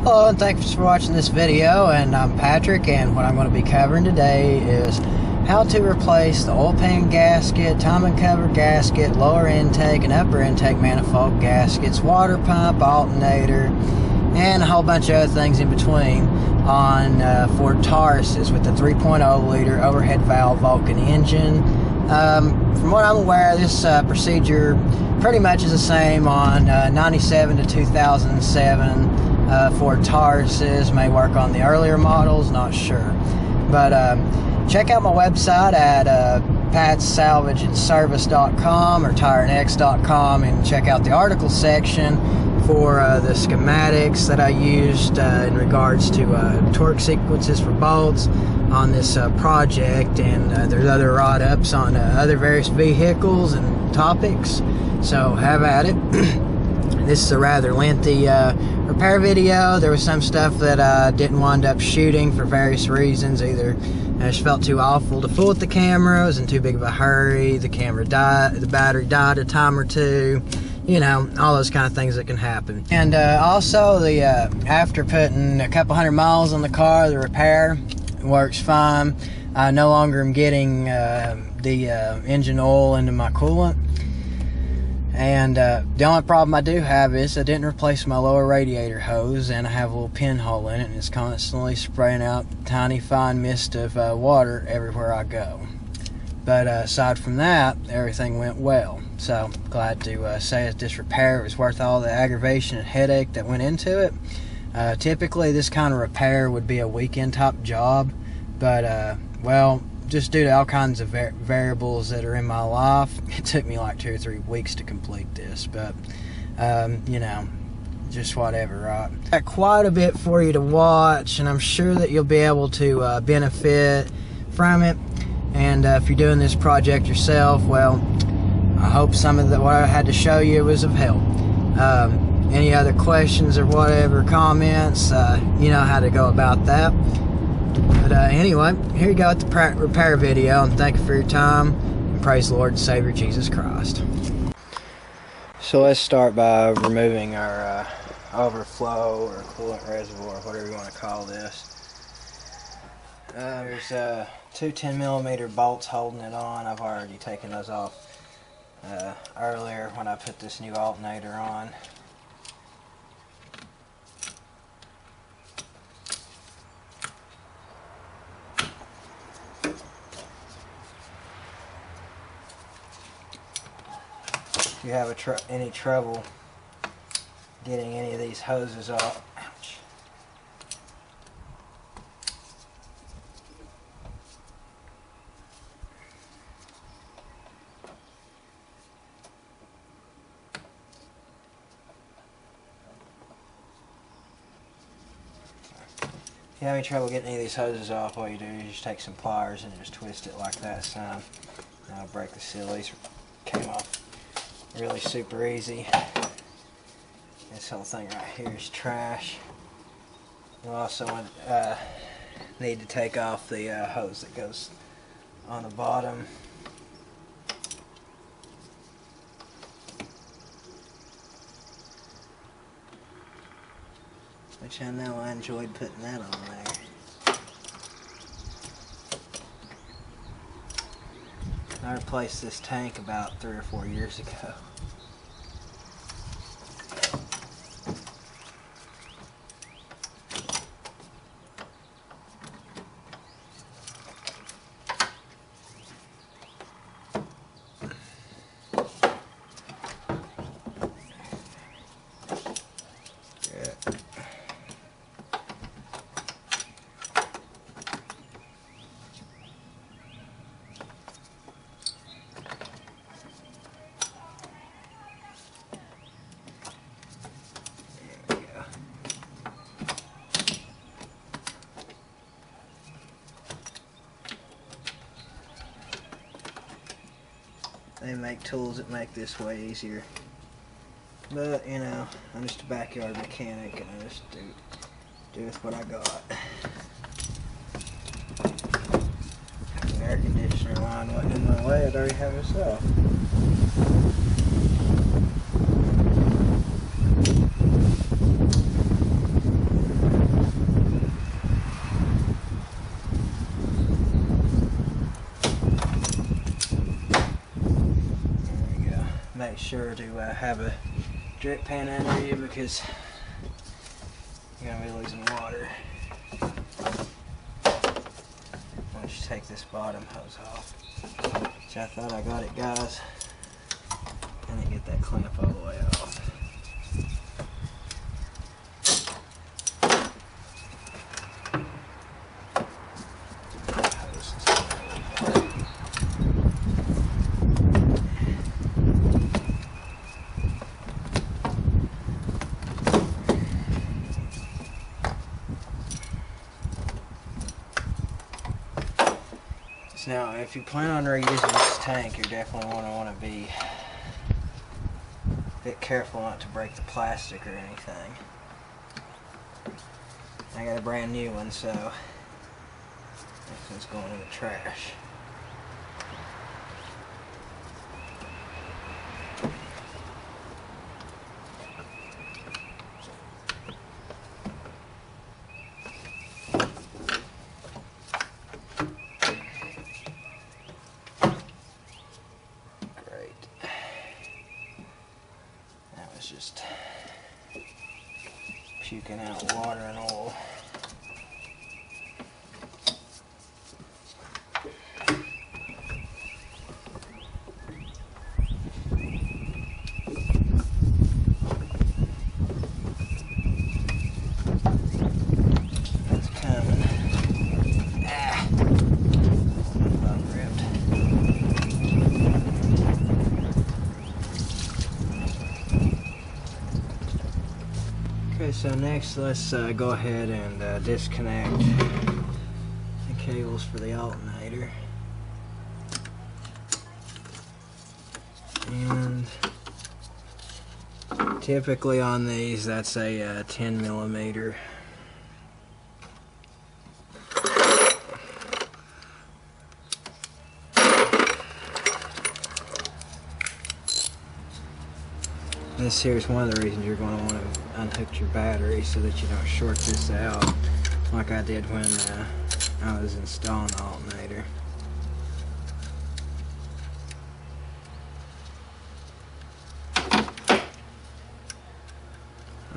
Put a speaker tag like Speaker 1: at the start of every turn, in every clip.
Speaker 1: Hello and thanks for watching this video, and I'm Patrick, and what I'm going to be covering today is how to replace the oil pan gasket, timing cover gasket, lower intake and upper intake manifold gaskets, water pump, alternator, and a whole bunch of other things in between on Ford Tauruses with the 3.0 liter overhead valve Vulcan engine. From what I'm aware, this procedure pretty much is the same on 97 to 2007 Ford Tauruses. May work on the earlier models, not sure. But check out my website at patssalvageandservice.com or tireandx.com and check out the article section for the schematics that I used in regards to torque sequences for bolts on this project, and there's other write-ups on other various vehicles and topics, so have at it. This is a rather lengthy repair video. There was some stuff that I didn't wind up shooting for various reasons. Either I just felt too awful to fool with the camera, I was in too big of a hurry, the camera died, the battery died a time or two, you know, all those kind of things that can happen. And also, the after putting a couple hundred miles on the car, the repair works fine. I no longer am getting the engine oil into my coolant. And the only problem I do have is I didn't replace my lower radiator hose, and I have a little pinhole in it, and it's constantly spraying out tiny fine mist of water everywhere I go. But aside from that, everything went well. So glad to say that this repair was worth all the aggravation and headache that went into it. Typically this kind of repair would be a weekend top job, but well, just due to all kinds of variables that are in my life, it took me like 2 or 3 weeks to complete this. But you know, just whatever, right? Got quite a bit for you to watch, and I'm sure that you'll be able to benefit from it. And if you're doing this project yourself, well, I hope some of what I had to show you was of help. Any other questions or whatever, comments, you know how to go about that. But anyway, here you go with the repair video, and thank you for your time, and praise the Lord and Savior Jesus Christ. So let's start by removing our overflow or coolant reservoir, whatever you want to call this. There's 2 10mm bolts holding it on. I've already taken those off earlier when I put this new alternator on. If you have any trouble getting any of these hoses off, ouch. If you have any trouble getting any of these hoses off, all you do is just take some pliers and just twist it like that, son. Now break the seal. These came off really super easy. This whole thing right here is trash. You'll also need to take off the hose that goes on the bottom. Which I know I enjoyed putting that on there. I replaced this tank about 3 or 4 years ago. They make tools that make this way easier. But, you know, I'm just a backyard mechanic, and I just do with what I got. The air conditioner line wasn't in my way, I'd already have it off. sure to have a drip pan under you because you're going to be losing water. I'll just take this bottom hose off, which I thought I got it, guys. And then get that clamp all the way off. Now, if you plan on reusing this tank, you're definitely going to want to be a bit careful not to break the plastic or anything. I got a brand new one, so this one's going in the trash. Just puking out water and oil. It's coming. Ah, about ripped. Okay, so next let's go ahead and disconnect the cables for the alternator. And typically on these, that's a 10 millimeter. This here is one of the reasons you're going to want to unhook your battery so that you don't short this out like I did when I was installing the alternator.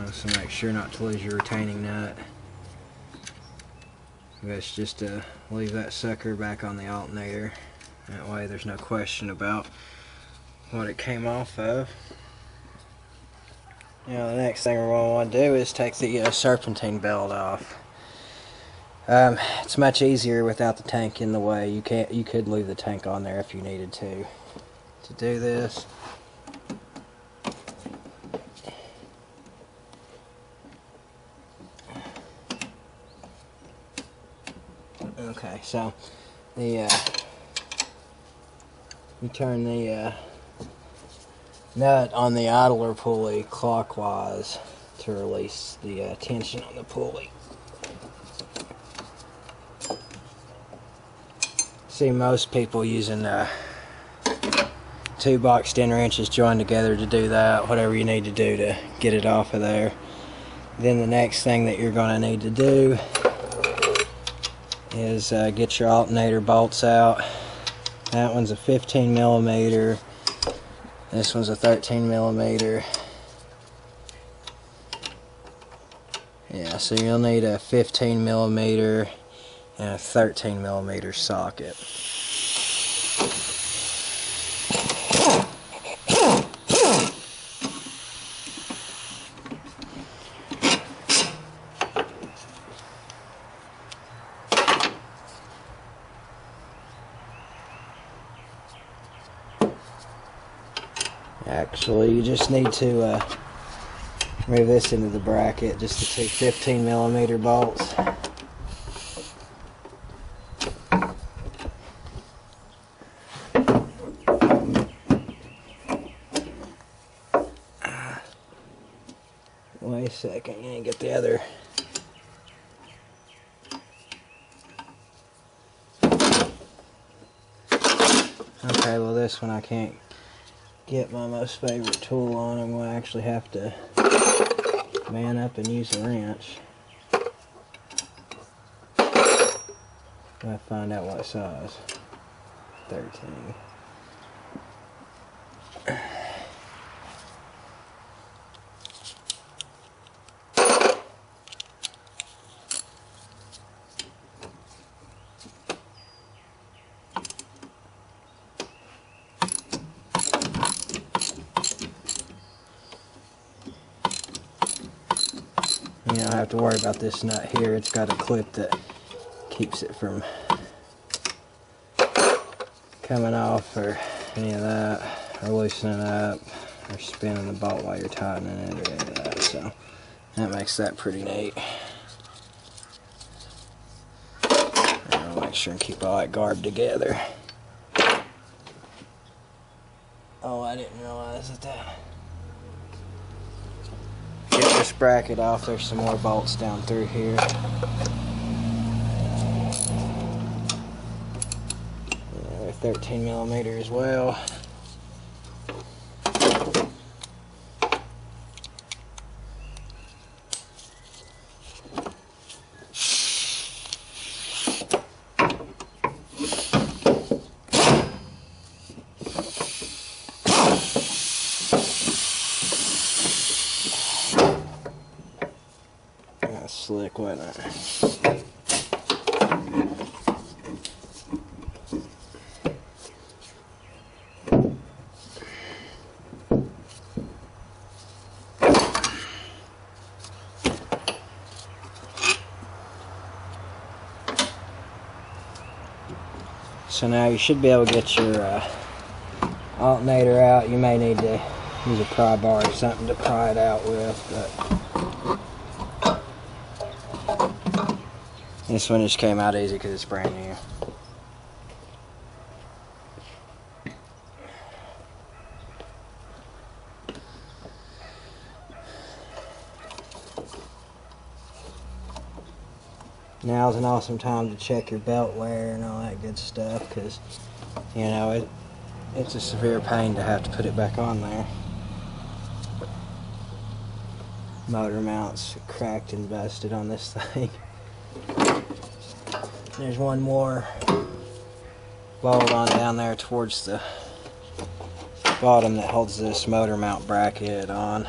Speaker 1: Also make sure not to lose your retaining nut. That's just to leave that sucker back on the alternator. That way there's no question about what it came off of. Now the next thing we're going to want to do is take the serpentine belt off. It's much easier without the tank in the way. You could leave the tank on there if you needed to. To do this, okay, so the you turn the nut on the idler pulley clockwise to release the tension on the pulley. See most people using 2 box 10 wrenches joined together to do that, whatever you need to do to get it off of there. Then the next thing that you're going to need to do is get your alternator bolts out. That one's a 15 millimeter. This one's a 13 millimeter. Yeah, so you'll need a 15 millimeter and a 13 millimeter socket. Actually, you just need to move this into the bracket, just the 2 15 millimeter bolts. Wait a second, you need to get the other. Okay, well this one I can't get my most favorite tool on. I'm going to actually have to man up and use a wrench. I find out what size. 13. don't have to worry about this nut here. It's got a clip that keeps it from coming off or any of that, or loosening up, or spinning the bolt while you're tightening it, or any of that. So that makes that pretty neat. And I'll make sure and keep all that garb together. Oh, I didn't realize that. Get this bracket off. There's some more bolts down through here. They're 13mm as well. Slick, wasn't it? So now you should be able to get your alternator out. You may need to use a pry bar or something to pry it out with, but this one just came out easy because it's brand new. Now's an awesome time to check your belt wear and all that good stuff, because you know it's a severe pain to have to put it back on there. Motor mounts cracked and busted on this thing. There's one more bolt on down there towards the bottom that holds this motor mount bracket on.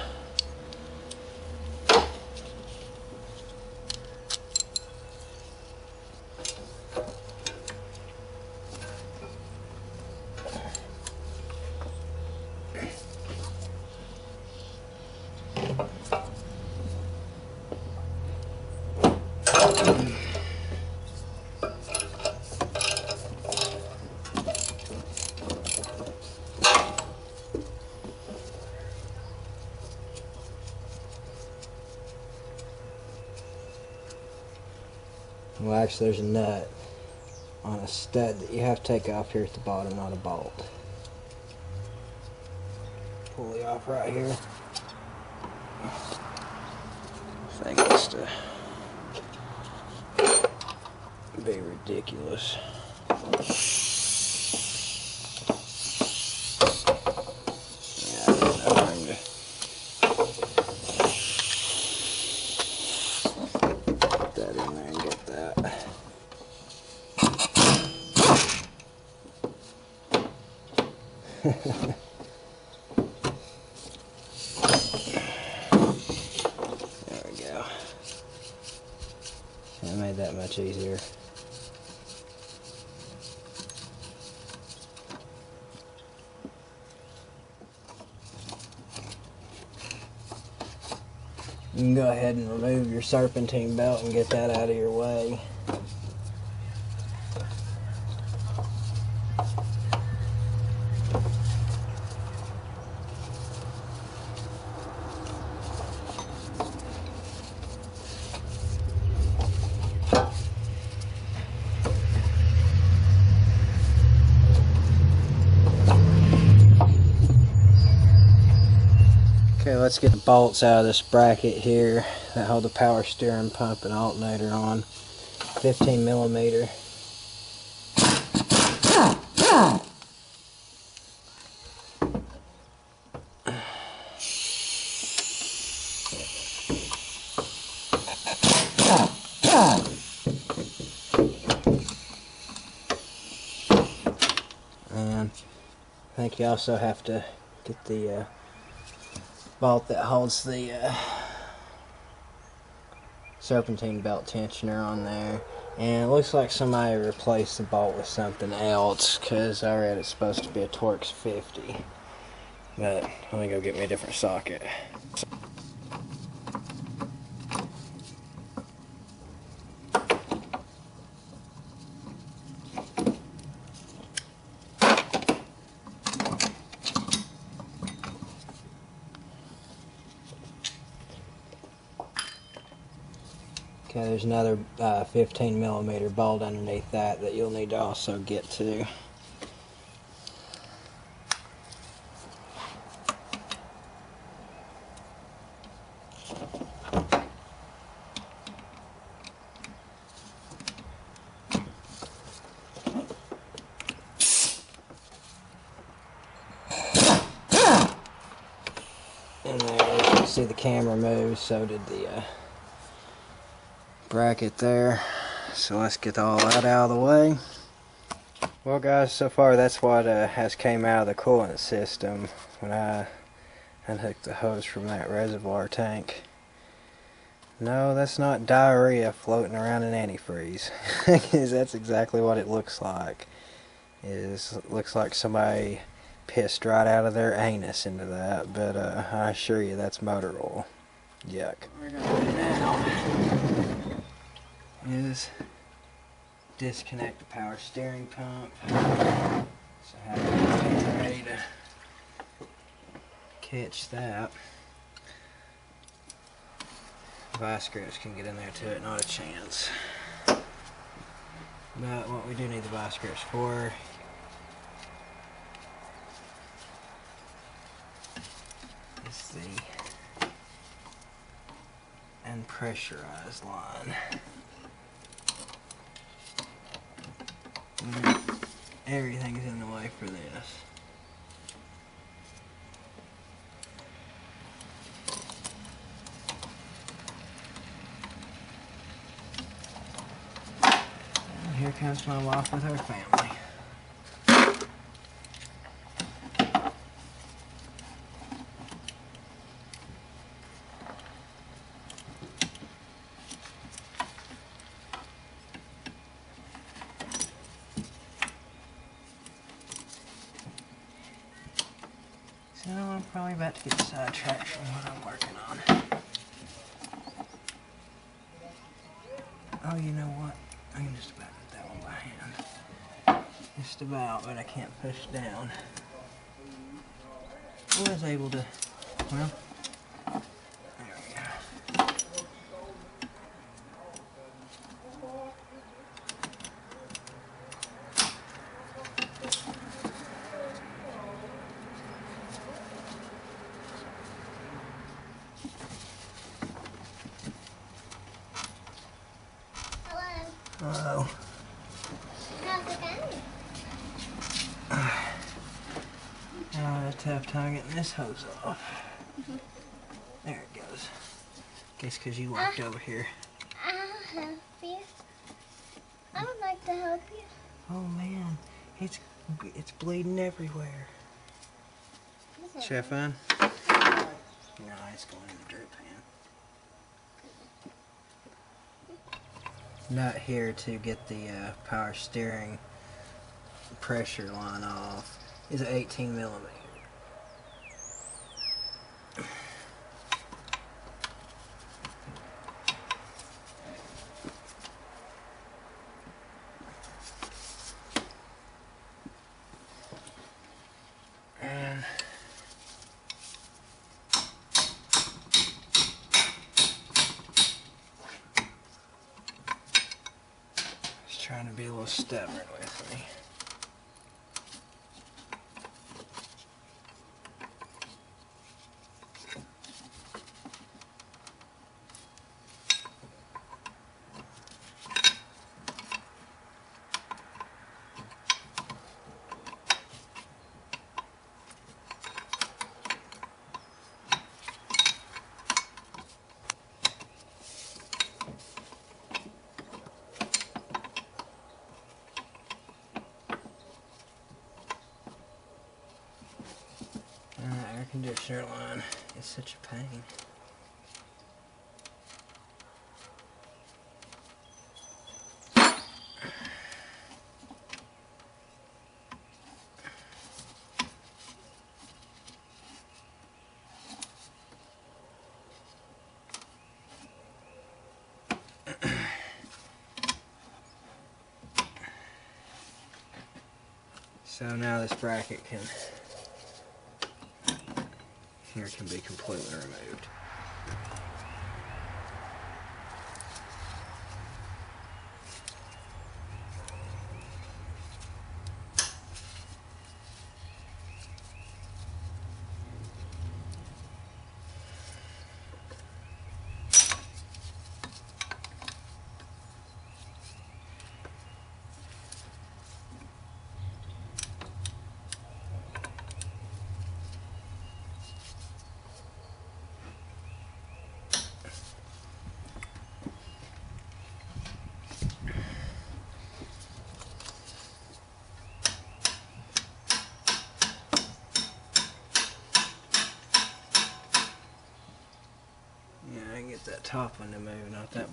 Speaker 1: Well, actually there's a nut on a stud that you have to take off here at the bottom, not a bolt. Pulley off right here. Thing has to be ridiculous. Yeah, I didn't know him to put that in there and get that. There we go. That made that much easier. You can go ahead and remove your serpentine belt and get that out of your way. Okay, let's get the bolts out of this bracket here that hold the power steering pump and alternator on. 15mm. And I think you also have to get the bolt that holds the serpentine belt tensioner on there. And it looks like somebody replaced the bolt with something else, because I read it's supposed to be a Taurus 50. But let me go get me a different socket. Okay, there's another 15 millimeter bolt underneath that you'll need to also get to. And there, as you can see, the camera moves, so did the bracket there. So let's get all that out of the way. Well guys, so far that's what has came out of the coolant system when I unhooked the hose from that reservoir tank. No, that's not diarrhea floating around in antifreeze. That's exactly what it looks like. It looks like somebody pissed right out of their anus into that, but I assure you that's motor oil. Yuck. What we're going to do now is disconnect the power steering pump. So have it ready to catch that. Vice grips can get in there to it, not a chance. But what we do need the vice grips for is the unpressurized line. Everything's in the way for this. And here comes my wife with her family. So I'm probably about to get sidetracked from what I'm working on. Oh, you know what? I can just about get that one by hand. Just about, but I can't push down. I was able to, well, there we go. Hello.
Speaker 2: How's it going?
Speaker 1: I had a tough time getting this hose off. There it goes. Guess because you walked over here.
Speaker 2: I'll help you. I would like to help you.
Speaker 1: Oh man, it's bleeding everywhere. Chef on? No, it's going in the drip pan. Nut here to get the power steering pressure line off is 18 millimeter. And just trying to be a little stubborn with me. Air conditioner line is such a pain. So now this bracket can be completely removed.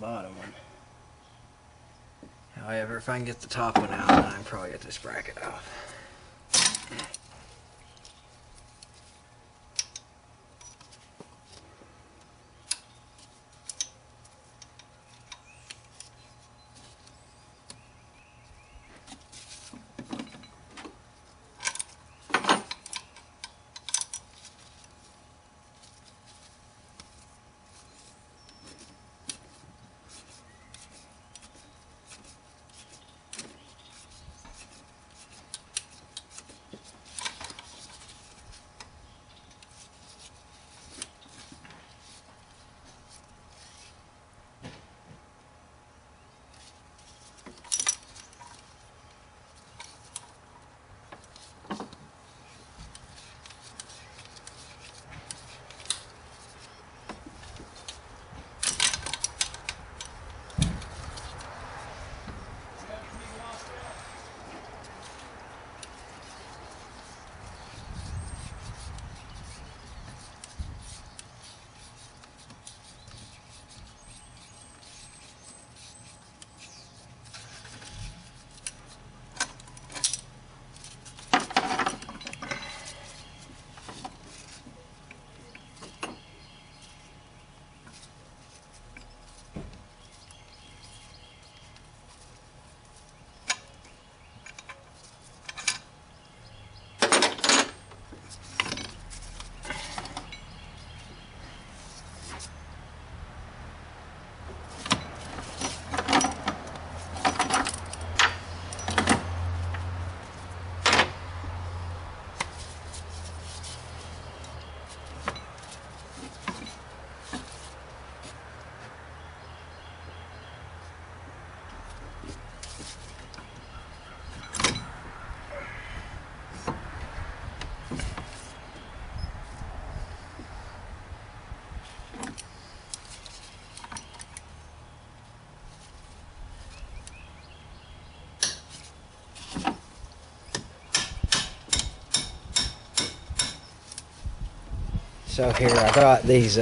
Speaker 1: bottom one. However, if I can get the top one out, then I can probably get this bracket off. So here I got these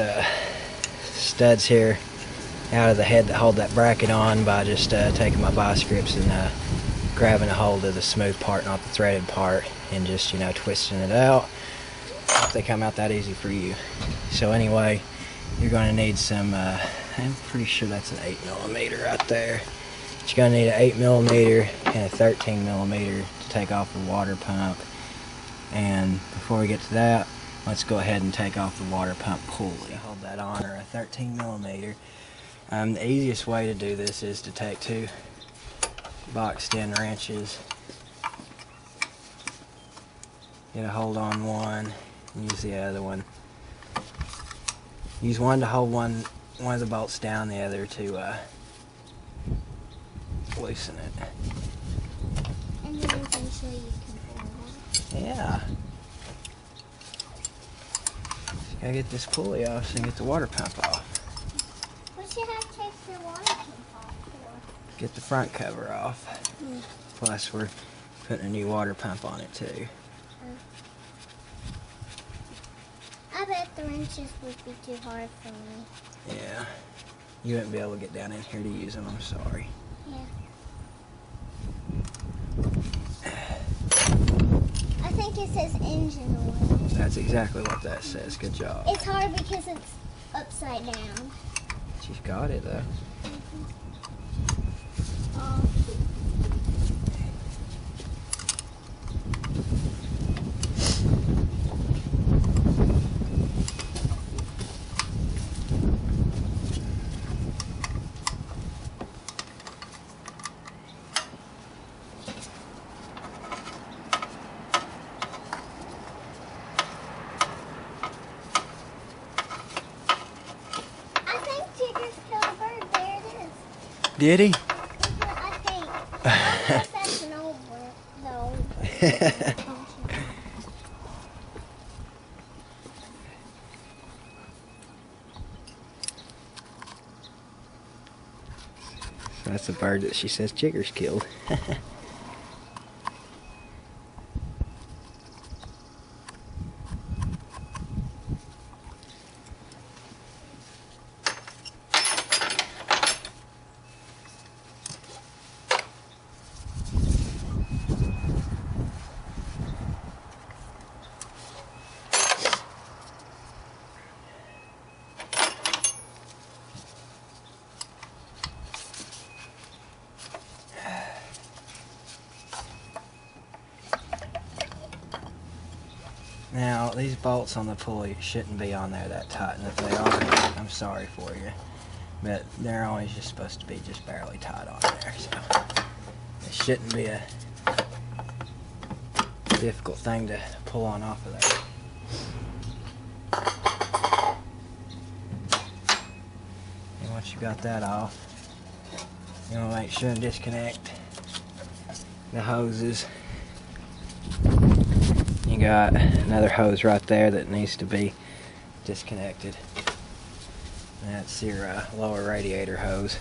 Speaker 1: studs here out of the head that hold that bracket on by just taking my vice grips and grabbing a hold of the smooth part, not the threaded part, and just, you know, twisting it out. Hope they come out that easy for you. So anyway, you're going to need some, I'm pretty sure that's an 8mm right there. But you're going to need an 8mm and a 13mm to take off the water pump. And before we get to that, let's go ahead and take off the water pump pulley. Hold that on, or a 13mm. The easiest way to do this is to take two boxed in wrenches, get a hold on one, and use the other one. Use one to hold one of the bolts down, the other to loosen it.
Speaker 2: And then eventually you can pull it.
Speaker 1: Yeah. Gotta get this pulley off so you can get the water pump off.
Speaker 2: What you have to take the water pump off for?
Speaker 1: Get the front cover off. Plus we're putting a new water pump on it too.
Speaker 2: I bet the wrenches would be too hard for me.
Speaker 1: Yeah. You wouldn't be able to get down in here to use them, I'm sorry.
Speaker 2: Yeah. I think it says engine oil.
Speaker 1: That's exactly what that says. Good job.
Speaker 2: It's hard because it's upside down.
Speaker 1: She's got it though.
Speaker 2: Oh.
Speaker 1: Did he?
Speaker 2: I think. I guess that's an old one, though.
Speaker 1: That's a bird that she says Jigger's killed. Now, these bolts on the pulley shouldn't be on there that tight, and if they are, I'm sorry for you. But they're always just supposed to be just barely tight on there, so it shouldn't be a difficult thing to pull on off of there. And once you got that off, you want to make sure and disconnect the hoses. You got another hose right there that needs to be disconnected. That's your lower radiator hose.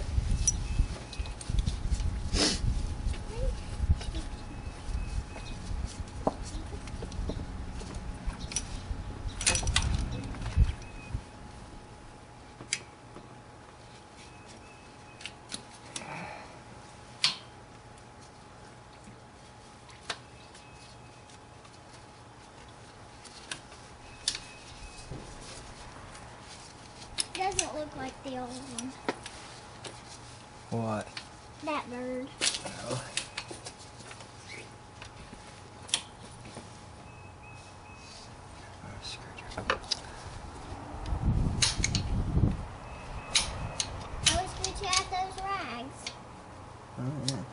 Speaker 2: Doesn't look like the old one.
Speaker 1: What?
Speaker 2: That bird.
Speaker 1: Oh.
Speaker 2: I wish we had those rags.
Speaker 1: Oh, yeah.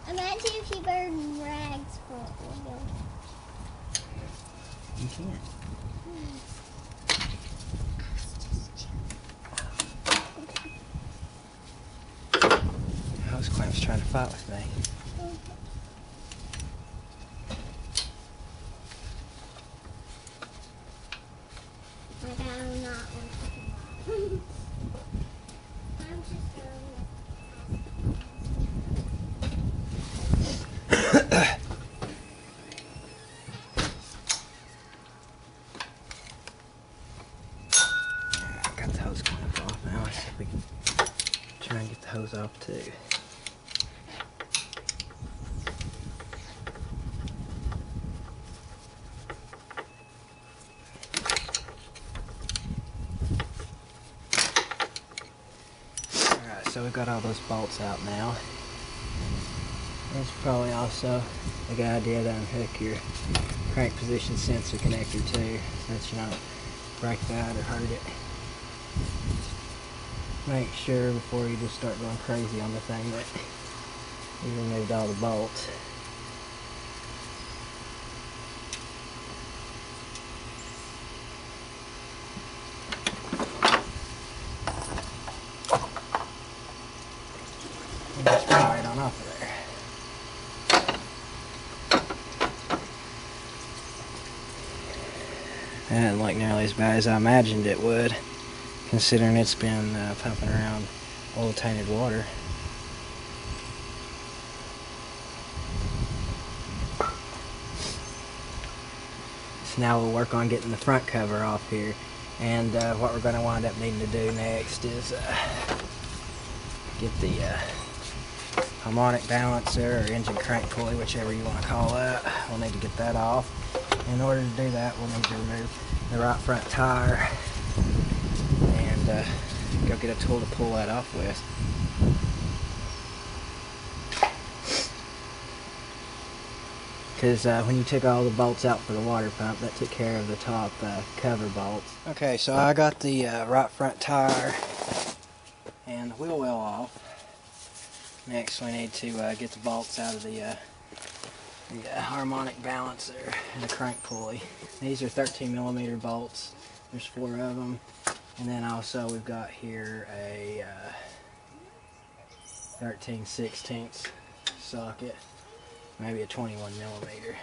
Speaker 2: Imagine if you burned rags for oil.
Speaker 1: You can't. Hose clamp's trying to fight with me.
Speaker 2: Like I do not want to. I'm just
Speaker 1: Got the hose clamp off now. Let's see if we can try and get the hose off too. Alright, so we've got all those bolts out now. That's probably also a good idea to unhook your crank position sensor connector too, so that you don't break that or hurt it. Make sure before you just start going crazy on the thing that you removed all the bolts. And just go right on off of there. That didn't look nearly as bad as I imagined it would, considering it's been pumping around oil tainted water. So now we'll work on getting the front cover off here, and what we're going to wind up needing to do next is get the harmonic balancer or engine crank pulley, whichever you want to call that. We'll need to get that off. In order to do that, we'll need to remove the right front tire and go get a tool to pull that off with. Because when you took all the bolts out for the water pump, that took care of the top cover bolts. Okay, so I got the right front tire and the wheel well off. Next we need to get the bolts out of the harmonic balancer and the crank pulley. These are 13mm bolts. There's 4 of them. And then also we've got here a 13/16 socket, maybe a 21mm.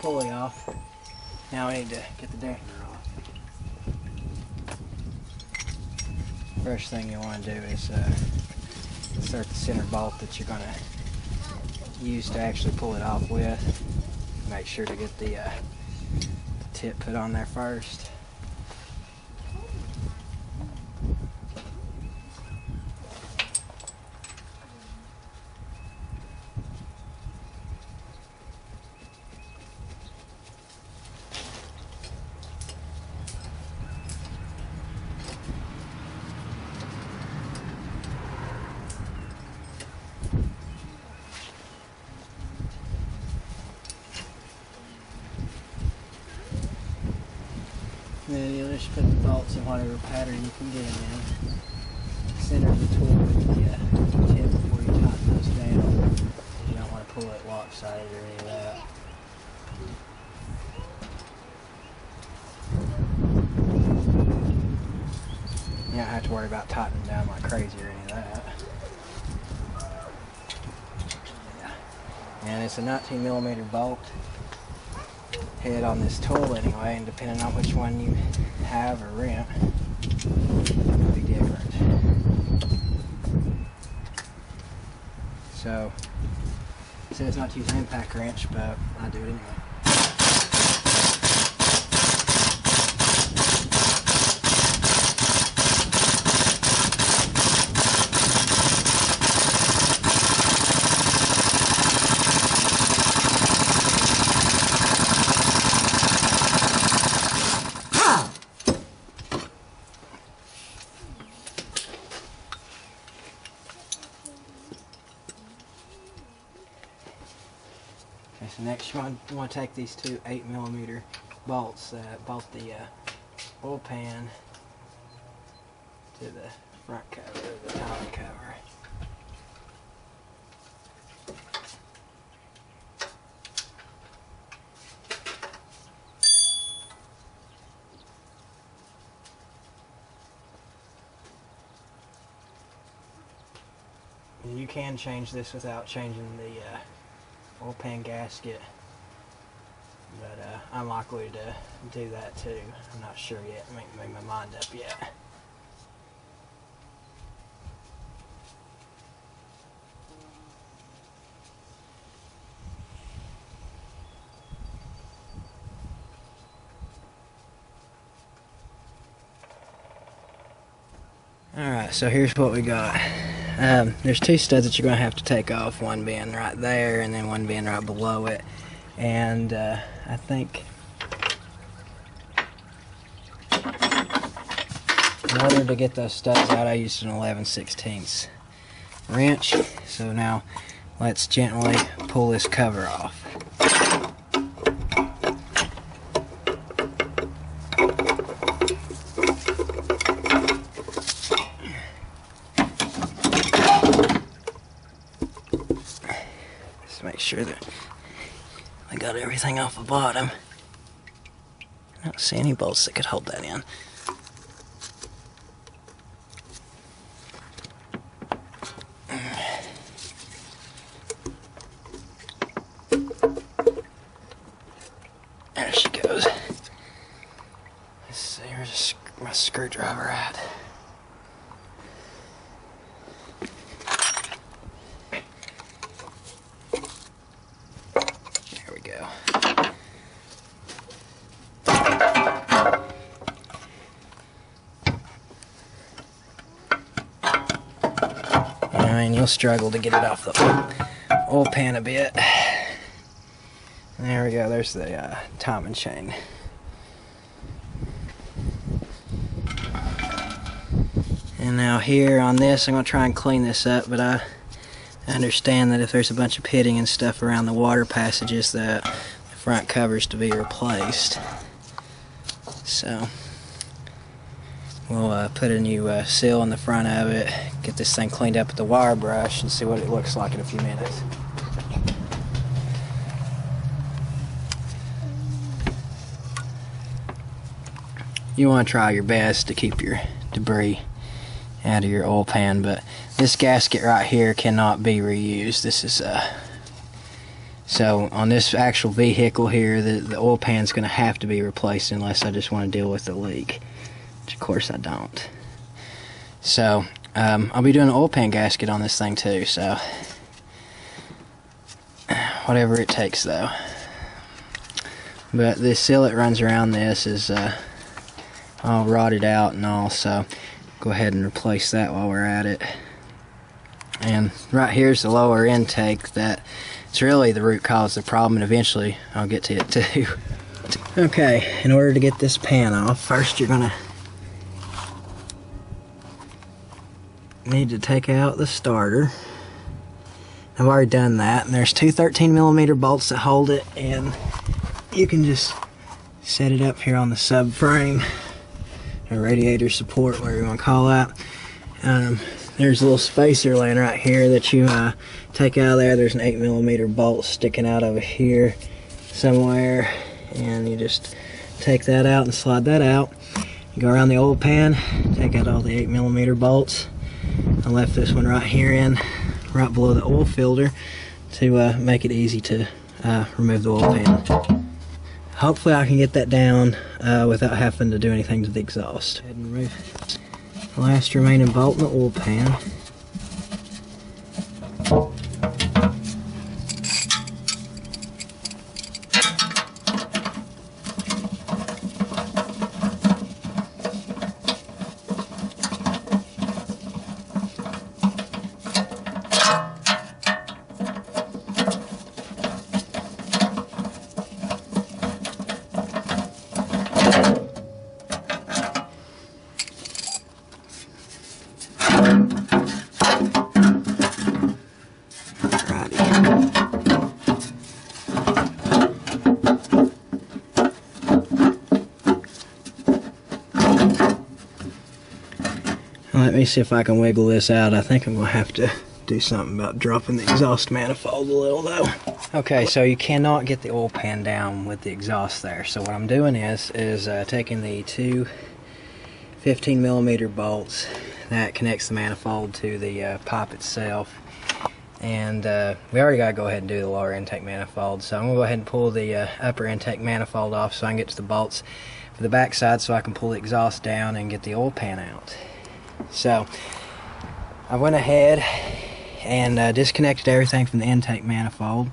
Speaker 1: pulley off. Now we need to get the dampener off. First thing you want to do is insert the center bolt that you're going to use to actually pull it off with. Make sure to get the tip put on there first. Then you'll just put the bolts in whatever pattern you can get them in. Center the tool with the tip before you tighten those down, because you don't want to pull it lopsided or any of that. You don't have to worry about tightening down like crazy or any of that. And it's a 19mm bolt head on this tool anyway, and depending on which one you have or rent, it'll be different. So, it says not to use an impact wrench, but I do it anyway. So next you want to take these two 8mm bolts that bolt the oil pan to the front cover, the timing cover. And you can change this without changing the oil pan gasket, but I'm likely to do that too. I'm not sure yet. I haven't made my mind up yet. Alright, so here's what we got. There's two studs that you're going to have to take off, one being right there and then one being right below it. And I think in order to get those studs out, I used an 11/16 wrench. So now let's gently pull this cover off. Make sure that I got everything off the bottom. I don't see any bolts that could hold that in. There she goes. Let's see, where's my screwdriver at? And you'll struggle to get it off the oil pan a bit. There we go, there's the timing chain. And now here on this, I'm going to try and clean this up, but I understand that if there's a bunch of pitting and stuff around the water passages, that the front cover's to be replaced. So we'll put a new seal in the front of it, get this thing cleaned up with the wire brush, and see what it looks like in a few minutes. You want to try your best to keep your debris out of your oil pan, but this gasket right here cannot be reused. This is So on this actual vehicle here, the oil pan's going to have to be replaced unless I just want to deal with the leak, which of course I don't. So I'll be doing an oil pan gasket on this thing too, so whatever it takes though. But the seal that runs around this is all rotted out and all, so go ahead and replace that while we're at it. And right here's the lower intake that it's really the root cause of the problem, and eventually I'll get to it too. Okay, in order to get this pan off, first you're gonna need to take out the starter. I've already done that, and there's two 13mm bolts that hold it, and you can just set it up here on the subframe, or radiator support, whatever you want to call that. There's a little spacer laying right here that you take out of there. There's an 8mm bolt sticking out over here somewhere, and you just take that out and slide that out. You go around the oil pan, take out all the 8mm bolts. I left this one right here in, right below the oil filter, to make it easy to remove the oil pan. Hopefully I can get that down without having to do anything to the exhaust. Go ahead and remove the last remaining bolt in the oil pan. Let me see if I can wiggle this out. I think I'm going to have to do something about dropping the exhaust manifold a little though. Okay, so you cannot get the oil pan down with the exhaust there. So what I'm doing is taking the two 15mm bolts that connects the manifold to the pipe itself. And we already got to go ahead and do the lower intake manifold. So I'm going to go ahead and pull the upper intake manifold off so I can get to the bolts for the back side so I can pull the exhaust down and get the oil pan out. So I went ahead and disconnected everything from the intake manifold,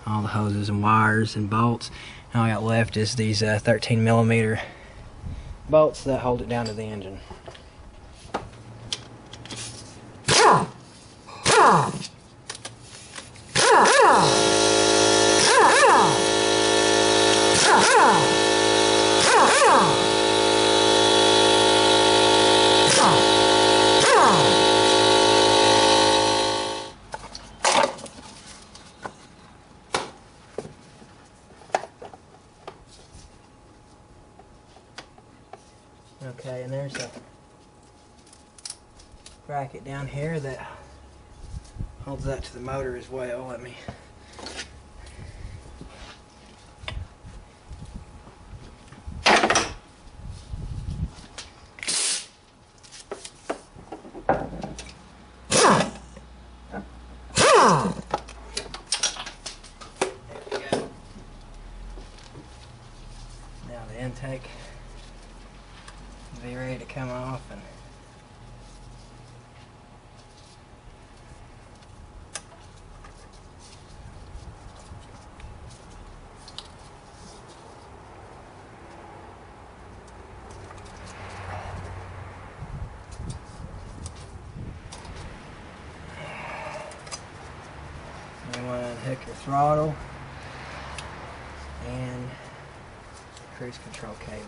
Speaker 1: all the hoses and wires and bolts. And all I got left is these 13mm bolts that hold it down to the engine. Okay, and there's a bracket down here that holds that to the motor as well. Let me now the intake be ready to come off, and you want to unhook your throttle and cruise control cables.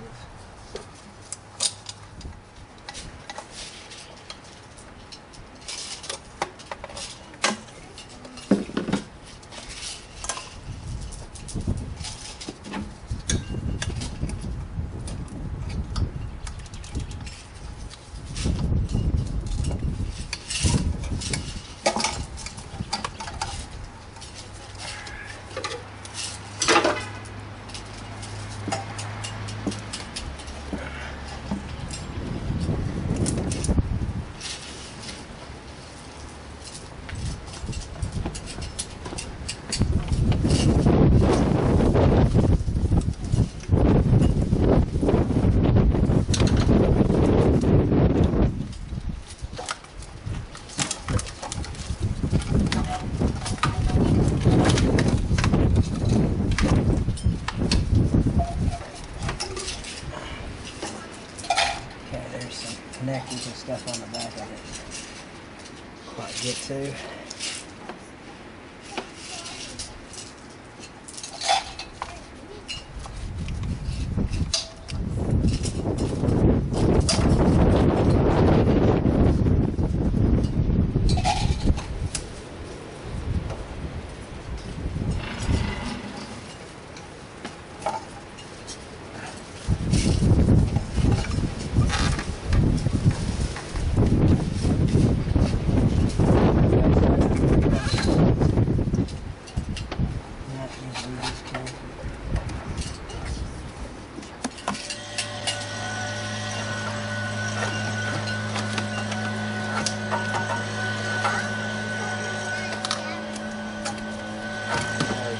Speaker 1: some stuff on the back I didn't quite get to.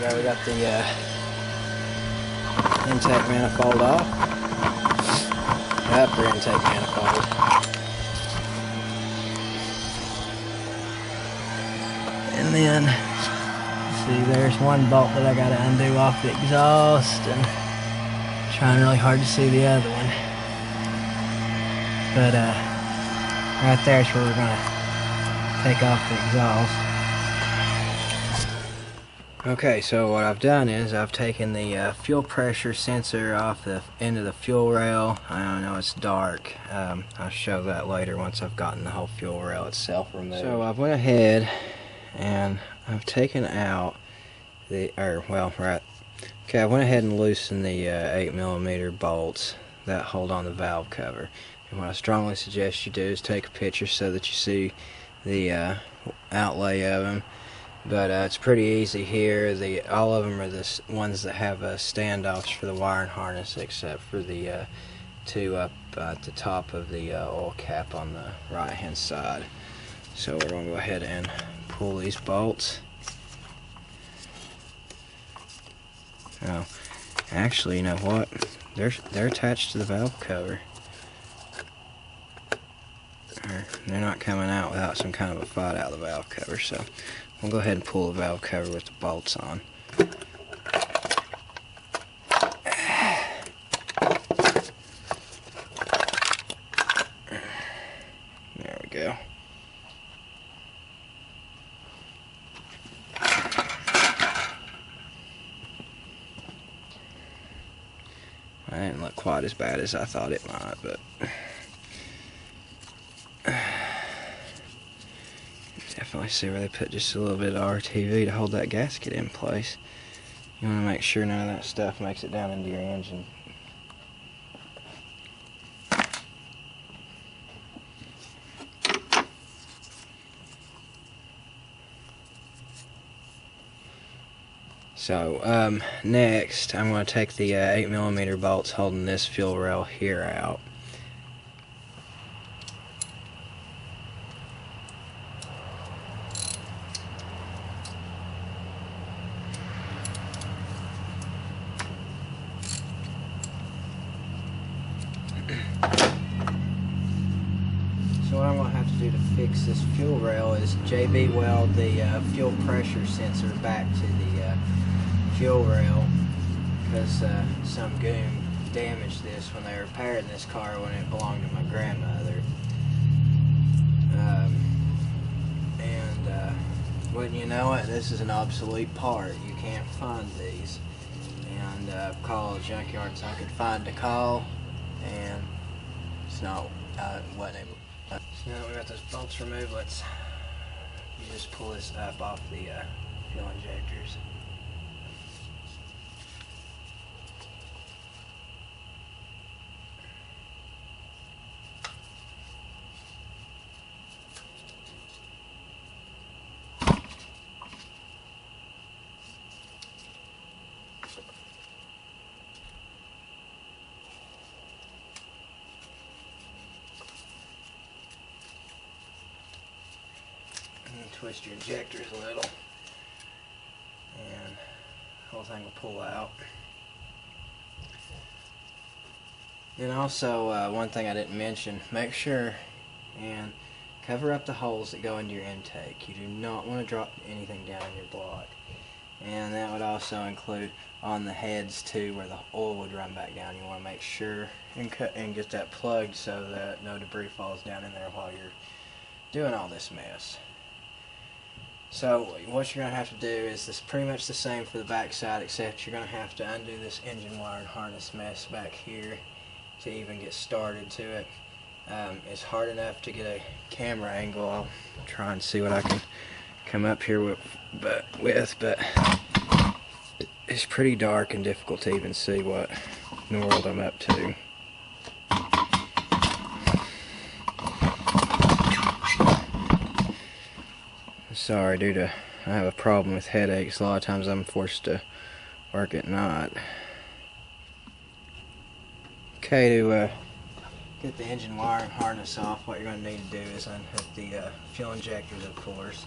Speaker 1: We got the intake manifold off, the upper intake manifold. And then, see, there's one bolt that I got to undo off the exhaust, and trying really hard to see the other one. But right there's where we're going to take off the exhaust. Okay, so what I've done is I've taken the fuel pressure sensor off the end of the fuel rail. I know it's dark. I'll show that later once I've gotten the whole fuel rail itself removed. So I went ahead and I've taken out the, I went ahead and loosened the 8mm bolts that hold on the valve cover. And what I strongly suggest you do is take a picture so that you see the outlay of them. But it's pretty easy here. All of them are the ones that have standoffs for the wiring harness, except for the two up at the top of the oil cap on the right hand side. So we're going to go ahead and pull these bolts. Oh, actually, you know what? They're attached to the valve cover. They're not coming out without some kind of a fight out of the valve cover. So we'll go ahead and pull the valve cover with the bolts on. There we go. That didn't look quite as bad as I thought it might, but definitely see where they put just a little bit of RTV to hold that gasket in place. You want to make sure none of that stuff makes it down into your engine. So next I'm going to take the 8mm bolts holding this fuel rail here out. So what I'm going to have to do to fix this fuel rail is JB weld the fuel pressure sensor back to the fuel rail, because some goon damaged this when they repaired this car when it belonged to my grandmother. Wouldn't you know it, this is an obsolete part. You can't find these. And call a junkyard so I could find a call, and it's not, wasn't able. So now that we got those bolts removed, you just pull this up off the fuel injectors. Twist your injectors a little, and the whole thing will pull out. And also, one thing I didn't mention, make sure and cover up the holes that go into your intake. You do not want to drop anything down in your block. And that would also include on the heads too, where the oil would run back down. You want to make sure and get that plugged so that no debris falls down in there while you're doing all this mess. So what you're going to have to do is this pretty much the same for the back side, except you're going to have to undo this engine wire and harness mess back here to even get started to it. It's hard enough to get a camera angle. I'll try and see what I can come up here with, but it's pretty dark and difficult to even see what in the world I'm up to. Sorry, I have a problem with headaches. A lot of times I'm forced to work at night. Okay, to get the engine wire and harness off, what you're going to need to do is unhook the fuel injectors, of course,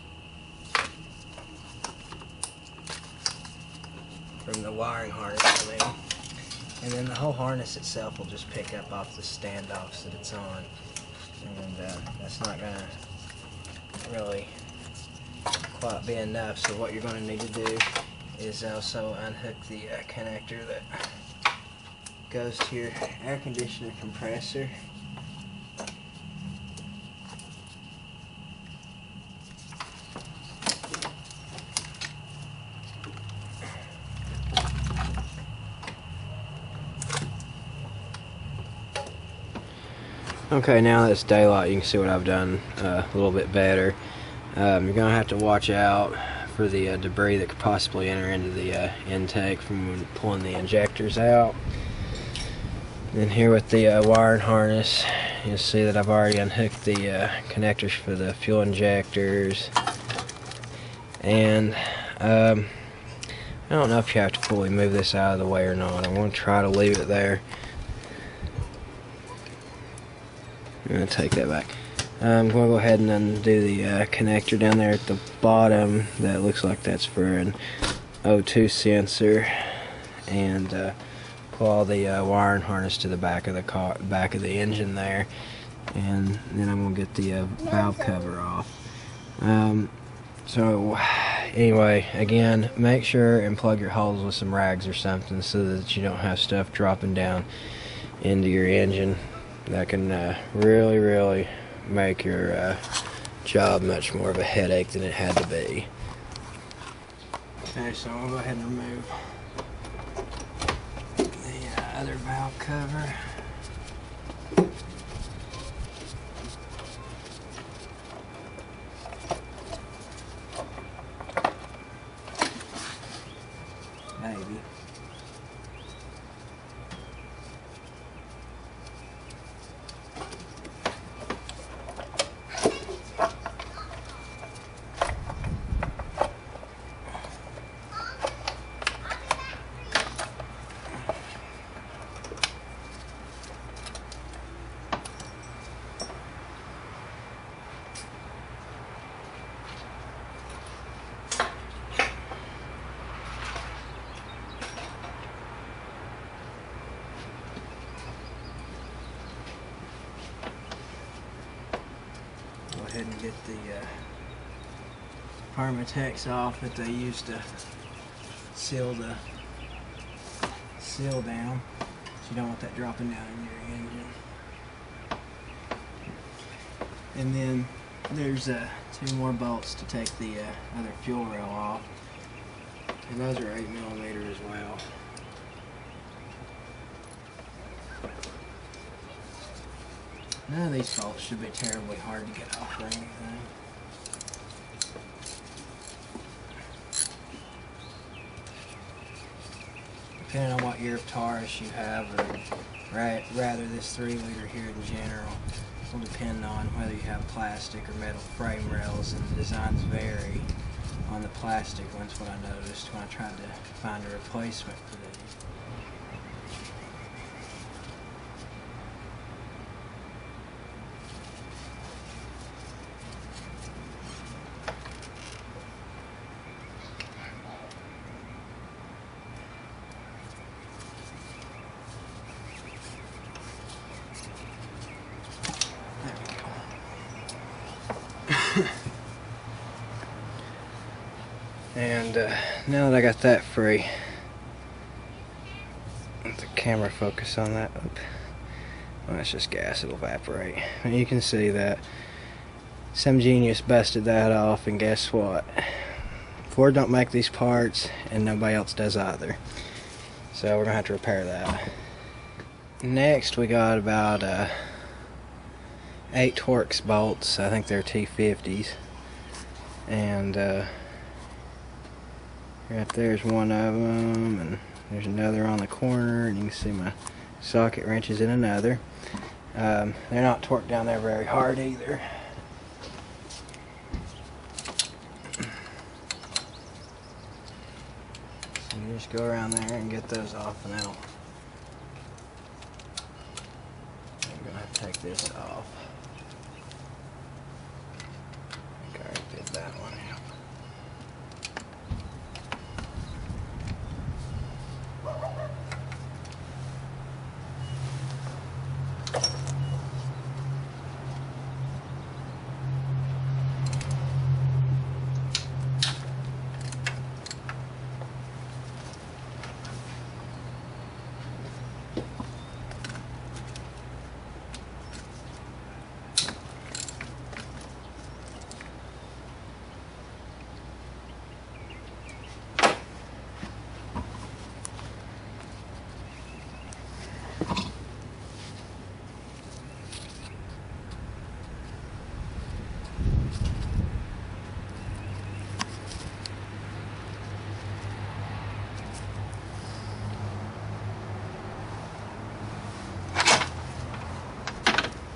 Speaker 1: from the wiring harness, and then the whole harness itself will just pick up off the standoffs that it's on, and that's not going to really quite be enough. So what you're going to need to do is also unhook the connector that goes to your air conditioner compressor. Okay, now that it's daylight, you can see what I've done a little bit better. You're going to have to watch out for the debris that could possibly enter into the intake from pulling the injectors out. And here with the wire and harness, you'll see that I've already unhooked the connectors for the fuel injectors. And I don't know if you have to fully move this out of the way or not. I'm going to try to leave it there. I'm going to take that back. I'm going to go ahead and undo the connector down there at the bottom. That looks like that's for an O2 sensor, and pull all the wire and harness to the back of the engine there, and then I'm going to get the valve cover off. So anyway, again, make sure and plug your holes with some rags or something so that you don't have stuff dropping down into your engine. That can really make your job much more of a headache than it had to be. Okay, so I'll go ahead and remove the other valve cover. Maybe. Go ahead and get the Permatex off that they used to seal down. So you don't want that dropping down in your engine. And then there's 2 more bolts to take the other fuel rail off, and those are 8mm as well. None of these bolts should be terribly hard to get off or anything. Depending on what year of Taurus you have, or rather this 3-liter here in general, will depend on whether you have plastic or metal frame rails, and the designs vary on the plastic ones, what I noticed when I tried to find a replacement for these. And now that I got that free, let the camera focus on that. Oop. Well, that's just gas, it'll evaporate. And you can see that some genius busted that off, and guess what? Ford don't make these parts, and nobody else does either. So we're gonna have to repair that. Next, we got about 8 Taurus bolts. I think they're T50s. And right there's one of them, and there's another on the corner, and you can see my socket wrenches in another. They're not torqued down there very hard either. So you just go around there and get those off, and that'll. I'm gonna have to take this off. I think I already did that one.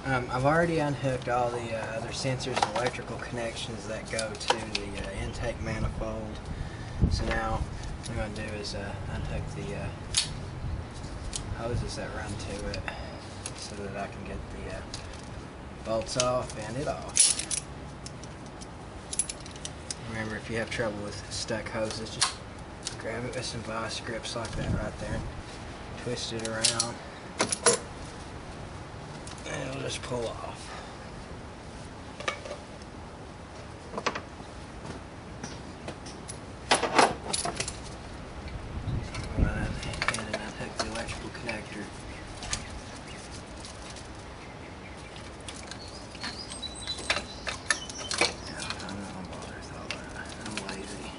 Speaker 1: I've already unhooked all the other sensors and electrical connections that go to the intake manifold. So now what I'm going to do is unhook the hoses that run to it so that I can get the bolts off and it off. Remember, if you have trouble with stuck hoses, just grab it with some vice grips like that right there and twist it around. And it'll just pull off. Run it and unhook the electrical connector. I'm not bothered with all that. I'm lazy.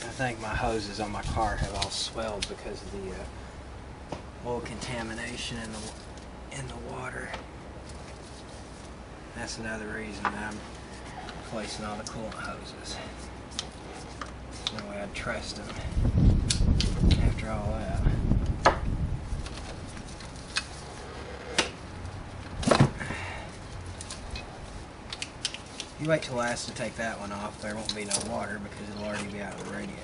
Speaker 1: I think my hoses on my car have all swelled because of the oil contamination in the water. That's another reason that I'm replacing all the coolant hoses. There's no way I'd trust them after all that. You wait till last to take that one off, there won't be no water because it'll already be out of the radiator.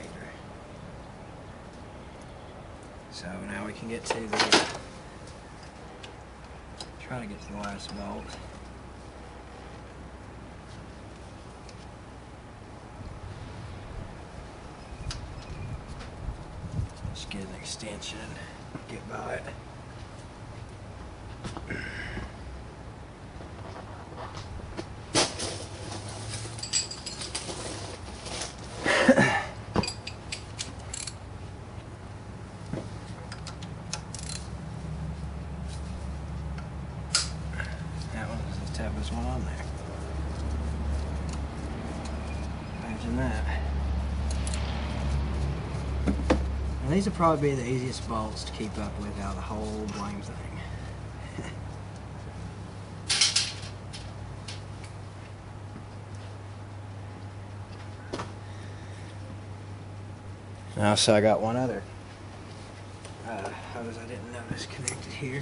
Speaker 1: So now we can get to the, try to get to the last bolt. Just get an extension, get by it. That one is the toughest one on there. Imagine that. And these will probably be the easiest bolts to keep up with out of the whole blame thing. Now, so I got one other hose I didn't notice connected here.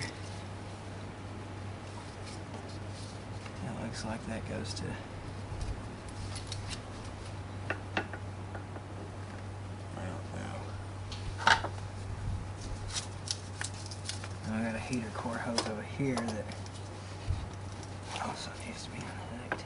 Speaker 1: It looks like that goes to I got a heater core hose over here that also needs to be unhooked.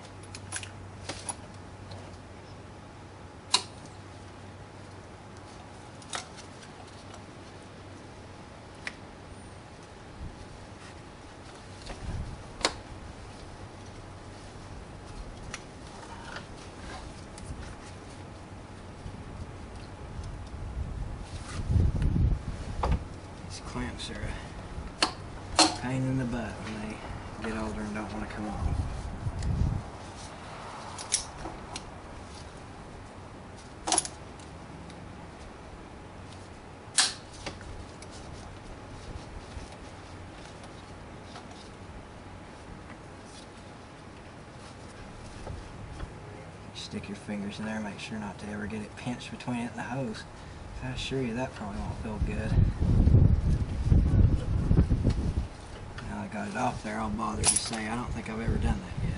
Speaker 1: These clamps are a pain in the butt when they get older and don't want to come off. Stick your fingers in there, make sure not to ever get it pinched between it and the hose. I assure you that probably won't feel good. Now I got it off there, I'll bother to say I don't think I've ever done that yet.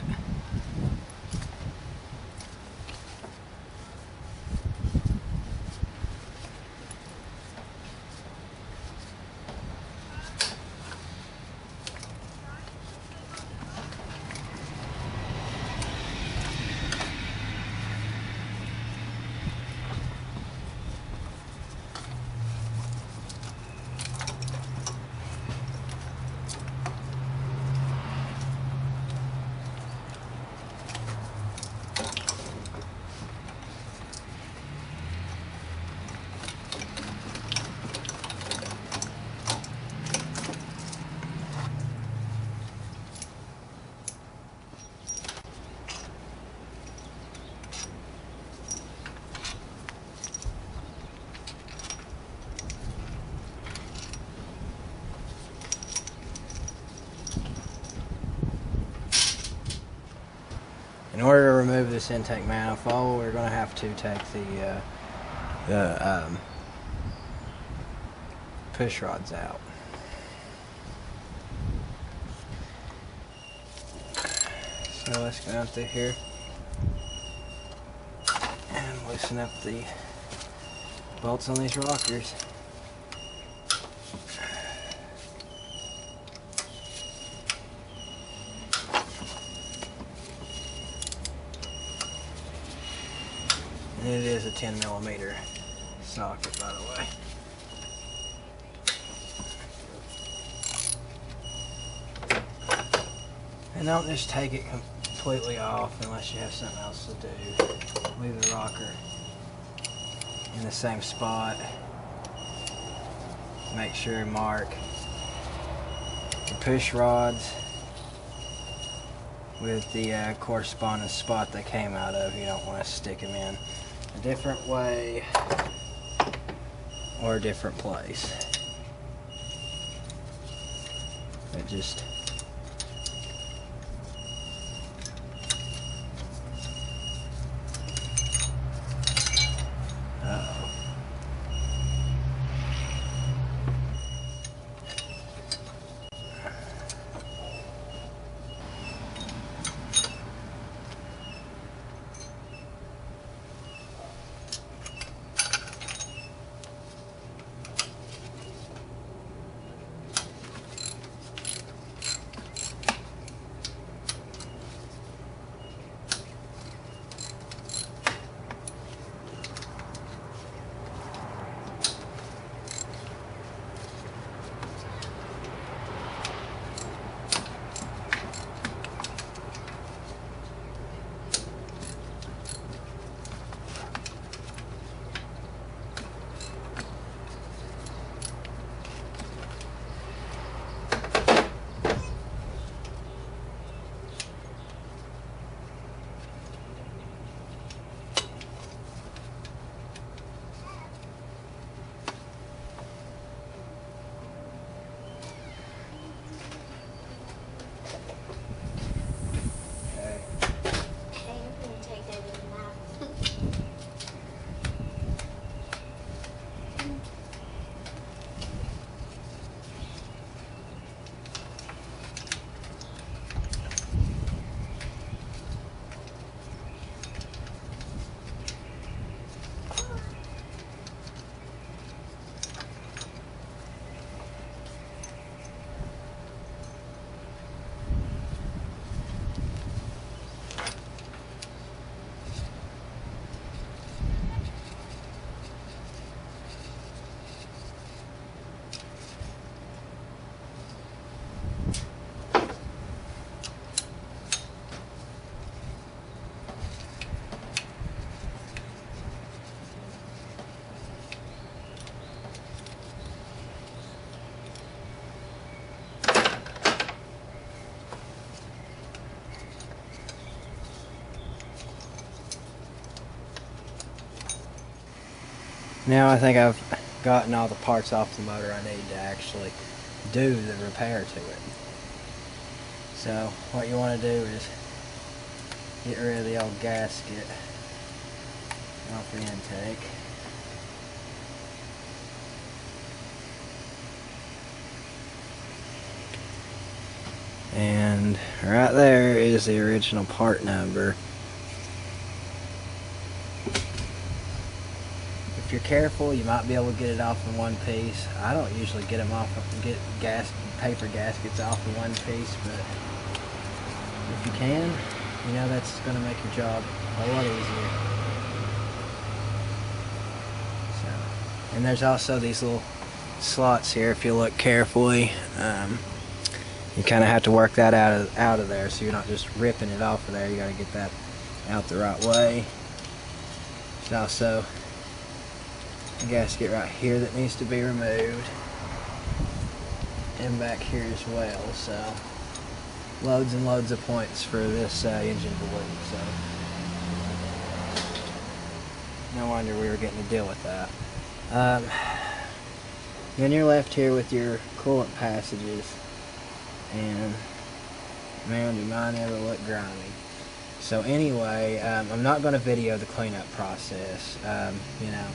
Speaker 1: In order to remove this intake manifold, we're going to have to take the push rods out. So let's go out through here and loosen up the bolts on these rockers. And it is a 10mm socket, by the way. And don't just take it completely off unless you have something else to do. Leave the rocker in the same spot. Make sure to mark the push rods with the corresponding spot they came out of. You don't want to stick them in a different way or a different place. It just Now I think I've gotten all the parts off the motor I need to actually do the repair to it. So what you want to do is get rid of the old gasket off the intake. And right there is the original part number. If you're careful, you might be able to get it off in one piece. I don't usually get them off, paper gaskets off in one piece, but if you can, you know, that's going to make your job a lot easier. So, and there's also these little slots here. If you look carefully, you kind of have to work that out of there, so you're not just ripping it off of there. You got to get that out the right way. There's also a gasket right here that needs to be removed, and back here as well. So loads and loads of points for this engine to leak. So no wonder we were getting to deal with that. Then you're left here with your coolant passages, and man, do mine ever look grimy. So anyway, I'm not going to video the cleanup process. You know,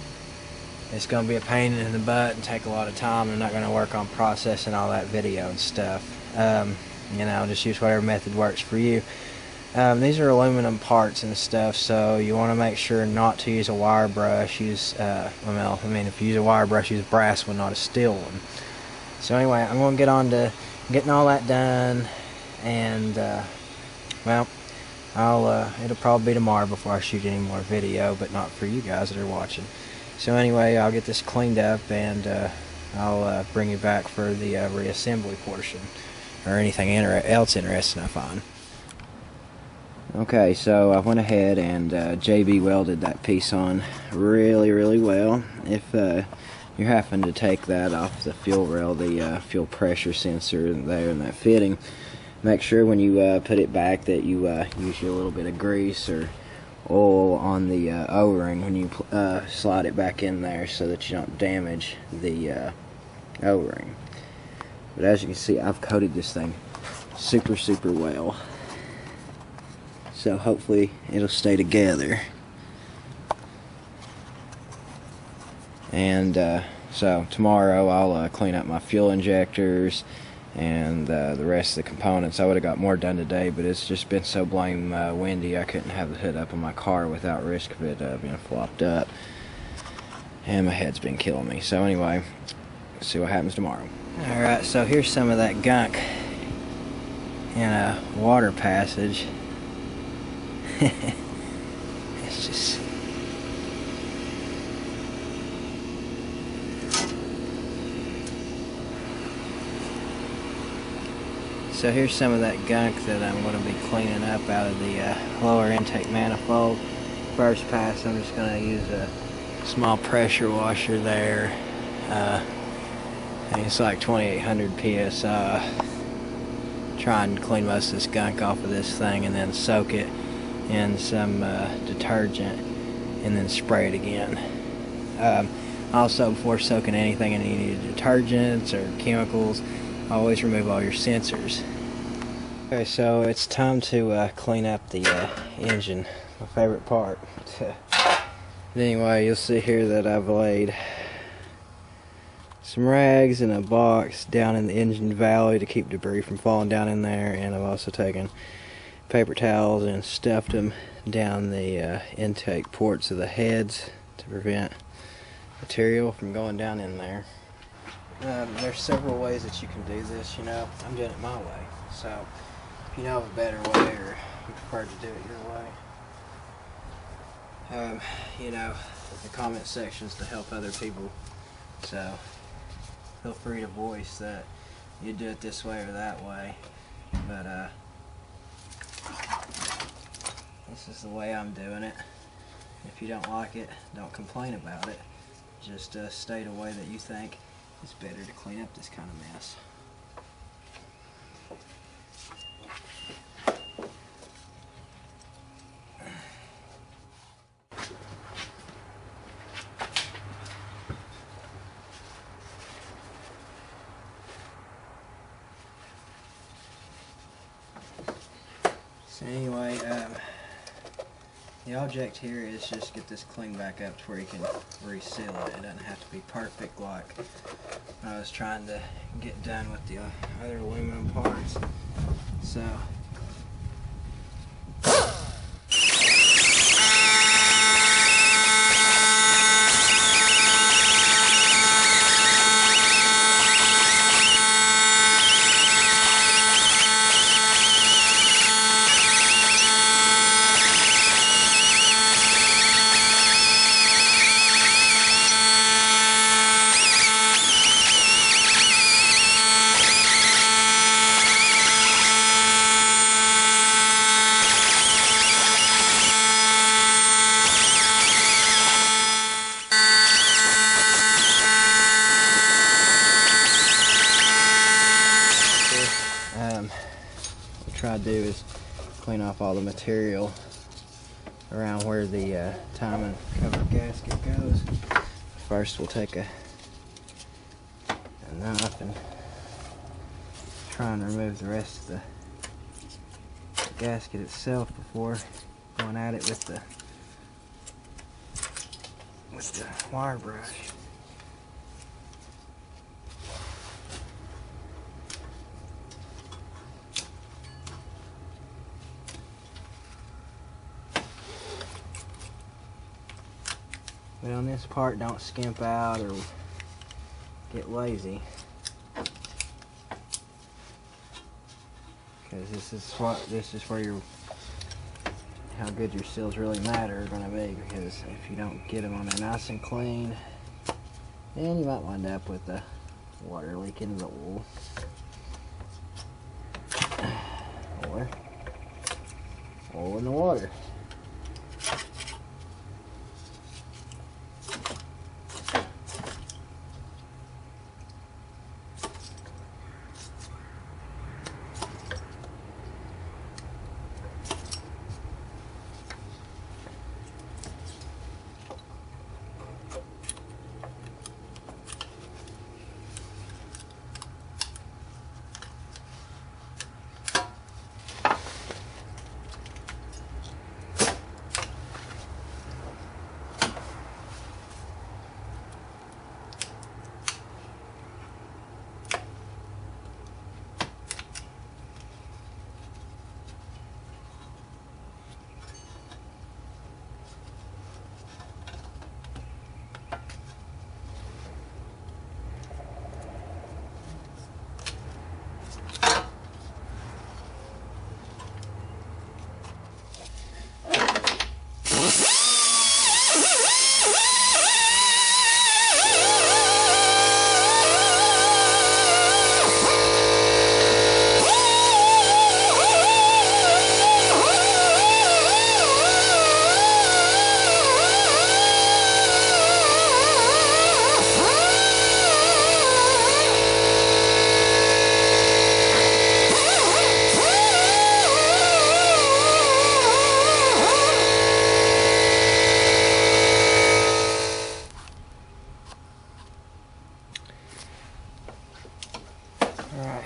Speaker 1: it's going to be a pain in the butt and take a lot of time. I'm not going to work on processing all that video and stuff. You know, just use whatever method works for you. These are aluminum parts and stuff, so you want to make sure not to use a wire brush. Use, well, I mean, if you use a wire brush, use a brass one, not a steel one. So anyway, I'm going to get on to getting all that done, and well, it'll probably be tomorrow before I shoot any more video, but not for you guys that are watching. So anyway, I'll get this cleaned up, and I'll bring you back for the reassembly portion, or anything else interesting I find. Okay, so I went ahead and JB welded that piece on really well. If you're having to take that off the fuel rail, the fuel pressure sensor there in that fitting, make sure when you put it back that you use a little bit of grease or oil on the O-ring when you slide it back in there, so that you don't damage the O-ring. But as you can see, I've coated this thing super well, so hopefully it'll stay together. And so tomorrow I'll clean up my fuel injectors and the rest of the components. I would have got more done today, but it's just been so blame windy, I couldn't have the hood up on my car without risk of it being flopped up, and my head's been killing me. So anyway, let's see what happens tomorrow. Alright, so here's some of that gunk in a water passage. It's just... So here's some of that gunk that I'm going to be cleaning up out of the lower intake manifold. First pass, I'm just going to use a small pressure washer there. And it's like 2800 psi. Try and clean most of this gunk off of this thing, and then soak it in some detergent, and then spray it again. Also, before soaking anything in any detergents or chemicals, always remove all your sensors. Okay, so it's time to clean up the engine, my favorite part. Anyway, you'll see here that I've laid some rags in a box down in the engine valley to keep debris from falling down in there, and I've also taken paper towels and stuffed them down the intake ports of the heads to prevent material from going down in there. There's several ways that you can do this, you know. I'm doing it my way, so if you know of a better way, or you prefer to do it your way, you know, the comment sections to help other people, so feel free to voice that you do it this way or that way. But this is the way I'm doing it. If you don't like it, don't complain about it. Just state a way that you think it's better to clean up this kind of mess. So anyway, the object here is just get this cling back up to where you can reseal it. It doesn't have to be perfect like I was trying to get done with the other aluminum parts. So what I try to do is clean off all the material around where the timing cover gasket goes. First we'll take a knife and try and remove the rest of the gasket itself before going at it with the wire brush. But on this part, don't skimp out or get lazy, because this is where how good your seals really matter are going to be. Because if you don't get them on there nice and clean, then you might wind up with the water leaking in the wool, or oil in the water.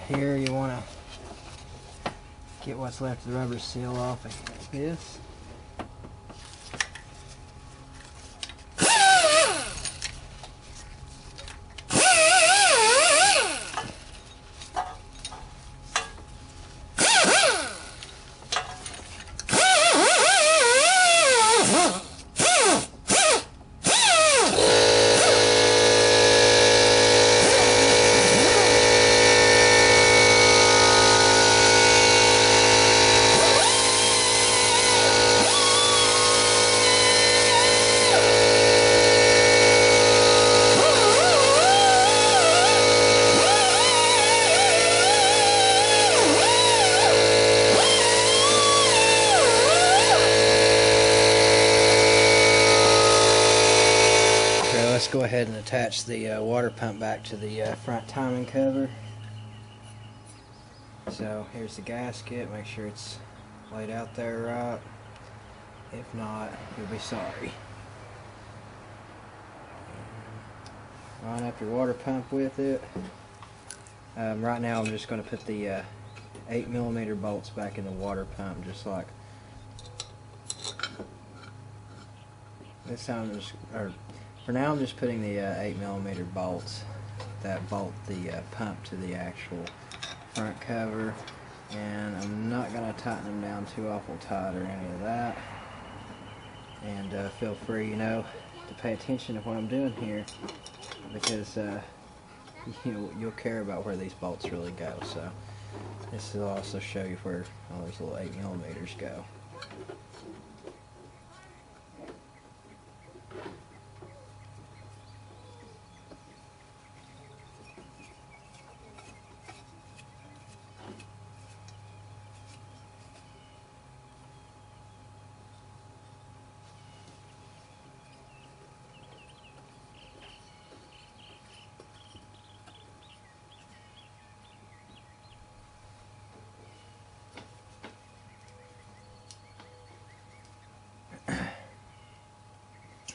Speaker 1: Here you want to get what's left of the rubber seal off like this. Let's go ahead and attach the water pump back to the front timing cover. So here's the gasket. Make sure it's laid out there right. If not, you'll be sorry. Line up your water pump with it. Right now I'm just going to put the 8mm bolts back in the water pump, just like this time. For now, I'm just putting the 8mm bolts that bolt the pump to the actual front cover, and I'm not going to tighten them down too awful tight or any of that. And feel free, to pay attention to what I'm doing here, because you'll care about where these bolts really go. So this will also show you where all those little 8mm go.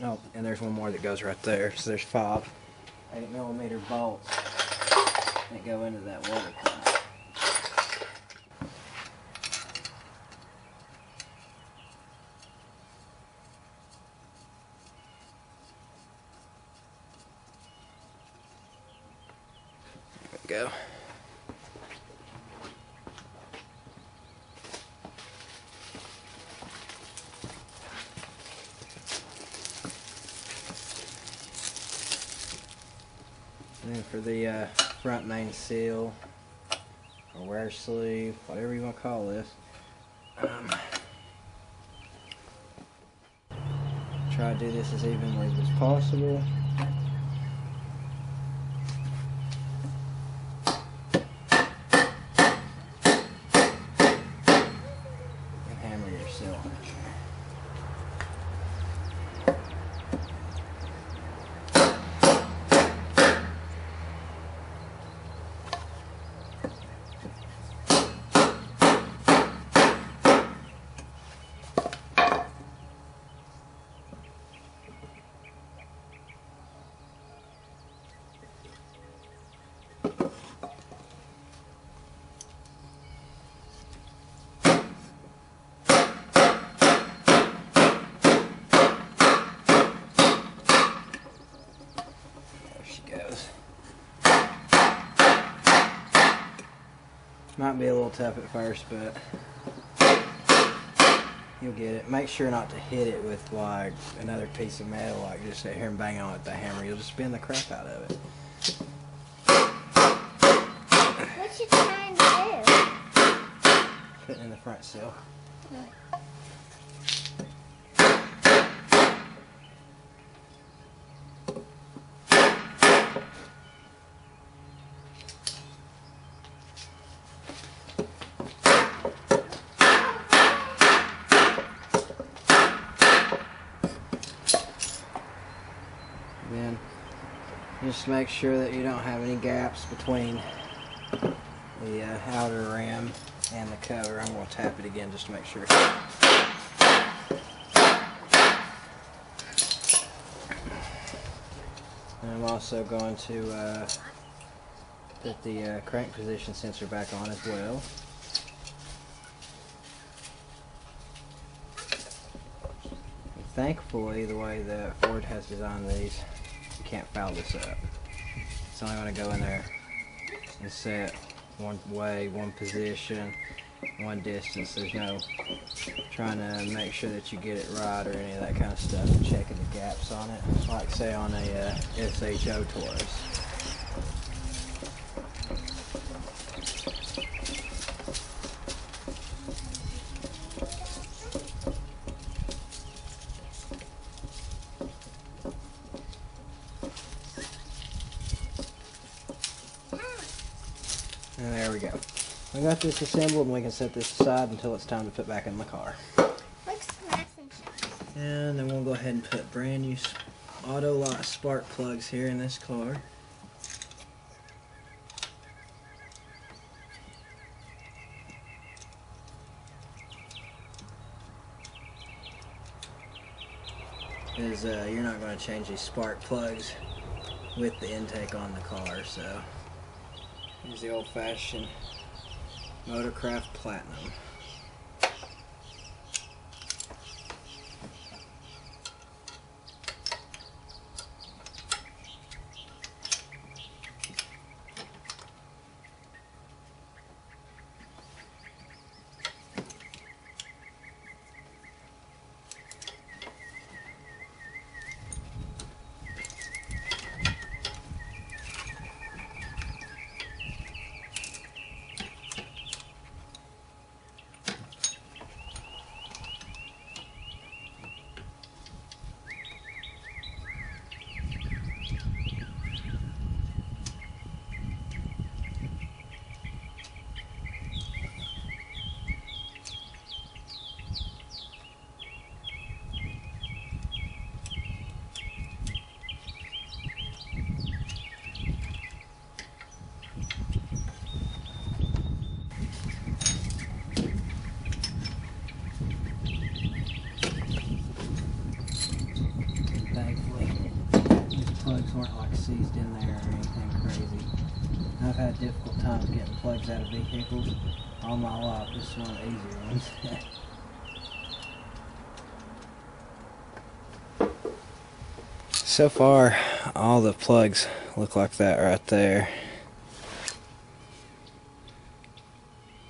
Speaker 1: Oh, and there's one more that goes right there. So there's 5 8mm bolts that go into that water pump. There we go. And then for the front main seal, or wear sleeve, whatever you want to call this, try to do this as evenly as possible. And hammer your seal on it. Might be a little tough at first, but you'll get it. Make sure not to hit it with like another piece of metal, like just sit here and bang on it with the hammer. You'll just spin the crap out of it.
Speaker 2: What you trying to do?
Speaker 1: Put it in the front seal. Then just make sure that you don't have any gaps between the outer rim and the cover. I'm going to tap it again just to make sure. And I'm also going to put the crank position sensor back on as well. Thankfully, the way that Ford has designed these, you can't foul this up. It's only going to go in there and set one way, one position, one distance. There's no trying to make sure that you get it right or any of that kind of stuff, and checking the gaps on it, like say on a SHO Taurus. And there we go. We got this assembled, and we can set this aside until it's time to put back in the car.
Speaker 2: Looks nice and shiny.
Speaker 1: And then we'll go ahead and put brand new auto lock spark plugs here in this car. Because you're not going to change these spark plugs with the intake on the car, so use the old-fashioned Motorcraft Platinum. Plugs weren't like seized in there or anything crazy. I've had difficult times getting plugs out of vehicles all my life. This is one of the easier ones. So far, all the plugs look like that right there.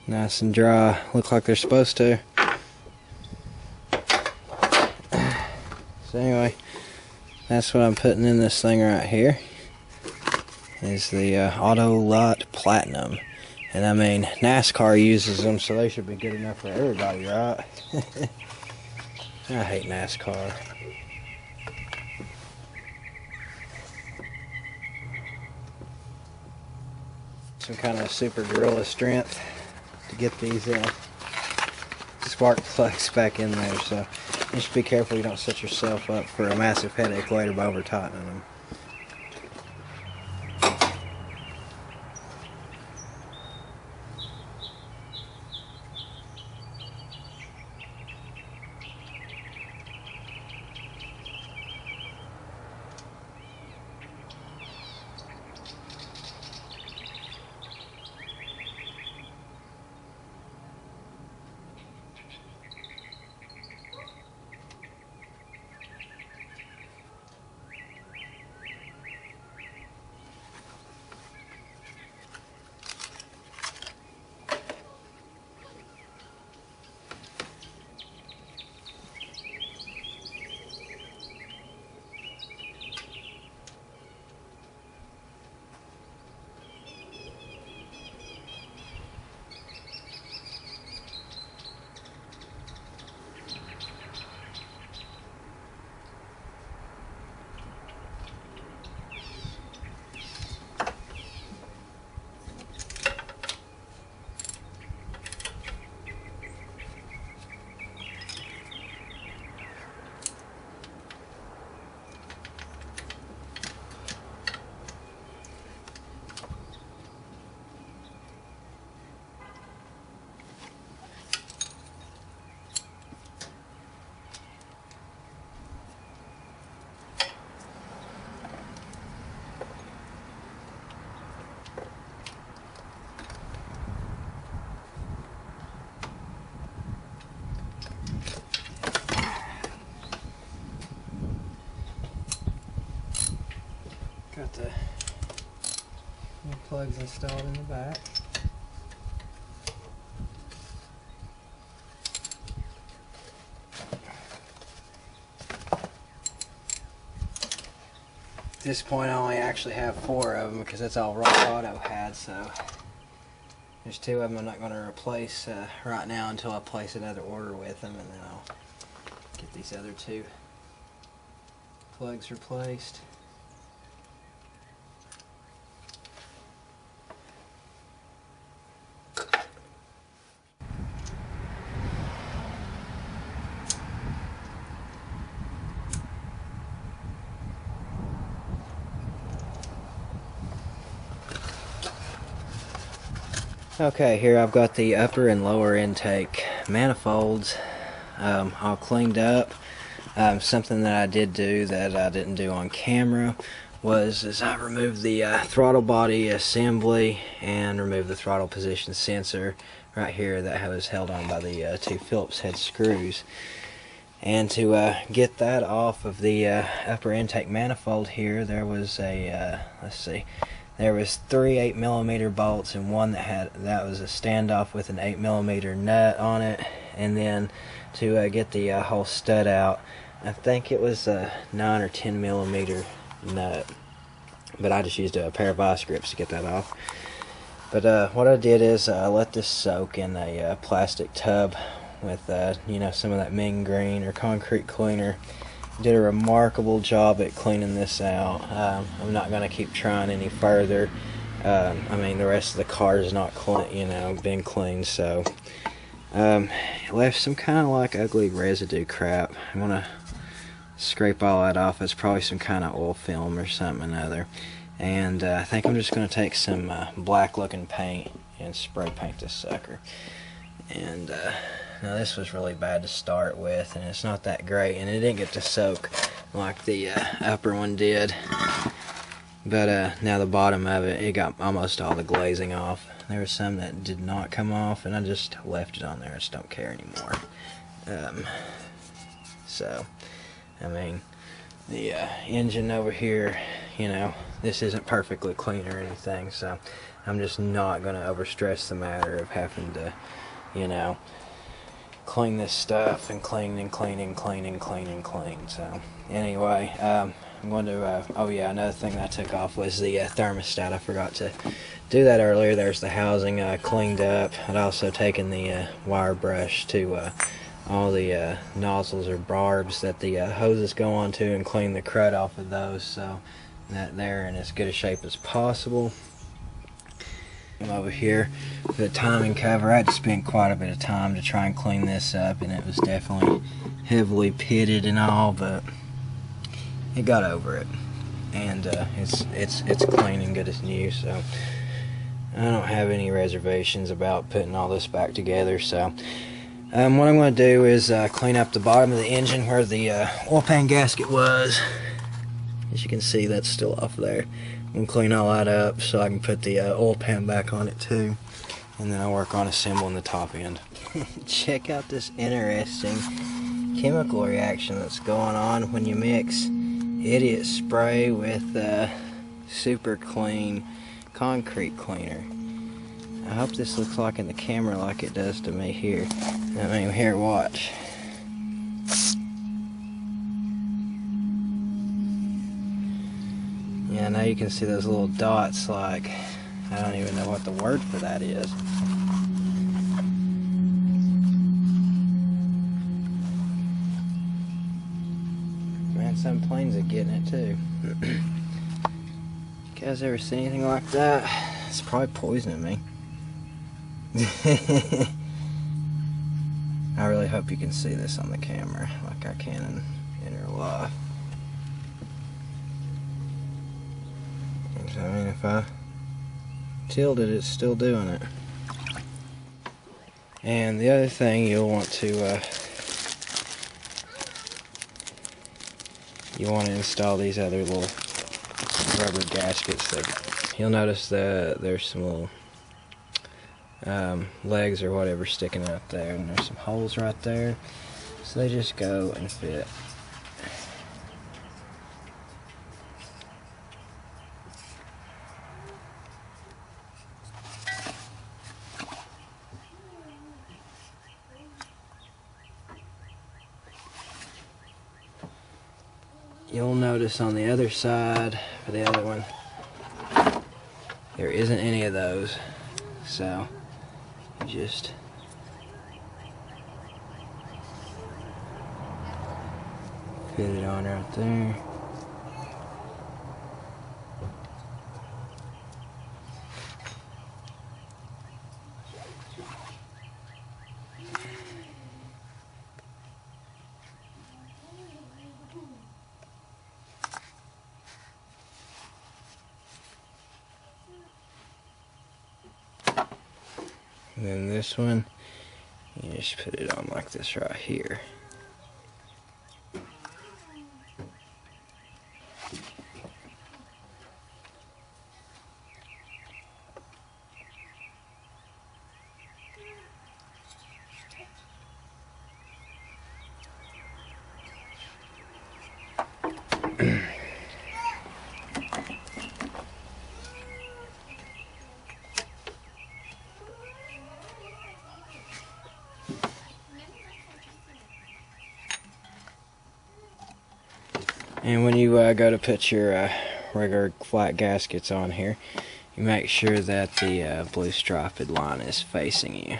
Speaker 1: Nice and dry. Look like they're supposed to. So anyway, that's what I'm putting in this thing right here. Is the Auto Lot Platinum. And I mean, NASCAR uses them, so they should be good enough for everybody, right? I hate NASCAR. Some kind of super gorilla strength to get these spark plugs back in there, so just be careful you don't set yourself up for a massive headache later by over tightening them. Got the new plugs installed in the back. At this point I only actually have 4 of them because that's all Rock Auto had, so there's 2 of them I'm not going to replace right now until I place another order with them, and then I'll get these other 2 plugs replaced. Okay, here I've got the upper and lower intake manifolds all cleaned up. Something that I did do that I didn't do on camera was I removed the throttle body assembly and removed the throttle position sensor right here that was held on by the two Phillips head screws. And to get that off of the upper intake manifold here, there was a let's see, there was 3 8mm bolts and one that was a standoff with an 8mm nut on it. And then to get the whole stud out, I think it was a 9 or 10mm nut, but I just used a pair of vice grips to get that off. But what I did is I let this soak in a plastic tub with you know, some of that Ming Green or concrete cleaner. Did a remarkable job at cleaning this out. I'm not going to keep trying any further. I mean, the rest of the car is not clean, you know, been cleaned, so left some kind of like ugly residue crap. I'm gonna scrape all that off. It's probably some kind of oil film or something or other. And I think I'm just going to take some black looking paint and spray paint this sucker. And now this was really bad to start with, and it's not that great, and it didn't get to soak like the upper one did. But now the bottom of it, it got almost all the glazing off. There was some that did not come off, and I just left it on there. I just don't care anymore. So I mean, the engine over here, you know, this isn't perfectly clean or anything, so I'm just not going to overstress the matter of having to, you know, clean this stuff and clean and clean and clean and clean and clean. So anyway, I'm going to, oh yeah, another thing that I took off was the thermostat. I forgot to do that earlier. There's the housing cleaned up. I'd also taken the wire brush to all the nozzles or barbs that the hoses go onto and clean the crud off of those, so that they're in as good a shape as possible. I'm over here for the timing cover. I had to spend quite a bit of time to try and clean this up, and it was definitely heavily pitted and all, but it got over it, and it's clean and good as new. So I don't have any reservations about putting all this back together. So what I'm going to do is clean up the bottom of the engine where the oil pan gasket was. As you can see, that's still off there. I'm going to clean all that up so I can put the oil pan back on it too. And then I'll work on assembling the top end. Check out this interesting chemical reaction that's going on when you mix idiot spray with super clean concrete cleaner. I hope this looks like in the camera like it does to me here. I mean, here, watch. Yeah, now you can see those little dots, like, I don't even know what the word for that is. Man, some planes are getting it too. You guys ever see anything like that? It's probably poisoning me. I really hope you can see this on the camera like I can in real life. I mean, if I tilt it, it's still doing it. And the other thing you'll want to install these other little rubber gaskets. That you'll notice that there's some little legs or whatever sticking out there, and there's some holes right there, so they just go and fit. You'll notice on the other side, for the other one, there isn't any of those, so you just fit it on right there. And then this one, you just put it on like this right here. And when you go to put your regular flat gaskets on here, you make sure that the blue striped line is facing you.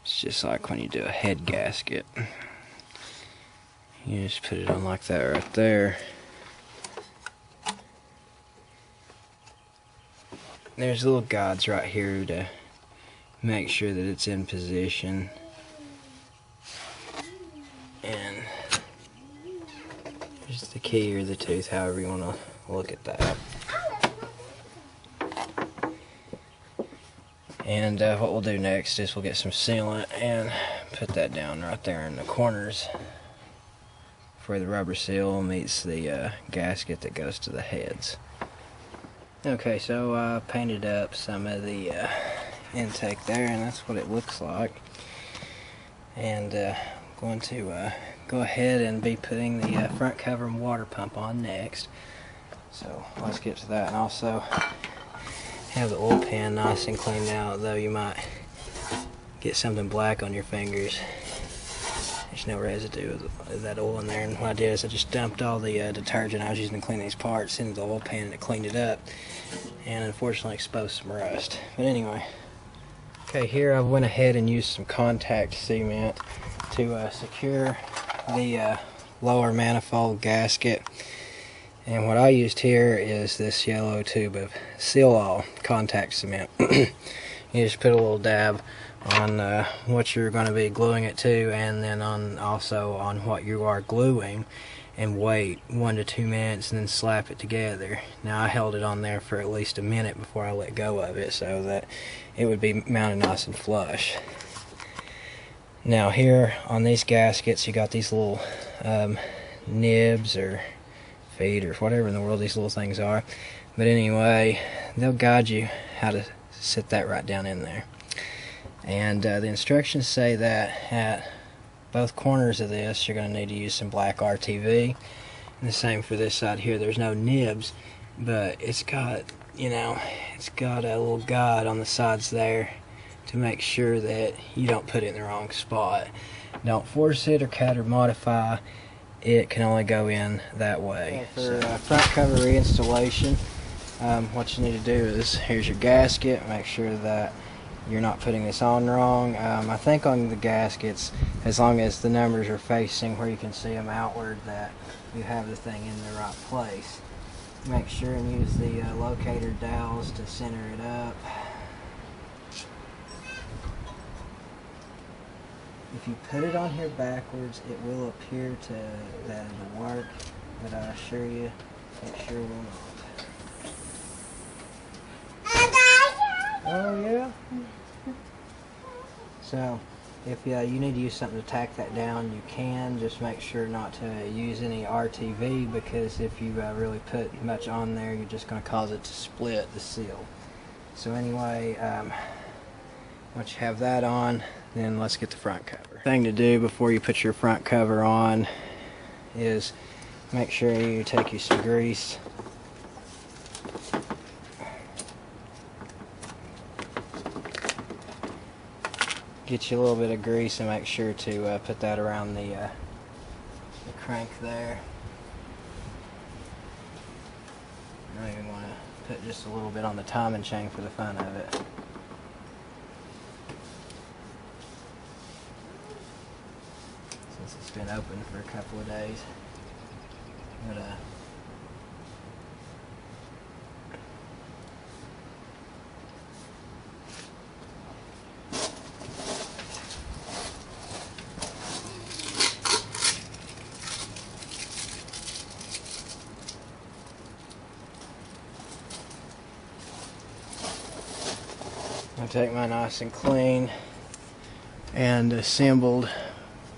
Speaker 1: It's just like when you do a head gasket. You just put it on like that right there. There's little guides right here to make sure that it's in position. And there's the key or the tooth, however you want to look at that. And what we'll do next is we'll get some sealant and put that down right there in the corners where the rubber seal meets the gasket that goes to the heads. Okay, so I painted up some of the intake there, and that's what it looks like. And I'm going to go ahead and be putting the front cover and water pump on next. So let's get to that. And also have the oil pan nice and cleaned out, though you might get something black on your fingers. There's no residue of that oil in there, and what I did is I just dumped all the detergent I was using to clean these parts into the oil pan, and it cleaned it up, and unfortunately exposed some rust. But anyway, okay, here I went ahead and used some contact cement to secure the lower manifold gasket. And what I used here is this yellow tube of Seal-All contact cement. You just put a little dab on what you're going to be gluing it to, and then also on what you are gluing, and wait 1 to 2 minutes and then slap it together. Now I held it on there for at least a minute before I let go of it so that it would be mounted nice and flush. Now here on these gaskets you got these little nibs or feet or whatever in the world these little things are, but anyway, they'll guide you how to sit that right down in there. And the instructions say that at both corners of this you're going to need to use some black RTV, and the same for this side here. There's no nibs, but it's got, you know, it's got a little guide on the sides there to make sure that you don't put it in the wrong spot. Don't force it or cut or modify. It can only go in that way. For front cover reinstallation, what you need to do is, here's your gasket. Make sure that you're not putting this on wrong. I think on the gaskets, as long as the numbers are facing where you can see them outward, that you have the thing in the right place. Make sure and use the locator dowels to center it up. If you put it on here backwards, it will appear that it'll work, but I assure you, it sure will not. Oh yeah? So, if you need to use something to tack that down, you can. Just make sure not to use any RTV, because if you really put much on there, you're just going to cause it to split the seal. So anyway, once you have that on, then let's get the front cover. Thing to do before you put your front cover on is make sure you take you some grease. Get you a little bit of grease and make sure to put that around the crank there. I even want to put just a little bit on the timing chain for the fun of it. Since it's been open for a couple of days. But I take my nice and clean and assembled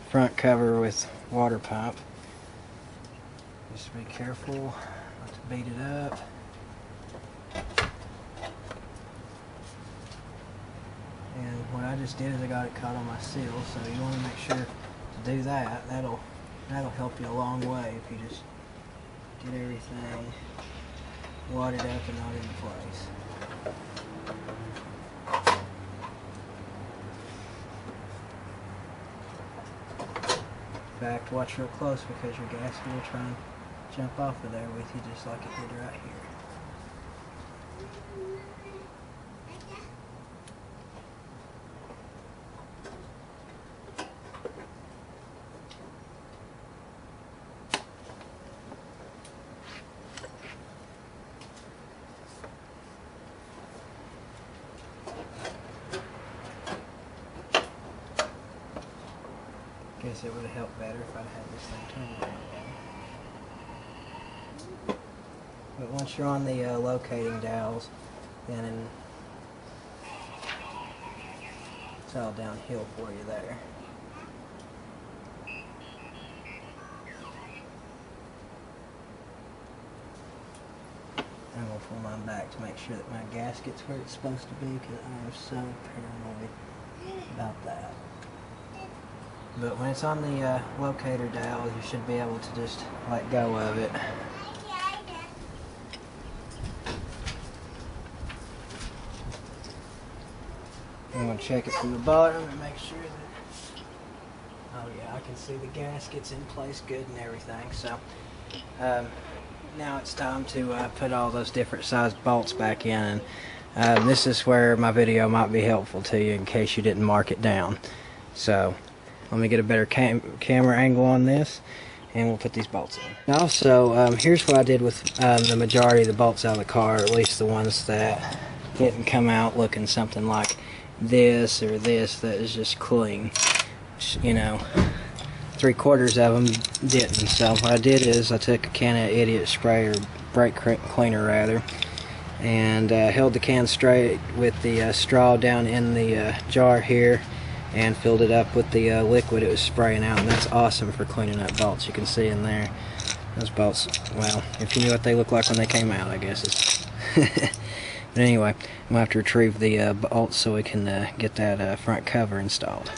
Speaker 1: front cover with water pump. Just be careful not to beat it up. And what I just did is I got it caught on my seal, so you want to make sure to do that. That'll help you a long way if you just get everything wadded up and not into place. In fact, watch real close because your gasket will try and jump off of there with you just like it did right here. Guess it would have helped better if I'd had this thing turned around. But once you're on the locating dowels, then it's all downhill for you there. I'm going to pull mine back to make sure that my gasket's where it's supposed to be, because I'm so paranoid about that. But when it's on the locator dowel, you should be able to just let go of it. I'm going to check it from the bottom and make sure that, oh yeah, I can see the gasket's in place good and everything. So now it's time to put all those different sized bolts back in. And this is where my video might be helpful to you in case you didn't mark it down. So let me get a better camera angle on this, and we'll put these bolts in. Also, here's what I did with the majority of the bolts out of the car, or at least the ones that didn't come out looking something like this or this, that is just clean. You know, 3/4 of them didn't. So what I did is I took a can of Idiot Spray, or brake cleaner rather, and held the can straight with the straw down in the jar here, and filled it up with the liquid it was spraying out, and that's awesome for cleaning up bolts. You can see in there, those bolts, well, if you knew what they look like when they came out, I guess it's but anyway, I'm going to have to retrieve the bolts so we can get that front cover installed.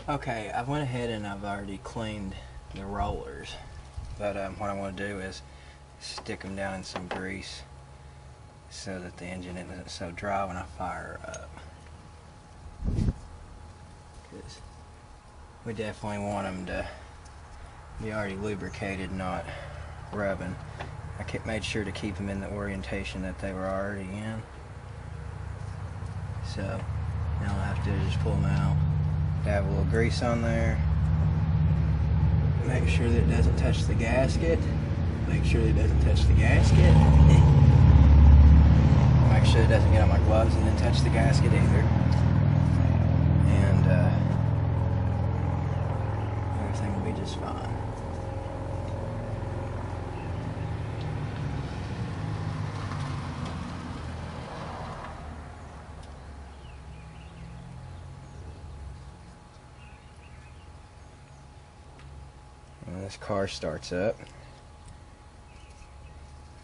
Speaker 1: Okay, I went ahead and I've already cleaned the rollers, but what I want to do is stick them down in some grease so that the engine isn't so dry when I fire up. Because we definitely want them to be already lubricated, not rubbing. I made sure to keep them in the orientation that they were already in. So now all I have to do is just pull them out. Have a little grease on there. Make sure that it doesn't touch the gasket. Make sure that it doesn't touch the gasket. Make sure it doesn't get on my gloves and then touch the gasket either. And everything will be just fine. When this car starts up,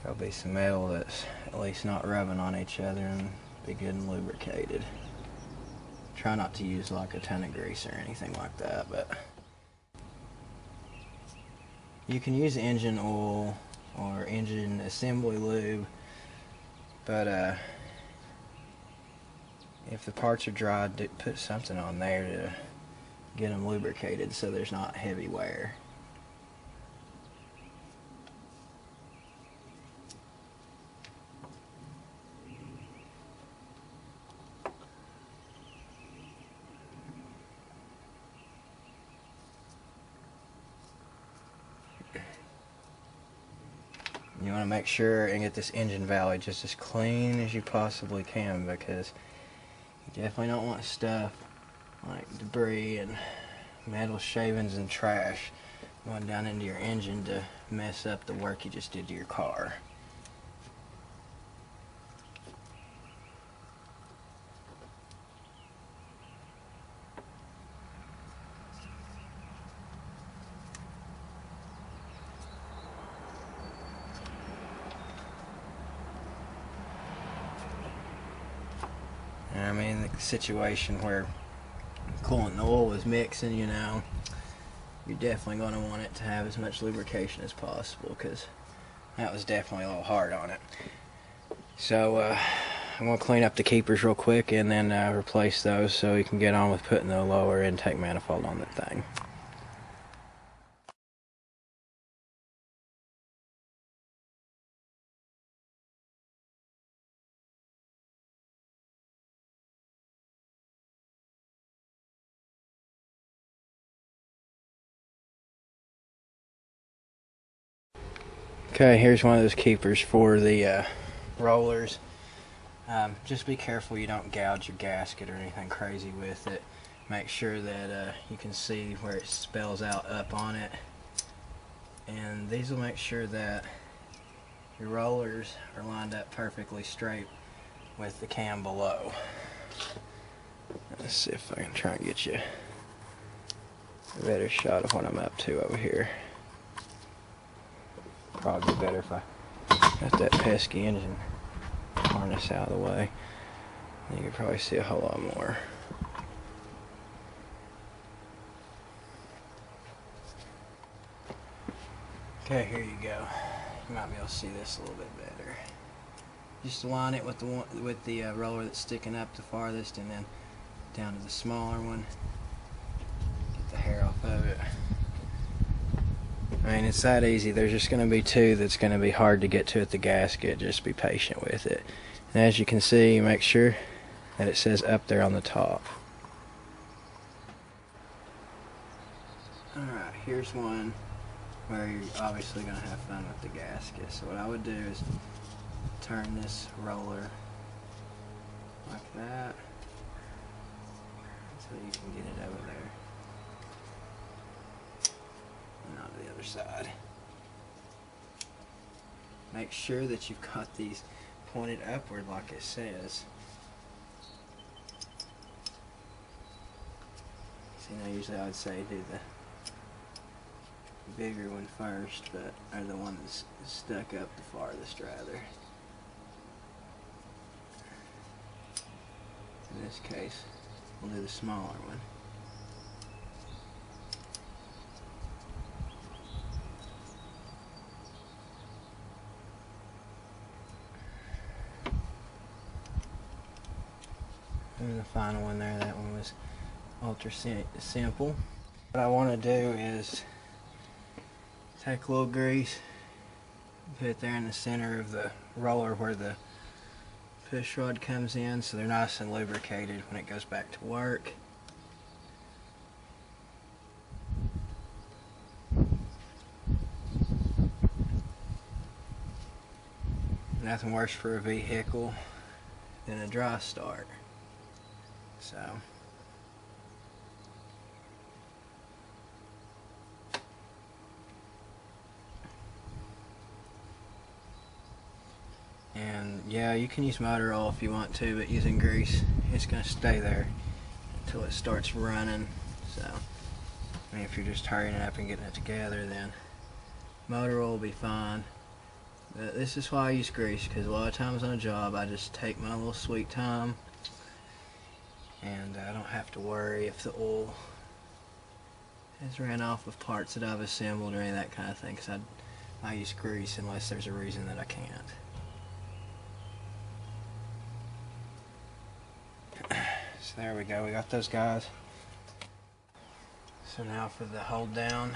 Speaker 1: there'll be some metal that's at least not rubbing on each other and be good and lubricated. Try not to use like a ton of grease or anything like that, but you can use engine oil or engine assembly lube, but if the parts are dry, put something on there to get them lubricated so there's not heavy wear. You want to make sure and get this engine valley just as clean as you possibly can, because you definitely don't want stuff like debris and metal shavings and trash going down into your engine to mess up the work you just did to your car. I mean, the situation where coolant and oil is mixing, you know, you're definitely going to want it to have as much lubrication as possible, because that was definitely a little hard on it. So I'm going to clean up the keepers real quick and then replace those so we can get on with putting the lower intake manifold on the thing. Okay, here's one of those keepers for the rollers. Just be careful you don't gouge your gasket or anything crazy with it. Make sure that you can see where it spells out up on it. And these will make sure that your rollers are lined up perfectly straight with the cam below. Let's see if I can try and get you a better shot of what I'm up to over here. Probably better if I got that pesky engine harness out of the way. You can probably see a whole lot more. Okay, here you go. You might be able to see this a little bit better. Just align it with the roller that's sticking up the farthest, and then down to the smaller one. Get the hair off of it. I mean, it's that easy. There's just going to be two that's going to be hard to get to at the gasket. Just be patient with it. And as you can see, make sure that it says up there on the top. Alright, here's one where you're obviously going to have fun with the gasket. So what I would do is turn this roller like that until you can get it over there. And on to the other side. Make sure that you've got these pointed upward like it says. See, now usually I would say do the bigger one first, but or the one that's stuck up the farthest rather. In this case, we'll do the smaller one. And the final one there, that one was ultra simple. What I want to do is take a little grease, put it there in the center of the roller where the push rod comes in, so they're nice and lubricated when it goes back to work. Nothing worse for a vehicle than a dry start. So and yeah, you can use motor oil if you want to, but using grease, it's going to stay there until it starts running. So I mean, if you're just hurrying it up and getting it together, then motor oil will be fine. But this is why I use grease, because a lot of times on a job I just take my little sweet time and I don't have to worry if the oil has ran off of parts that I've assembled or any of that kind of thing, because I use grease unless there's a reason that I can't. So there we go, we got those guys. So now for the hold down.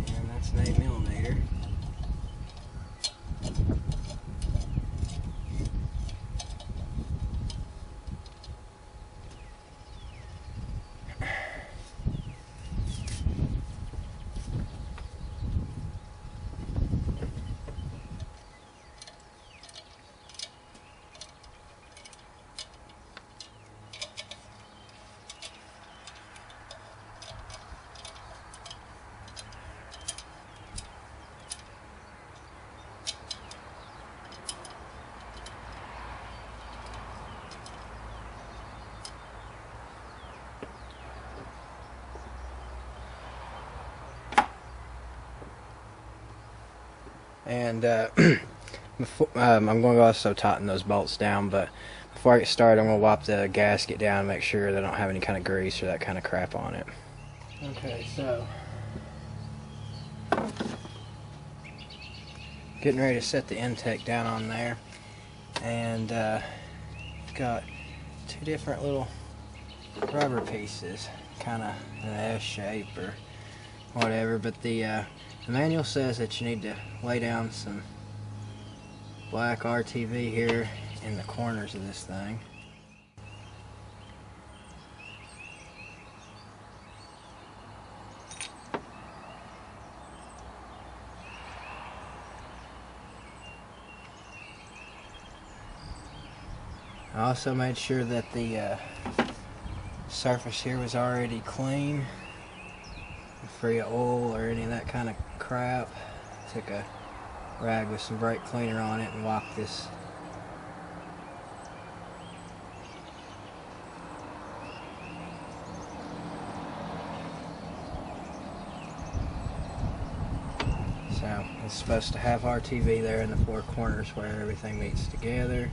Speaker 1: And that's an 8mm. And before, I'm going to also tighten those bolts down, but before I get started, I'm going to wipe the gasket down and make sure they don't have any kind of grease or that kind of crap on it. Okay, so getting ready to set the intake down on there, and got two different little rubber pieces, kind of an S shape or whatever, but the manual says that you need to lay down some black RTV here in the corners of this thing. I also made sure that the surface here was already clean, free of oil or any of that kind of crap. Took a rag with some brake cleaner on it and wiped this so it's supposed to have RTV there in the four corners where everything meets together.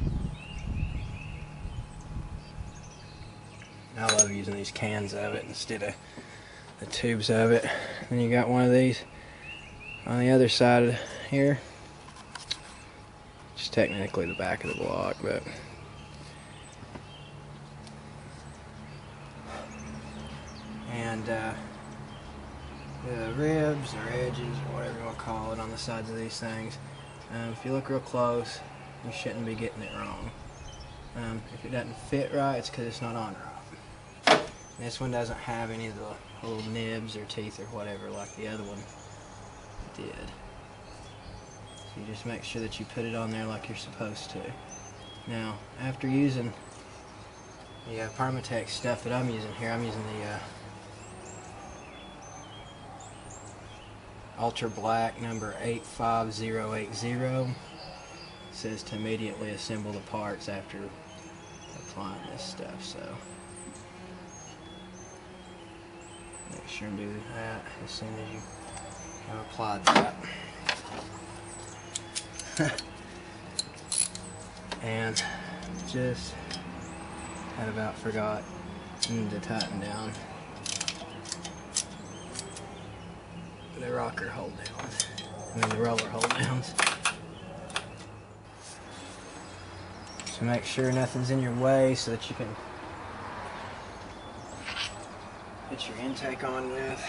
Speaker 1: I love using these cans of it instead of the tubes of it. Then you got one of these on the other side here. Just technically the back of the block, but and the ribs or edges or whatever you want to call it on the sides of these things, if you look real close, you shouldn't be getting it wrong. If it doesn't fit right, it's because it's not on right. This one doesn't have any of the little nibs or teeth or whatever like the other one did. So you just make sure that you put it on there like you're supposed to. Now, after using the Permatex stuff that I'm using here, I'm using the Ultra Black number 85080. It says to immediately assemble the parts after applying this stuff, so make sure and do that as soon as you have applied that. And just had about forgot, need to tighten down the rocker hold down. I mean the roller hold downs. So make sure nothing's in your way so that you can put your intake on with.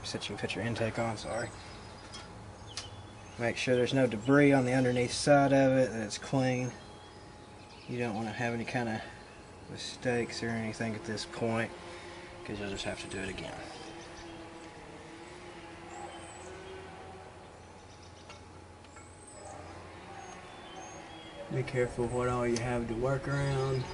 Speaker 1: So that you can put your intake on, sorry. Make sure there's no debris on the underneath side of it, that it's clean. You don't want to have any kind of mistakes or anything at this point, because you'll just have to do it again. Be careful what all you have to work around.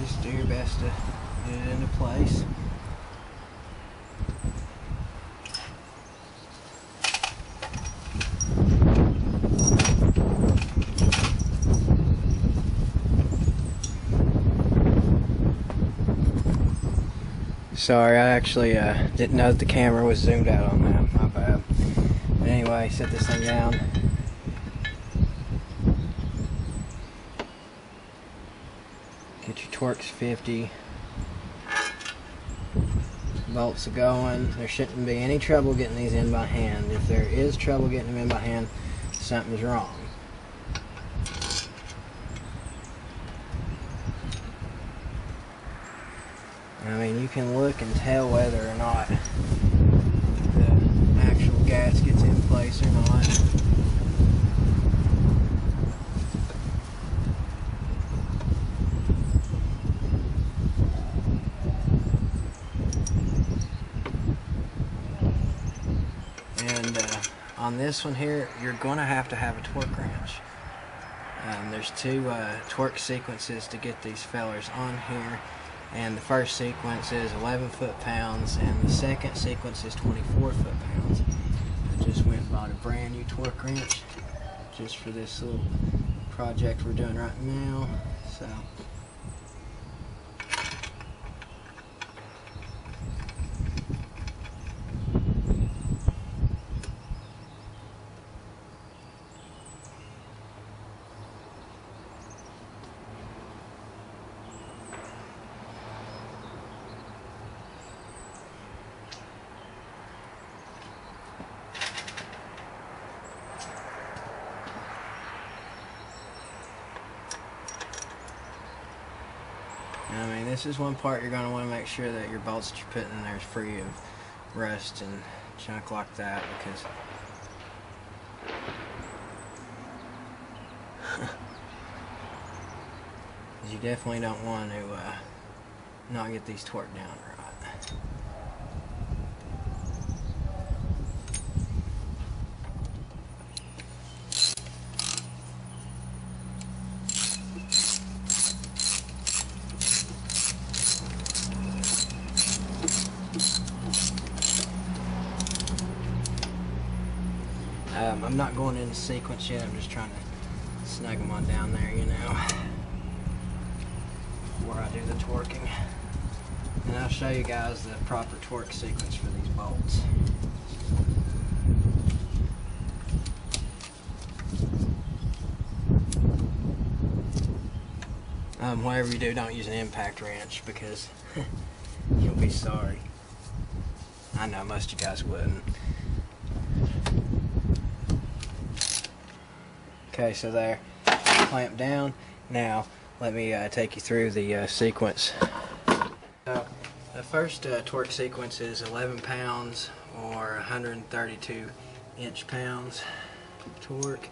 Speaker 1: Just do your best to get it into place. Sorry, I actually didn't know that the camera was zoomed out on that. My bad. But anyway, set this thing down. Get your Torx 50. Bolts are going. There shouldn't be any trouble getting these in by hand. If there is trouble getting them in by hand, something's wrong. I mean, you can look and tell whether or not the actual gasket's in place or not. And on this one here, you're going to have a torque wrench. There's two torque sequences to get these fellers on here. And the first sequence is 11 foot-pounds, and the second sequence is 24 foot-pounds. I just went and bought a brand new torque wrench just for this little project we're doing right now. So. I mean, this is one part you're going to want to make sure that your bolts that you're putting in there is free of rust and junk like that, because you definitely don't want to not get these torqued down right. I'm not going into sequence yet, I'm just trying to snug them on down there, you know, before I do the torquing. And I'll show you guys the proper torque sequence for these bolts. Whatever you do, don't use an impact wrench, because you'll be sorry. I know most of you guys wouldn't. Okay, so there, clamp down. Now, let me take you through the sequence. So, the first torque sequence is 11 pounds or 132 inch-pounds torque.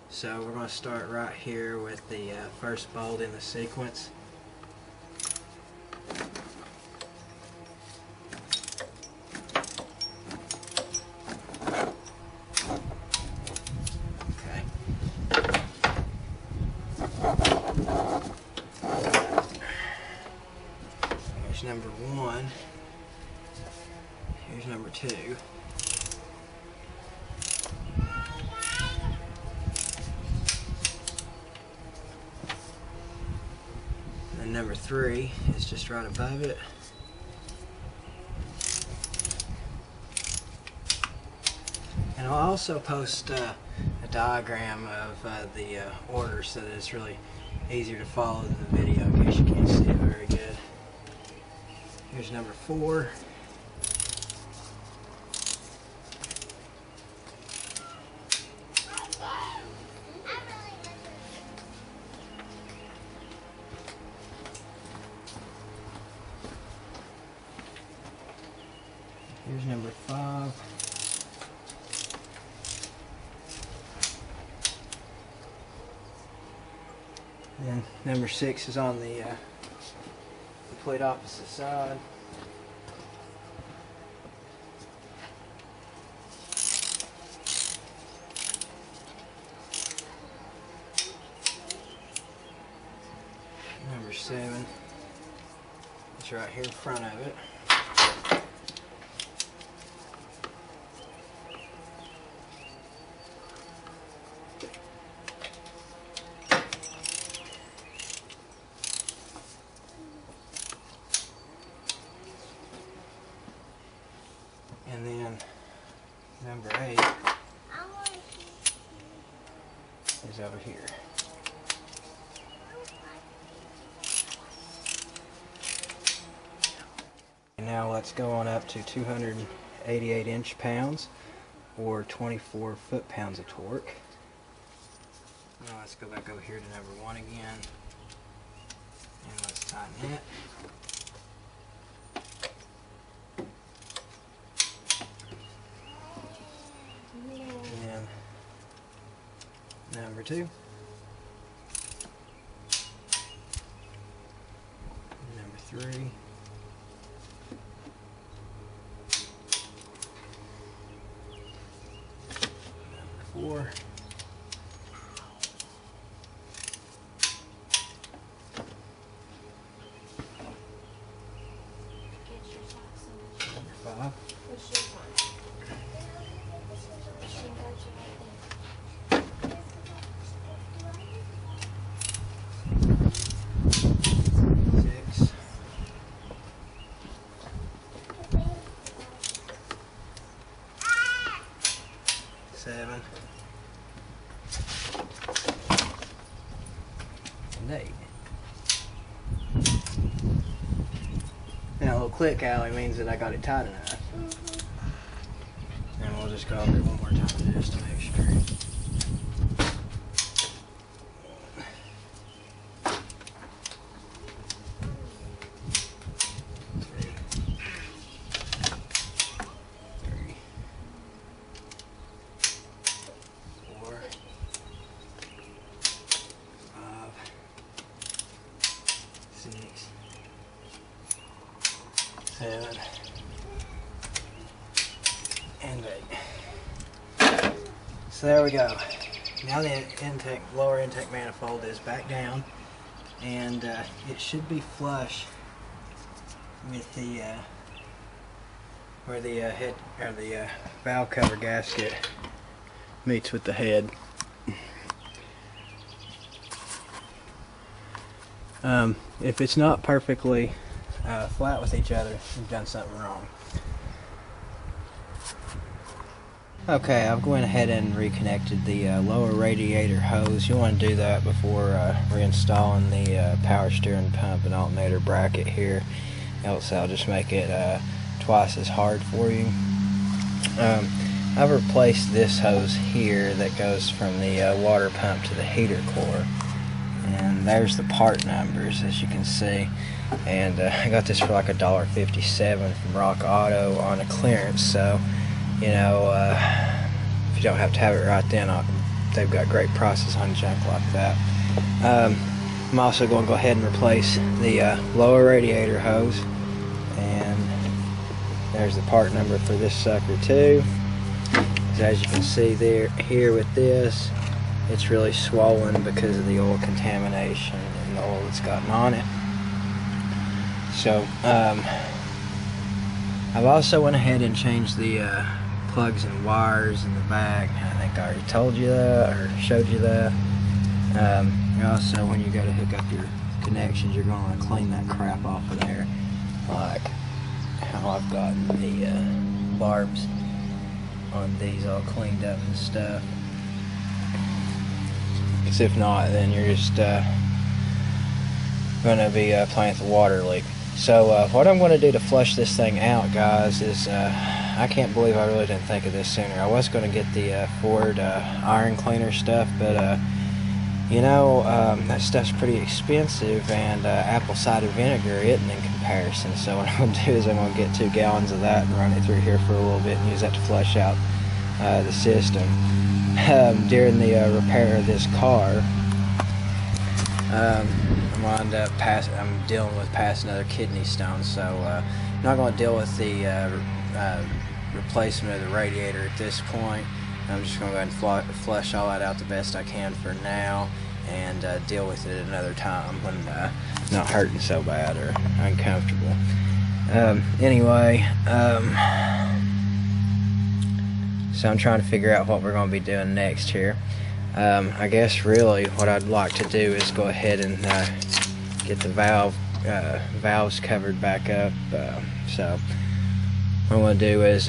Speaker 1: So we're going to start right here with the first bolt in the sequence. Number one. Here's number two. number 3 is just right above it. And I'll also post a diagram of the order so that it's really easier to follow in the video in case you can't see it very good. Here's number 4. Here's number 5. And number 6 is on the complete opposite side. Number 7 is right here in front of it. And then number 8 is over here. And now let's go on up to 288 inch-pounds or 24 foot-pounds of torque. Now let's go back over here to number 1 again. And let's tighten it. And number 2. Number 3. Number 4. Number 5. Seven and 8. Now a little click, Allie, means that I got it tight enough. And we'll just go over it one more time just to make sure. 7 and 8. So there we go. Now the lower intake manifold is back down, and it should be flush with the where the head or the valve cover gasket meets with the head. If it's not perfectly flat with each other, you've done something wrong. Okay, I've went ahead and reconnected the lower radiator hose. You want to do that before reinstalling the power steering pump and alternator bracket here, else I'll just make it twice as hard for you. I've replaced this hose here that goes from the water pump to the heater core, and there's the part numbers, as you can see. And I got this for like $1.57 from Rock Auto on a clearance, so you know, if you don't have to have it right then, they've got great prices on junk like that. I'm also going to go ahead and replace the lower radiator hose, and there's the part number for this sucker too. As you can see there, here with this, it's really swollen because of the oil contamination and the oil that's gotten on it. So I've also went ahead and changed the plugs and wires in the back. I think I already told you that or showed you that. Also, when you go to hook up your connections, you're going to clean that crap off of there, like how I've gotten the barbs on these all cleaned up and stuff. Because if not, then you're just going to be playing with the water leak. So what I'm going to do to flush this thing out, guys, is I can't believe I really didn't think of this sooner. I was going to get the Ford iron cleaner stuff, but you know, that stuff's pretty expensive, and apple cider vinegar isn't in comparison. So what I'm going to do is I'm going to get 2 gallons of that and run it through here for a little bit and use that to flush out the system. During the repair of this car, I'm dealing with passing another kidney stone, so I'm not going to deal with the replacement of the radiator at this point. I'm just going to go ahead and flush all that out the best I can for now, and deal with it another time when not hurting so bad or uncomfortable. Anyway, so I'm trying to figure out what we're going to be doing next here. I guess really what I'd like to do is go ahead and get the valves covered back up. So what I'm going to do is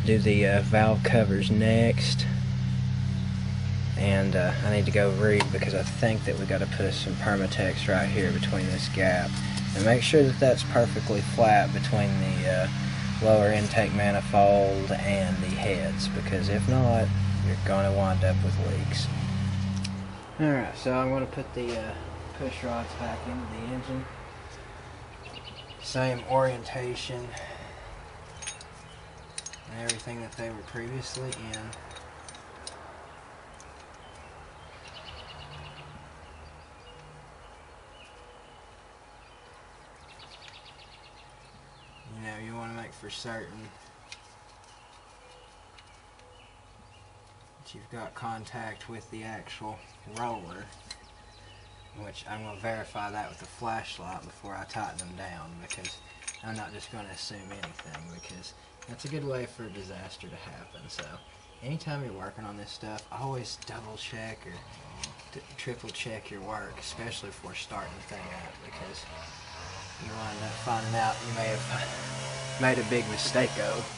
Speaker 1: do the valve covers next, and I need to go read, because I think that we got to put some Permatex right here between this gap, and make sure that that's perfectly flat between the lower intake manifold and the heads, because if not, you're going to wind up with leaks. Alright, so I'm going to put the push rods back into the engine. Same orientation and everything that they were previously in. You know, you want to make for certain that you've got contact with the actual roller, which I'm going to verify that with a flashlight before I tighten them down, because I'm not just going to assume anything, because that's a good way for a disaster to happen. So anytime you're working on this stuff, always double check or triple check your work, especially before starting the thing up, because you wind up finding out you may have made a big mistake of.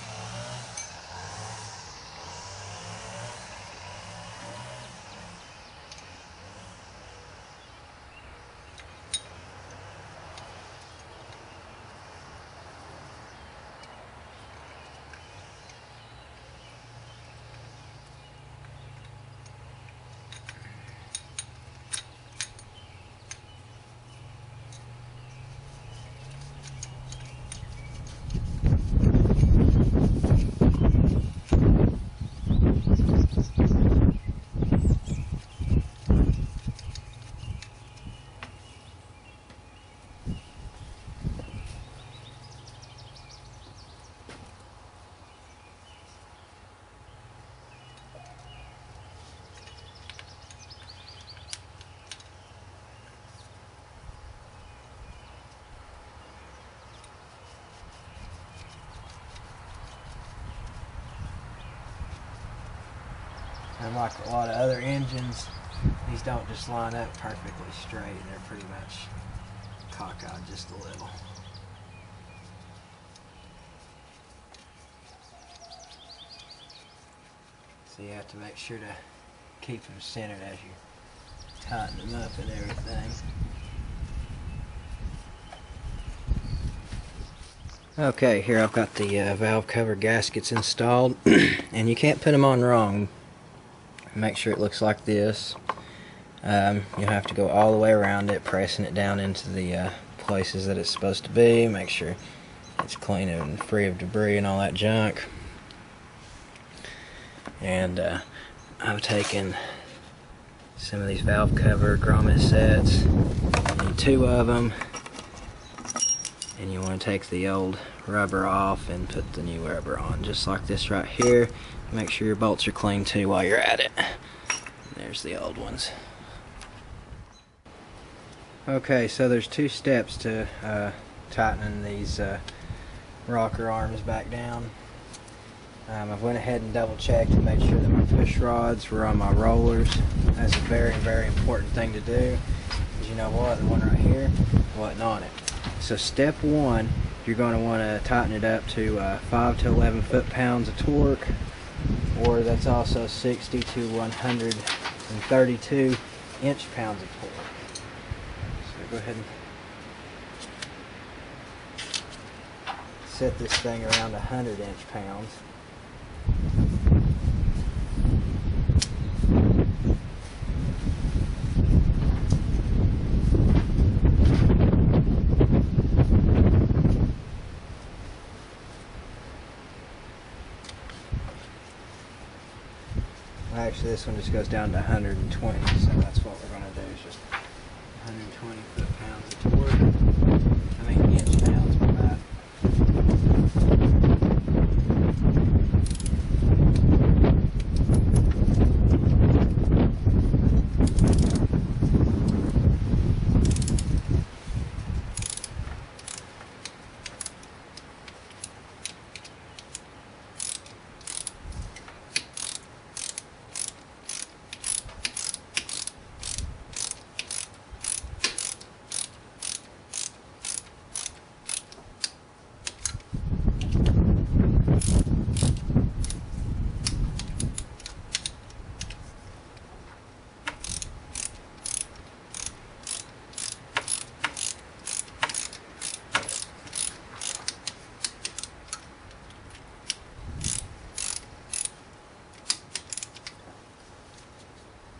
Speaker 1: And like a lot of other engines, these don't just line up perfectly straight. They're pretty much cockeyed just a little. So you have to make sure to keep them centered as you tighten them up and everything. Okay, here I've got the valve cover gaskets installed, and you can't put them on wrong. Make sure it looks like this. You'll have to go all the way around it, pressing it down into the places that it's supposed to be. Make sure it's clean and free of debris and all that junk. And I've taken some of these valve cover grommet sets. You need 2 of them. And you want to take the old rubber off and put the new rubber on, just like this right here. Make sure your bolts are clean too while you're at it. There's the old ones. Okay, so there's 2 steps to tightening these rocker arms back down. I've went ahead and double checked and made sure that my push rods were on my rollers. That's a very, very important thing to do, because you know what, the one right here wasn't on it. So step one, you're going to want to tighten it up to 5 to 11 foot-pounds of torque, or that's also 60 to 132 inch-pounds of torque. So go ahead and set this thing around 100 inch-pounds. Actually, this one just goes down to 120, so that's what we're going to do, is just 120 foot-pounds of torque. I mean, inch-pounds, my bad.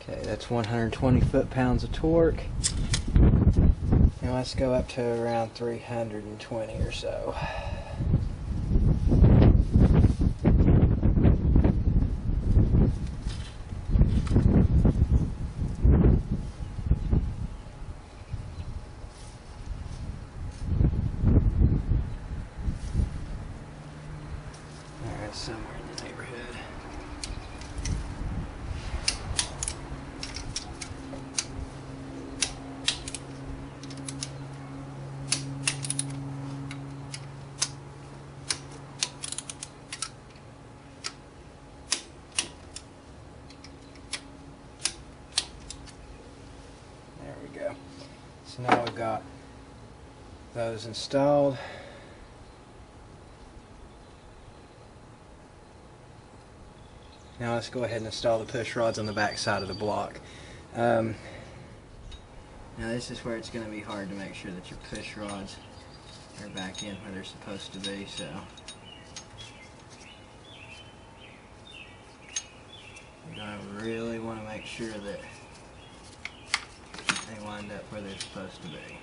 Speaker 1: Okay, that's 120 foot-pounds of torque. Now let's go up to around 320 or so. Alright, somewhere in the neighborhood. Go. So now we've got those installed. Now let's go ahead and install the push rods on the back side of the block. Now this is where it's going to be hard to make sure that your push rods are back in where they're supposed to be. So you're going to really want to make sure that they wind up where they're supposed to be.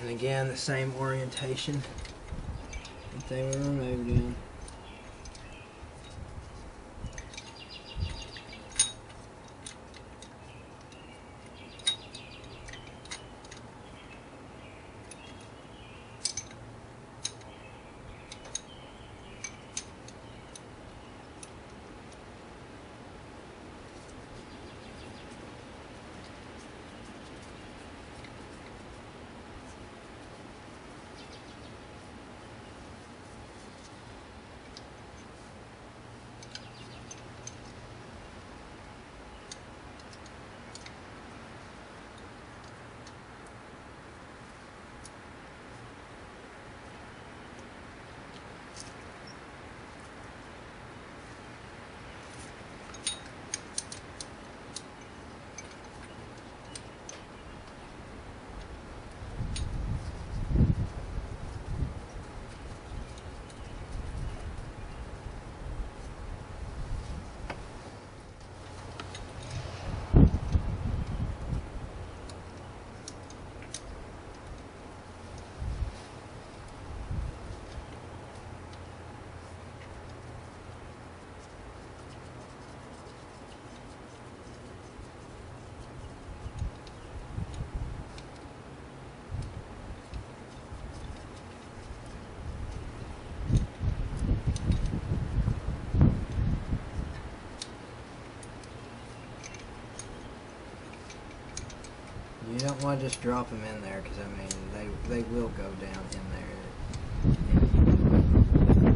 Speaker 1: And again, the same orientation that they were removed in. You don't want to just drop them in there, because I mean they will go down in there.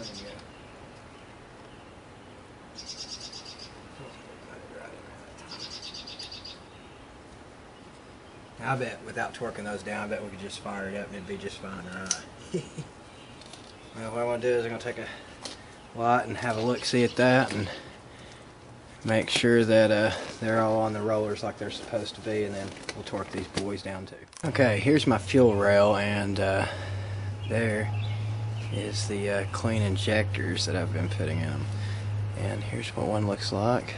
Speaker 1: we go. I bet without torquing those down, I bet we could just fire it up and it'd be just fine, right? Well, what I'm going to do is I'm going to take a light and have a look-see at that and make sure that they're all on the rollers like they're supposed to be, and then we'll torque these boys down too. Okay, here's my fuel rail, and there is the clean injectors that I've been putting in them. And here's what one looks like.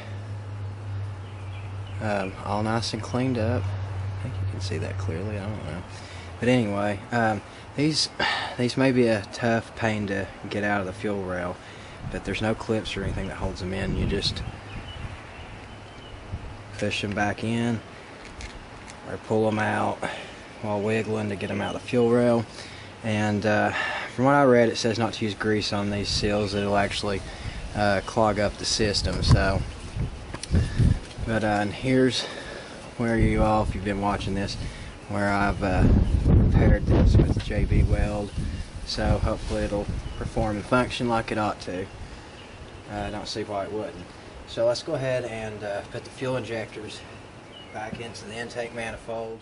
Speaker 1: All nice and cleaned up. I think you can see that clearly, I don't know. But anyway, these may be a tough pain to get out of the fuel rail, but there's no clips or anything that holds them in. You just push them back in or pull them out while wiggling to get them out of the fuel rail. And from what I read, it says not to use grease on these seals. It'll actually clog up the system. So, but and here's where you all, if you've been watching this, where I've repaired this with JB Weld. So hopefully it'll perform and function like it ought to. I don't see why it wouldn't. So let's go ahead and put the fuel injectors back into the intake manifold.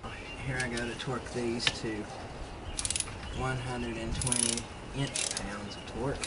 Speaker 1: Here I go to torque these to 120 inch-pounds of torque.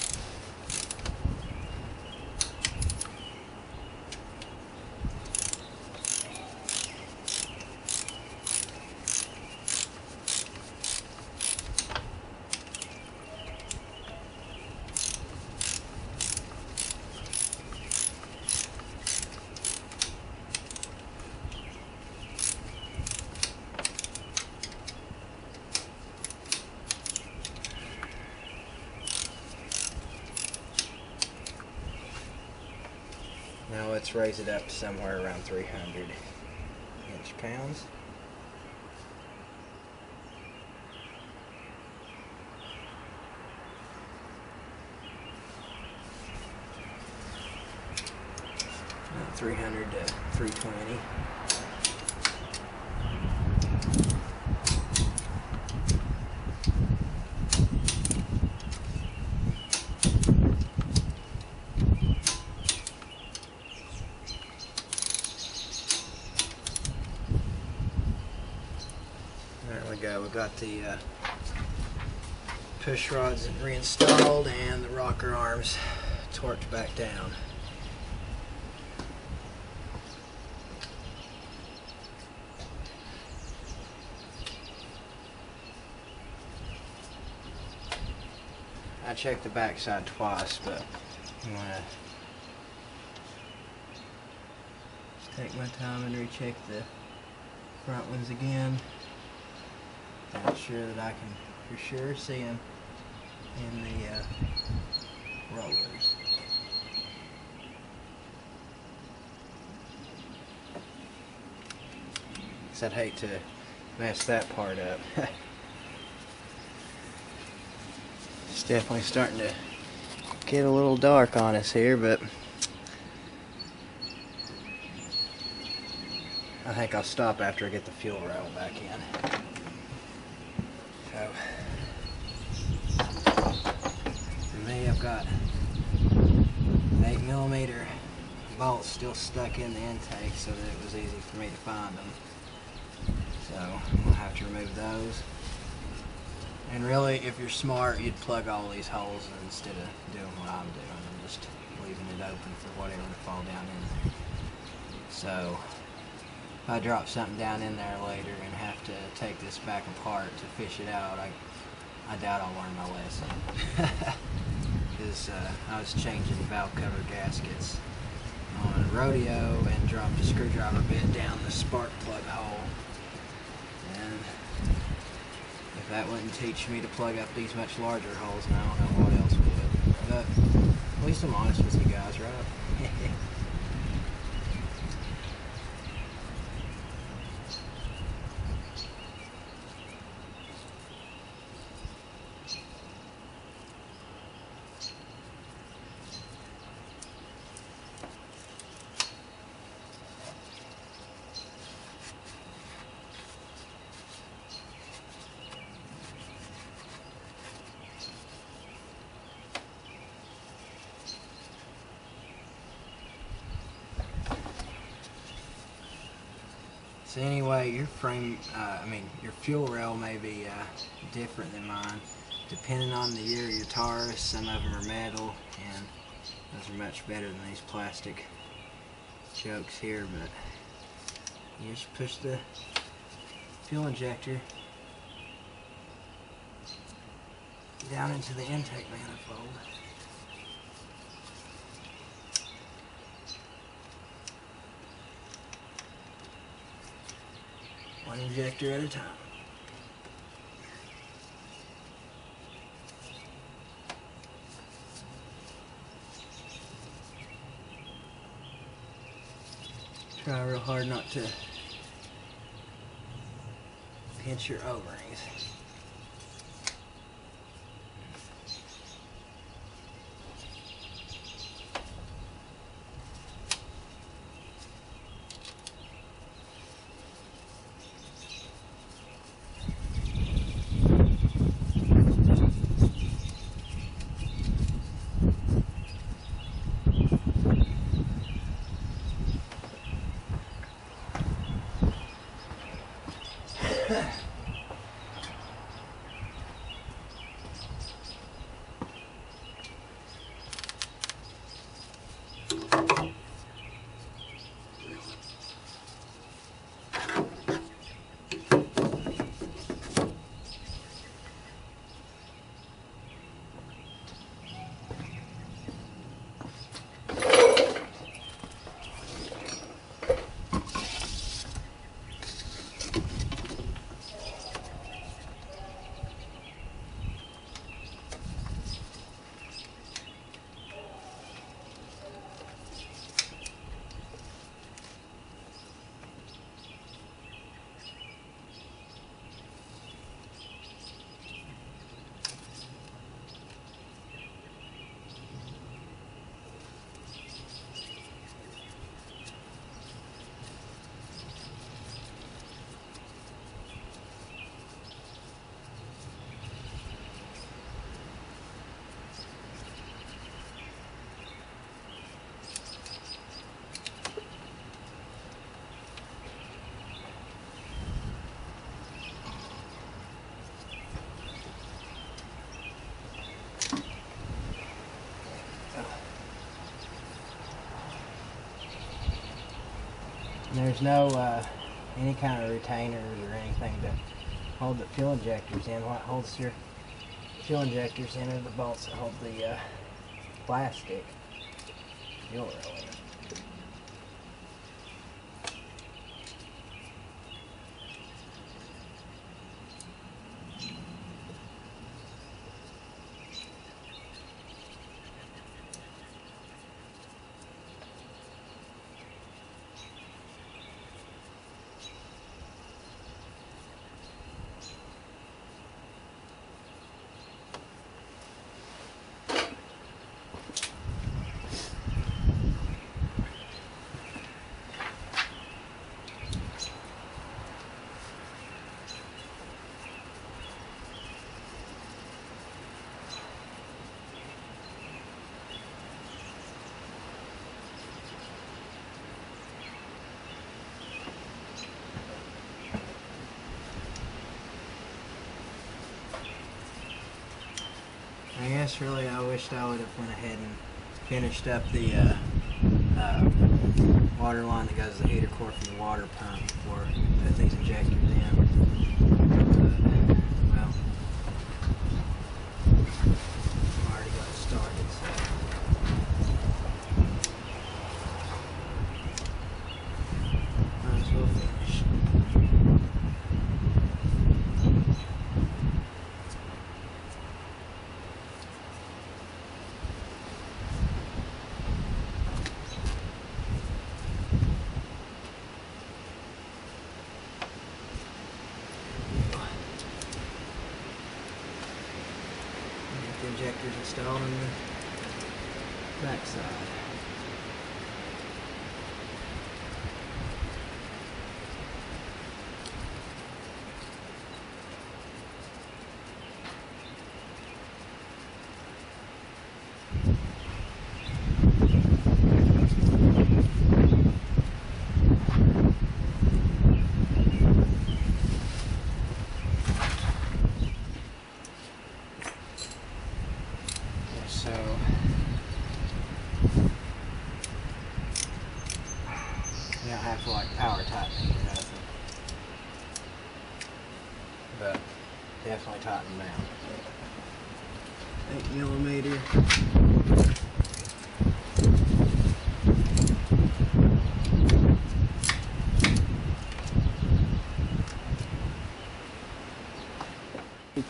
Speaker 1: Now let's raise it up to somewhere around 300 inch-pounds. About 300 to 320. There we go. We've got the push rods reinstalled and the rocker arms torqued back down. I checked the backside twice, but I'm going to just take my time and recheck the front ones again. Make sure that I can for sure see them in the rollers. Because I'd hate to mess that part up. It's definitely starting to get a little dark on us here, but I think I'll stop after I get the fuel rail back in. So, for me, I've got 8mm bolts still stuck in the intake so that it was easy for me to find them. So, I'm going to have to remove those. And really, if you're smart, you'd plug all these holes instead of doing what I'm doing and just leaving it open for whatever to fall down in there. So, if I drop something down in there later and have to take this back apart to fish it out, I doubt I'll learn my lesson. Because I was changing valve cover gaskets on a rodeo and dropped a screwdriver bit down the spark plug hole. And if that wouldn't teach me to plug up these much larger holes, then I don't know what else would. But at least I'm honest with you guys, right? So anyway, your frame, your fuel rail may be different than mine. Depending on the year of your Taurus, some of them are metal, and those are much better than these plastic jokes here, but you just push the fuel injector down into the intake manifold. One injector at a time. Try real hard not to pinch your O-rings. There's no any kind of retainers or anything to hold the fuel injectors in. What holds your fuel injectors in are the bolts that hold the plastic fuel rail in. I guess really I wished I would have went ahead and finished up the water line that goes to the heater core from the water pump before I put these injectors in. But, well, I already got it started, so. Might as well finish. Injectors installed on the back side. don't have to like power tighten it or nothing. But definitely tighten down. 8mm.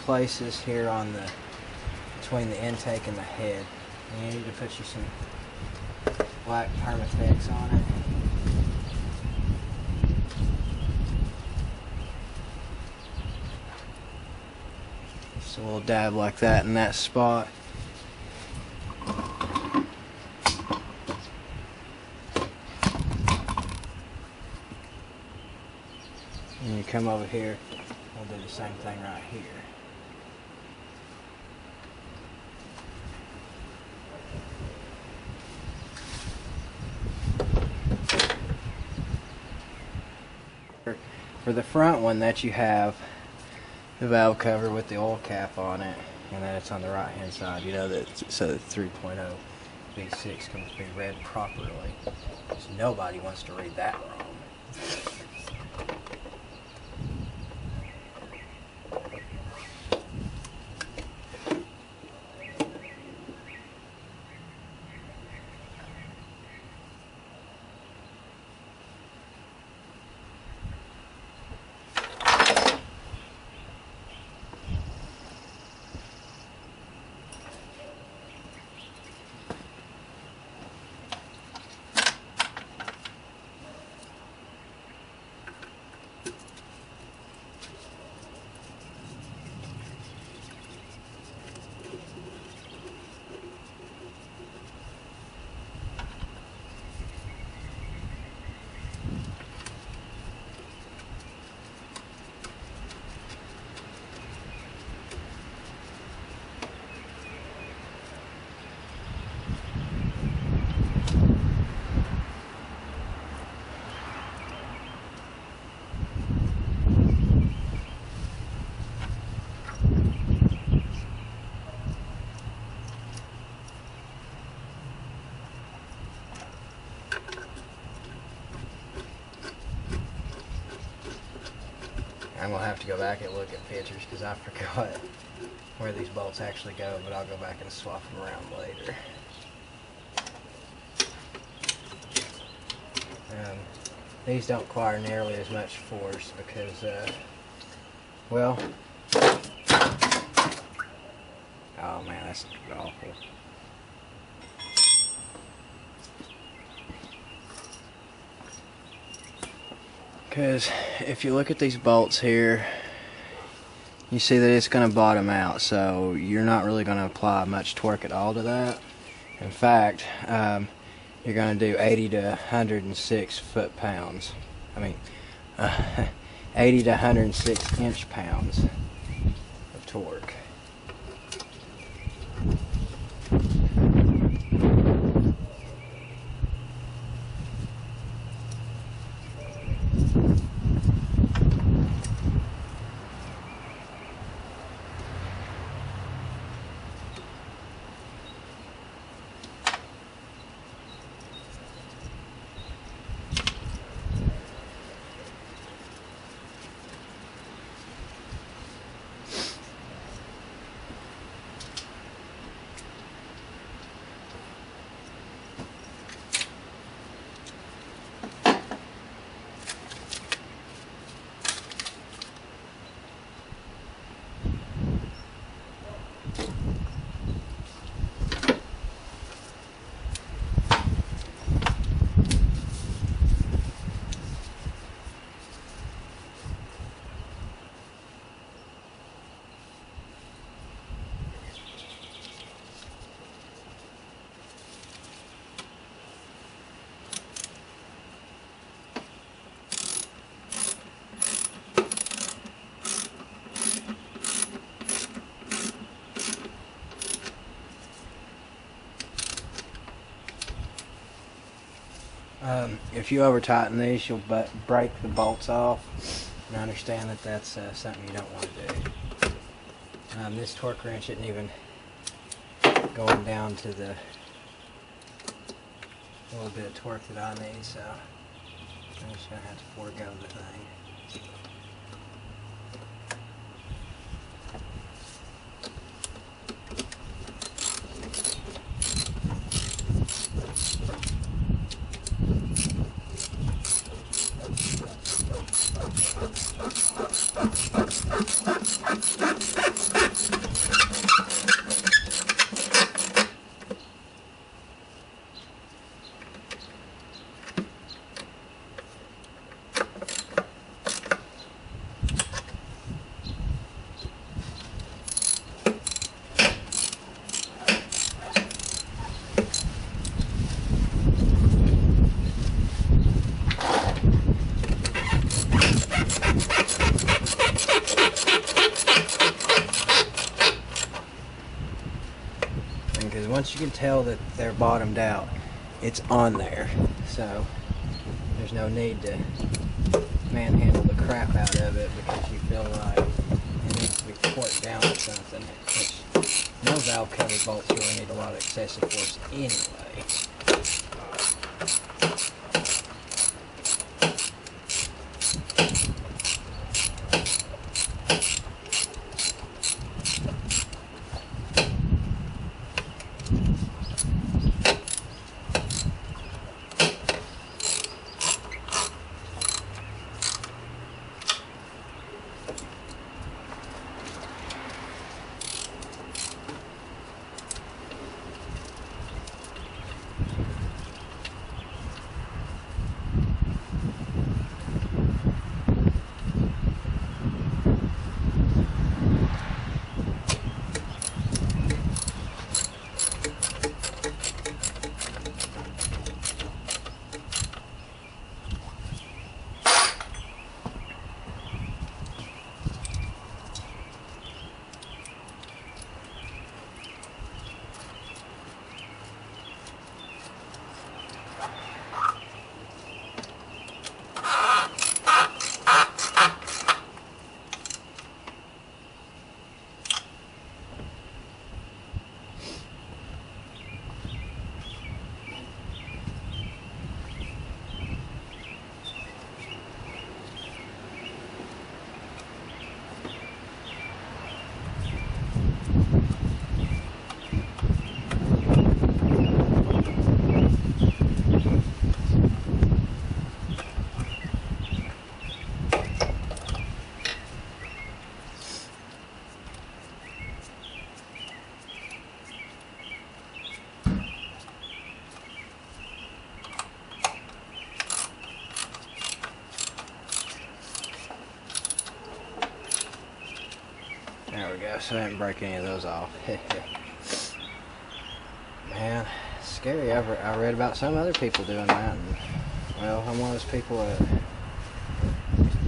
Speaker 1: Places here on the between the intake and the head. And you need to put you some black Permafix on it. Just a little dab like that in that spot. And you come over here, we'll do the same thing right here. For the front one, that you have the valve cover with the oil cap on it, and then it's on the right hand side, you know, that so that 3.0 V6 can be read properly. So nobody wants to read that wrong. I'm going to have to go back and look at pictures because I forgot where these bolts actually go, but I'll go back and swap them around later. These don't require nearly as much force because, well, oh man, that's awful. Because if you look at these bolts here, you see that it's going to bottom out, so you're not really going to apply much torque at all to that. In fact, you're going to do 80 to 106 foot-pounds. I mean, 80 to 106 inch-pounds of torque. If you over tighten these, you'll break the bolts off, and I understand that that's something you don't want to do. This torque wrench isn't even going down to the little bit of torque that I need, so I'm just gonna have to forego the thing. Because once you can tell that they're bottomed out, it's on there. So there's no need to manhandle the crap out of it because you feel like it needs to be torqued down or something. Which no valve cover bolts really need a lot of excessive force anyway. There we go, so I didn't break any of those off. Man, it's scary. I read about some other people doing that, and well, I'm one of those people that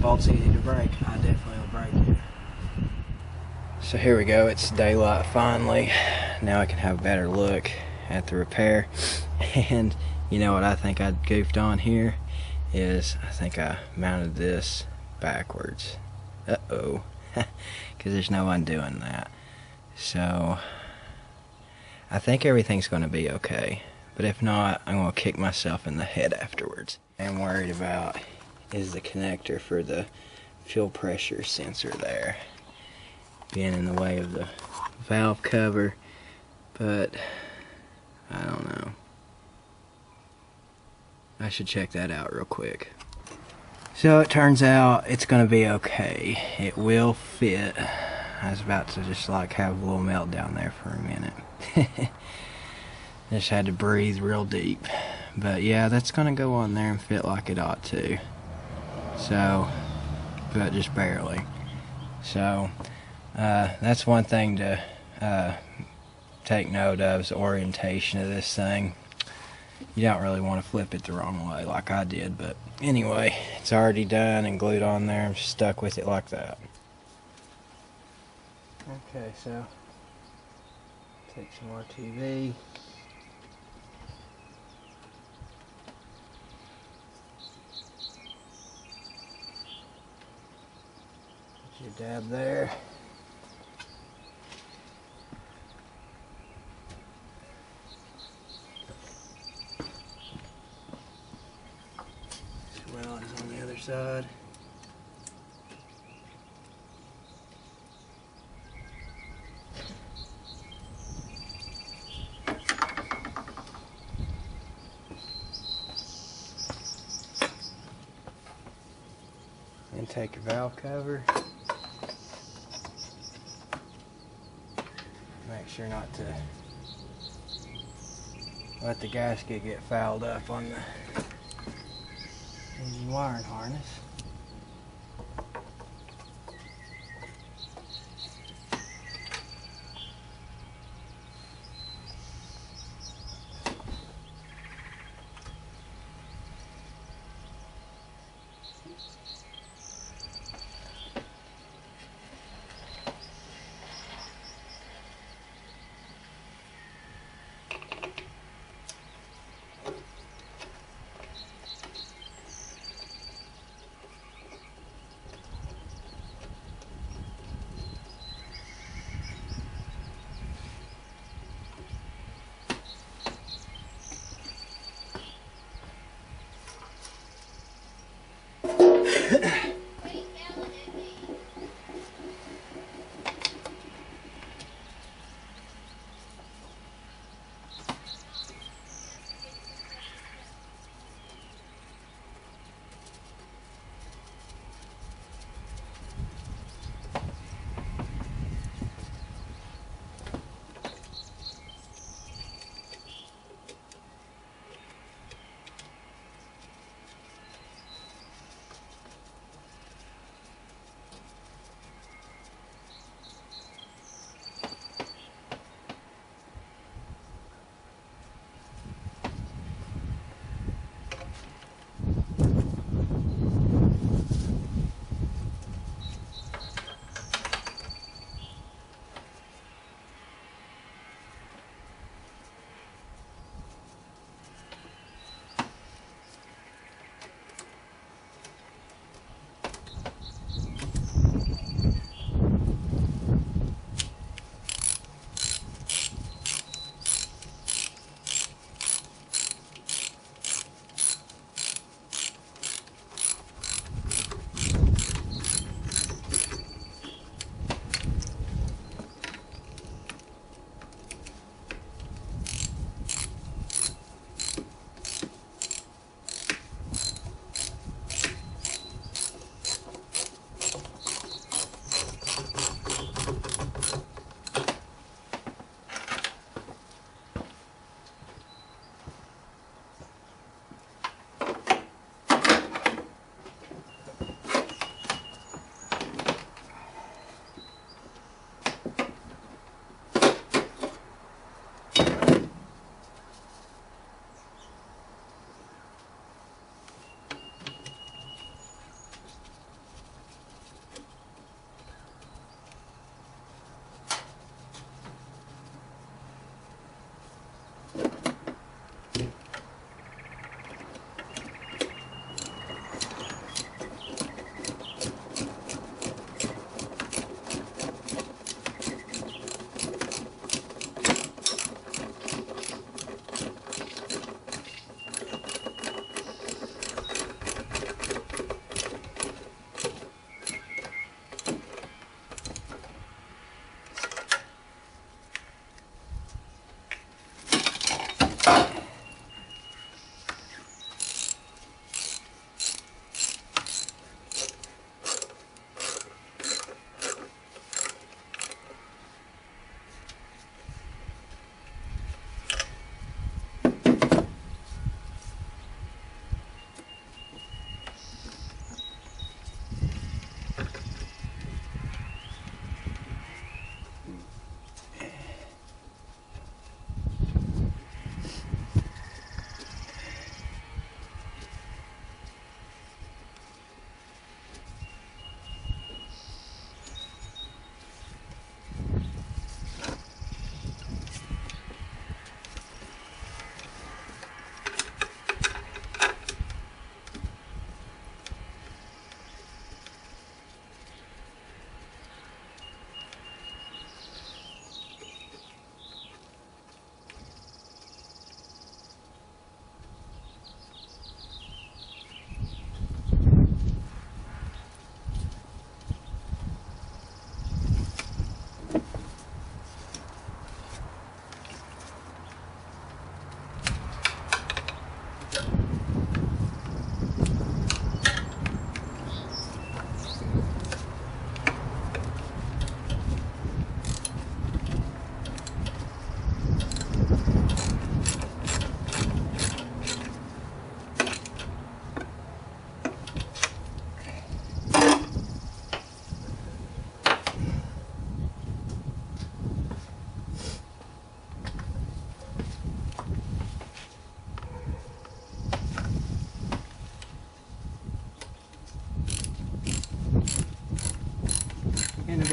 Speaker 1: bolt's easy to break. I definitely will break it. So here we go, it's daylight finally. Now I can have a better look at the repair. And you know what I think I goofed on here is I think I mounted this backwards. Uh-oh. Because there's no undoing that. So I think everything's going to be okay, but if not, I'm going to kick myself in the head afterwards. I'm worried about is the connector for the fuel pressure sensor there being in the way of the valve cover, but I don't know. I should check that out real quick. So it turns out it's going to be okay. It will fit. I was about to just like have a little meltdown there for a minute. Just had to breathe real deep. But yeah, that's going to go on there and fit like it ought to. So, but just barely. So, that's one thing to take note of is the orientation of this thing. You don't really want to flip it the wrong way like I did, but anyway, it's already done and glued on there. I'm stuck with it like that. Okay, so take some more TV. Put your dab there. well as on the other side. And take your valve cover. Make sure not to let the gasket get fouled up on the engine wiring harness.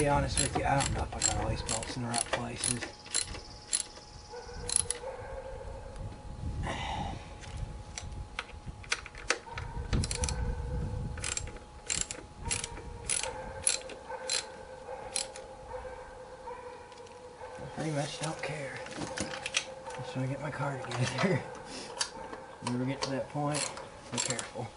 Speaker 1: be honest with you, I don't know if I got all these bolts in the right places. I pretty much don't care. Just want to get my car together. When we get to that point, be careful.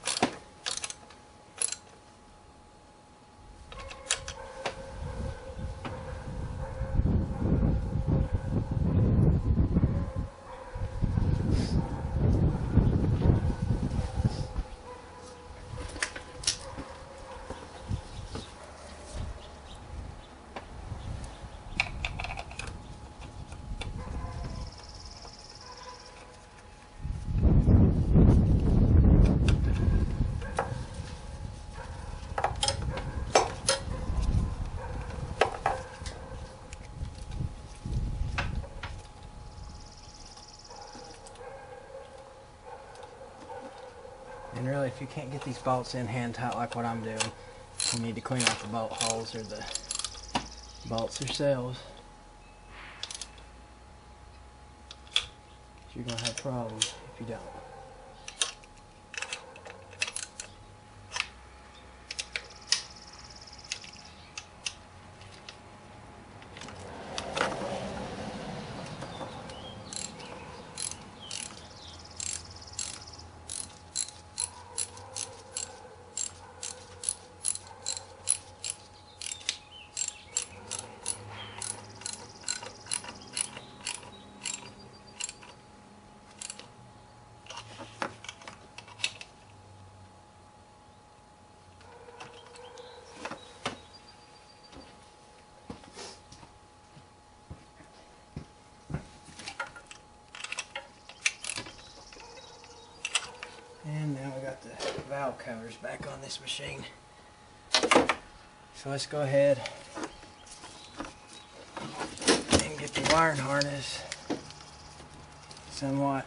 Speaker 1: And really, if you can't get these bolts in hand tight like what I'm doing, you need to clean off the bolt holes or the bolts themselves. You're going to have problems if you don't. And now we got the valve covers back on this machine. So let's go ahead and get the wiring harness somewhat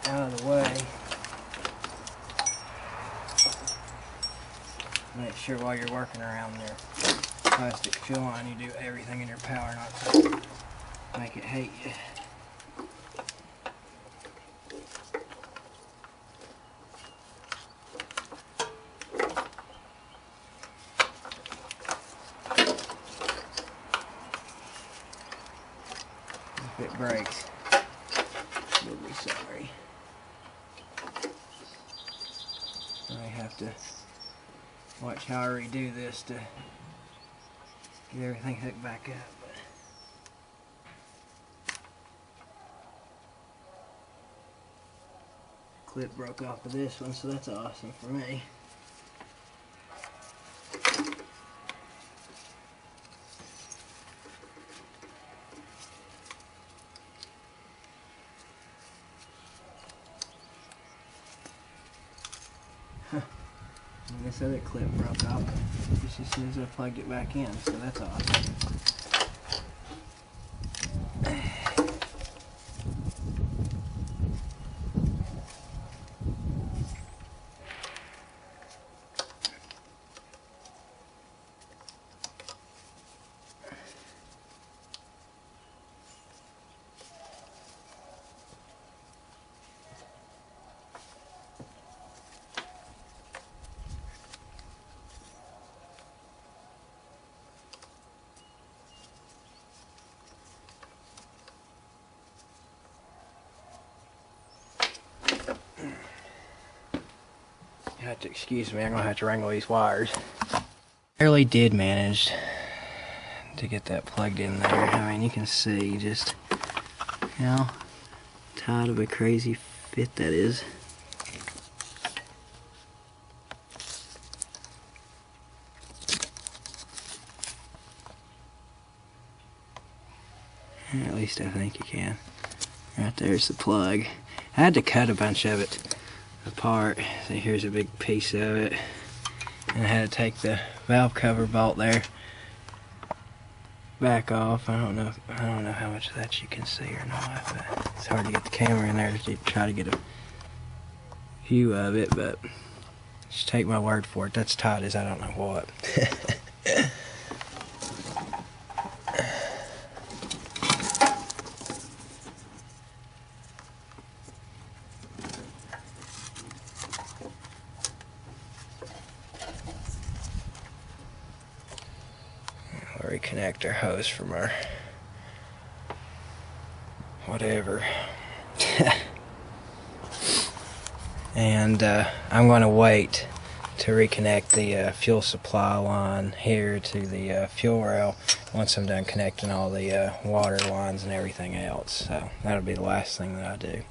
Speaker 1: out of the way. Make sure while you're working around their plastic fuel line, you do everything in your power not to make it hate you. If it breaks, you'll be sorry. I have to watch how I redo this to get everything hooked back up. Clip broke off of this one, so that's awesome for me. And this other clip broke off just as soon as I plugged it back in, so that's awesome. You have to excuse me, I'm going to have to wrangle these wires. Barely did manage to get that plugged in there. I mean, you can see just how tight of a crazy fit that is. At least I think you can. Right there's the plug. I had to cut a bunch of it apart. So here's a big piece of it. And I had to take the valve cover bolt there back off. I don't know how much of that you can see or not, but it's hard to get the camera in there to try to get a view of it, but Just take my word for it, that's tight as I don't know what. We'll reconnect our hose from our whatever. And I'm going to wait to reconnect the fuel supply line here to the fuel rail once I'm done connecting all the water lines and everything else. So that'll be the last thing that I do.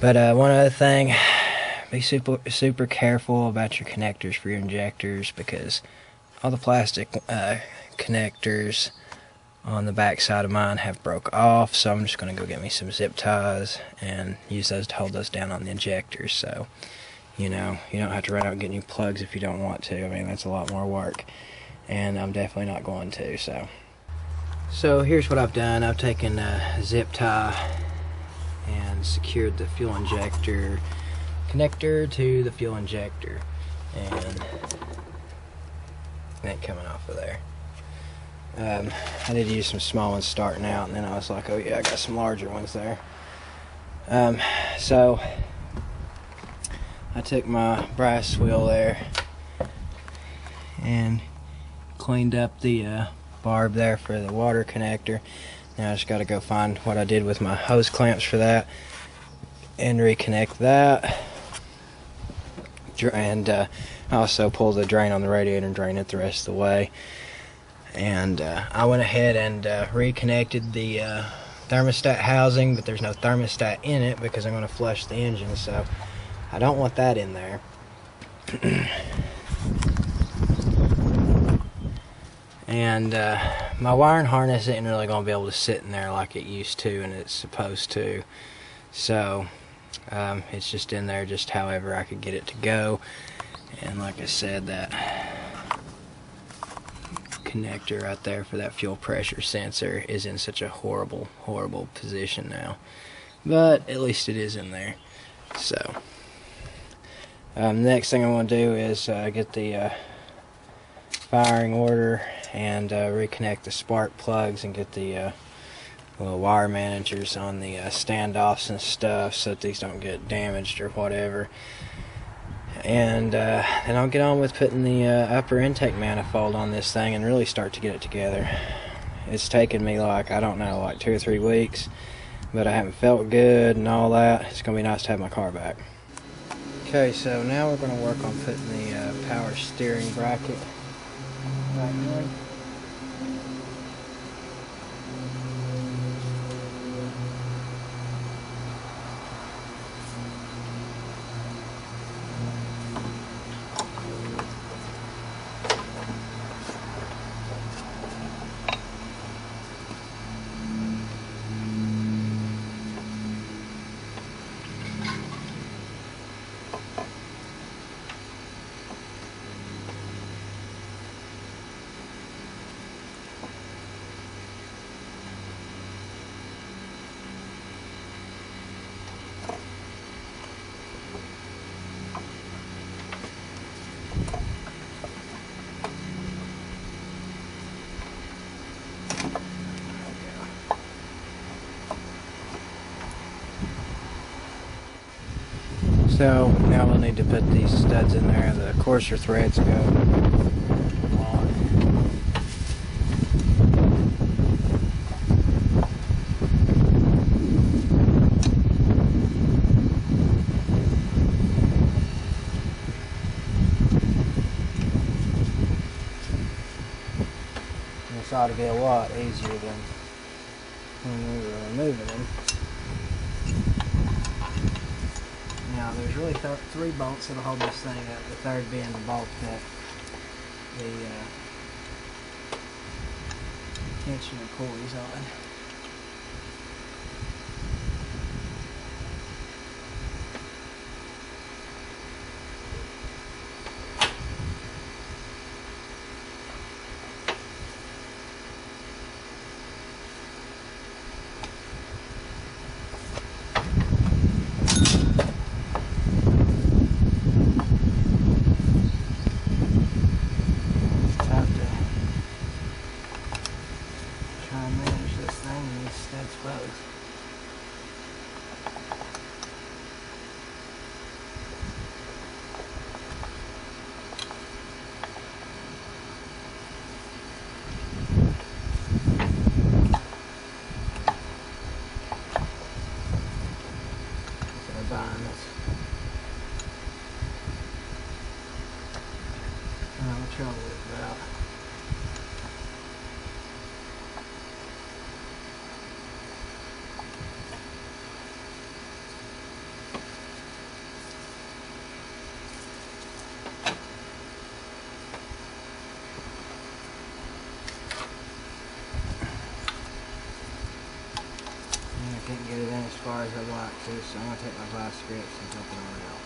Speaker 1: But one other thing, be super careful about your connectors for your injectors, because all the plastic connectors on the back side of mine have broke off, so I'm just going to go get me some zip ties and use those to hold those down on the injectors. So, you know, you don't have to run out and get new plugs if you don't want to. I mean, that's a lot more work, and I'm definitely not going to. So here's what I've done. I've taken a zip tie and secured the fuel injector connector to the fuel injector, and it coming off of there. I did use some small ones starting out, and then I was like, oh yeah, I got some larger ones there. So I took my brass wheel there and cleaned up the barb there for the water connector. Now I just got to go find what I did with my hose clamps for that and reconnect that. And I also pull the drain on the radiator and drain it the rest of the way. And I went ahead and reconnected the thermostat housing, but there's no thermostat in it because I'm going to flush the engine, so I don't want that in there. And my wiring harness isn't really going to be able to sit in there like it used to and it's supposed to, so it's just in there just however I could get it to go. And like I said, that connector right there for that fuel pressure sensor is in such a horrible position now, but at least it is in there. So next thing I want to do is get the firing order and reconnect the spark plugs and get the little wire managers on the standoffs and stuff so that these don't get damaged or whatever. And then I'll get on with putting the upper intake manifold on this thing and really start to get it together. It's taken me like, I don't know, like 2 or 3 weeks, but I haven't felt good and all that. It's going to be nice to have my car back. Okay, so now we're going to work on putting the power steering bracket back in. So now we'll need to put these studs in there. The coarser threads go on. This ought to be a lot easier than when we were removing them. Now there's really 3 bolts that'll hold this thing up, the third being the bolt that the tensioner pulleys on. trouble with that. I can't get it in as far as I'd like to, so I'm going to take my vice grips and help it on out.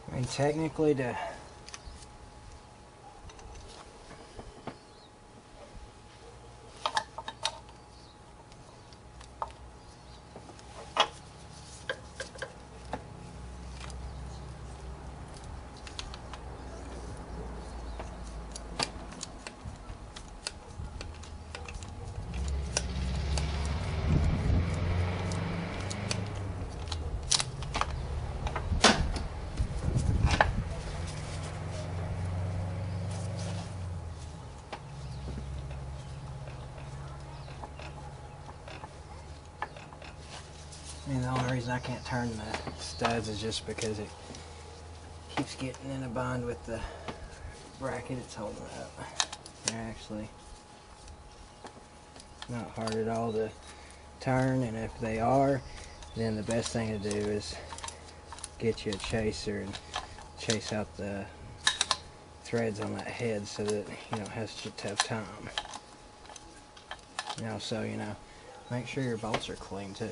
Speaker 1: I mean, technically, the only reason I can't turn the studs is just because it keeps getting in a bind with the bracket it's holding up. They're actually not hard at all to turn, and if they are, then the best thing to do is get you a chaser and chase out the threads on that head so that you don't have such a tough time. And also, make sure your bolts are clean too.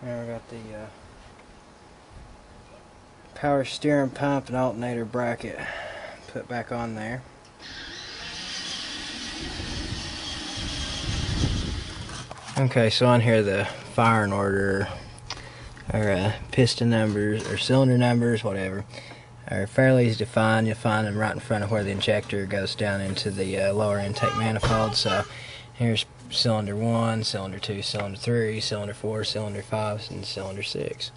Speaker 1: Now we got the power steering pump and alternator bracket put back on there. Okay, so on here the firing order or piston numbers or cylinder numbers, whatever, are fairly easy to find. You'll find them right in front of where the injector goes down into the lower intake manifold. So here's cylinder 1, cylinder 2, cylinder 3, cylinder 4, cylinder 5, and cylinder 6.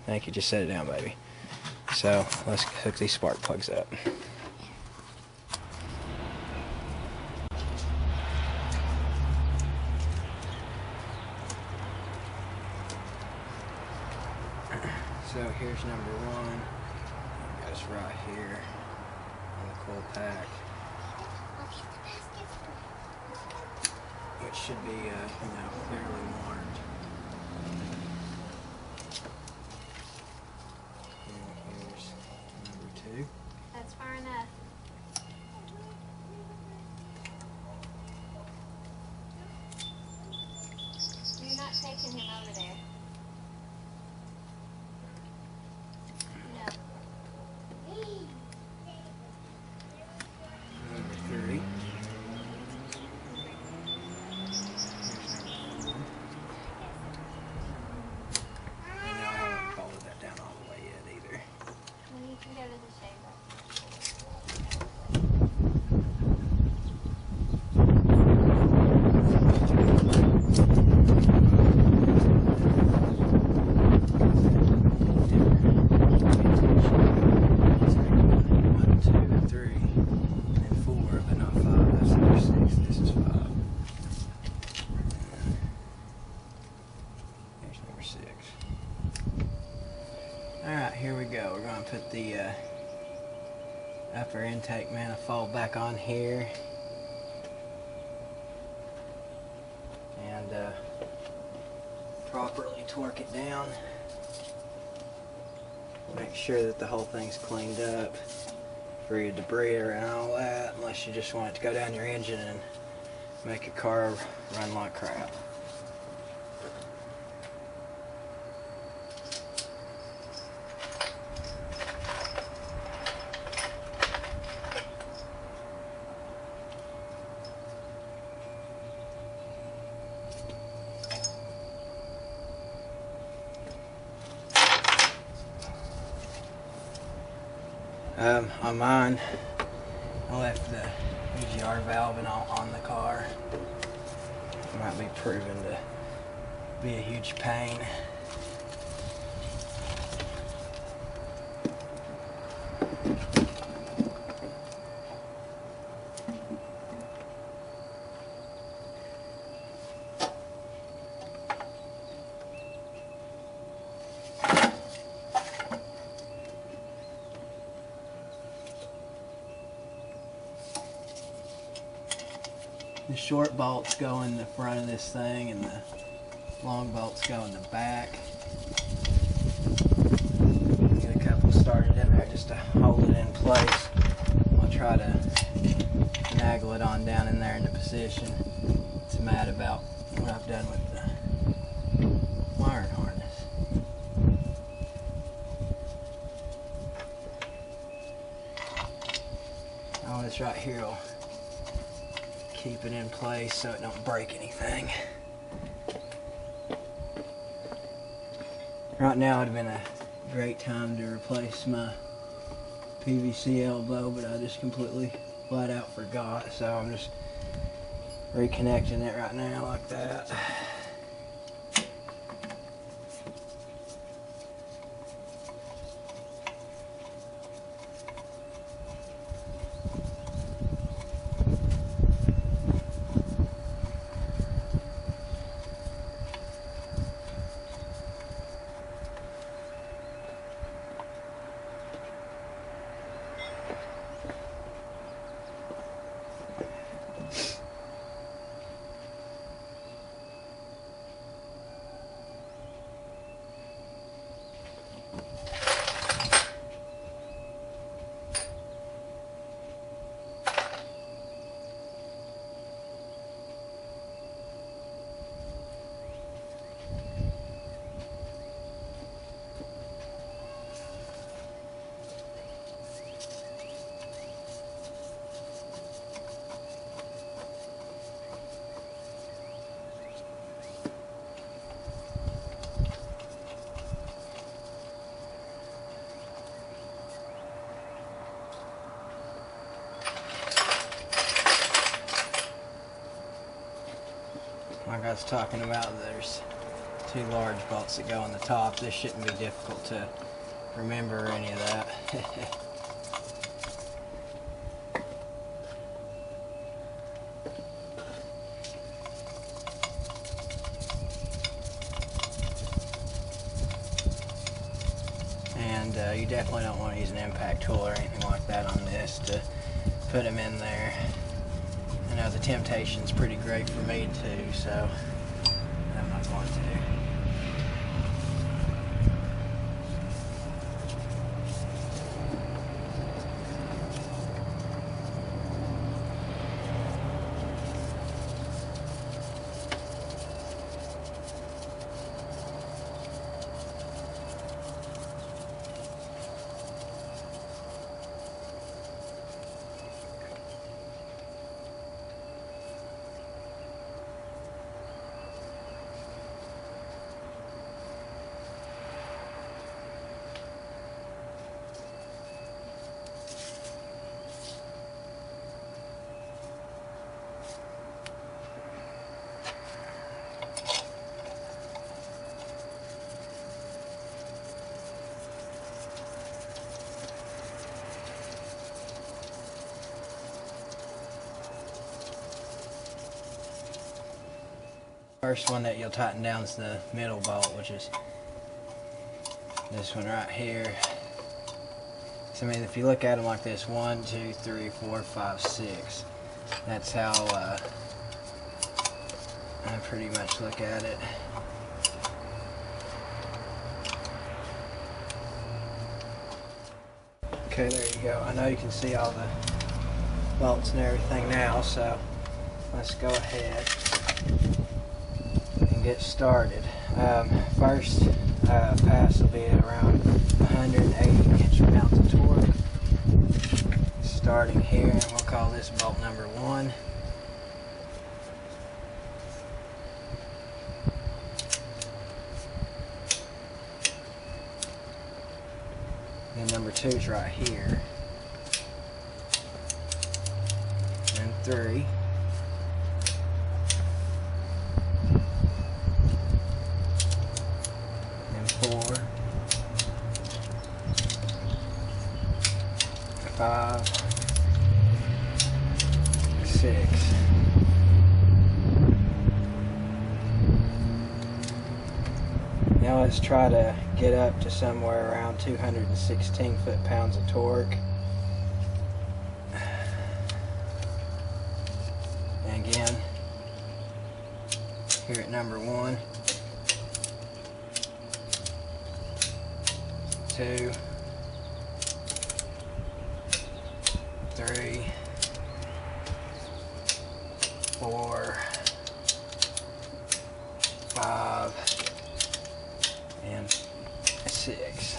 Speaker 1: Thank you, just set it down, baby. So let's hook these spark plugs up. So here's number 1. That's right here on the coil pack, which should be clearly marked. And here's number 2.
Speaker 2: That's far enough. You're not taking him over there.
Speaker 1: put the upper intake manifold back on here, and properly torque it down. Make sure that the whole thing's cleaned up, free of debris and all that, unless you just want it to go down your engine and make your car run like crap. On mine, I left the EGR valve on the car. It might be proven to be a huge pain. The short bolts go in the front of this thing and the long bolts go in the back. Get a couple started in there just to hold it in place. I'll try to naggle it on down in there into position. It's mad about what I've done with the wiring harness. Oh, this right here will keep it in place so it don't break anything. Right now would have been a great time to replace my PVC elbow, but I just completely flat out forgot, so I'm just reconnecting it right now like that. Like I was talking about, there's two large bolts that go on the top. This shouldn't be difficult to remember or any of that. And you definitely don't want to use an impact tool or anything like that on this to put them in there. I know the temptation's pretty great for me too, so I'm not going to. First one that you'll tighten down is the middle bolt, which is this one right here. So I mean, if you look at them like this, 1, 2, 3, 4, 5, 6. That's how I pretty much look at it. Okay, there you go. I know you can see all the bolts and everything now, so let's go ahead and get started. First pass will be at around 180 inch-pounds of torque. Starting here, and we'll call this bolt number 1. And number 2 is right here. And 3. And 4. 5. 6. Now let's try to get up to somewhere around 216 foot-pounds of torque. And again, here at number 1, 2, 3, 4, 5, and 6.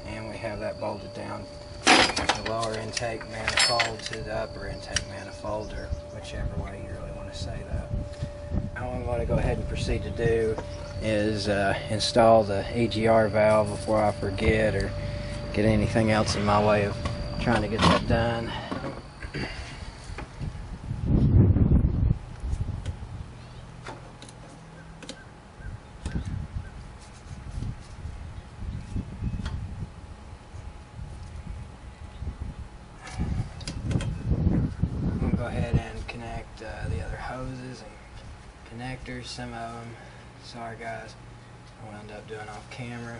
Speaker 1: And we have that bolted down the lower intake manifold to the upper intake manifold, or whichever way you really want to say that. Now what I'm going to go ahead and proceed to do is install the EGR valve before I forget or get anything else in my way of trying to get that done. Go ahead and connect the other hoses and connectors, some of them, sorry guys, I wound up doing off camera.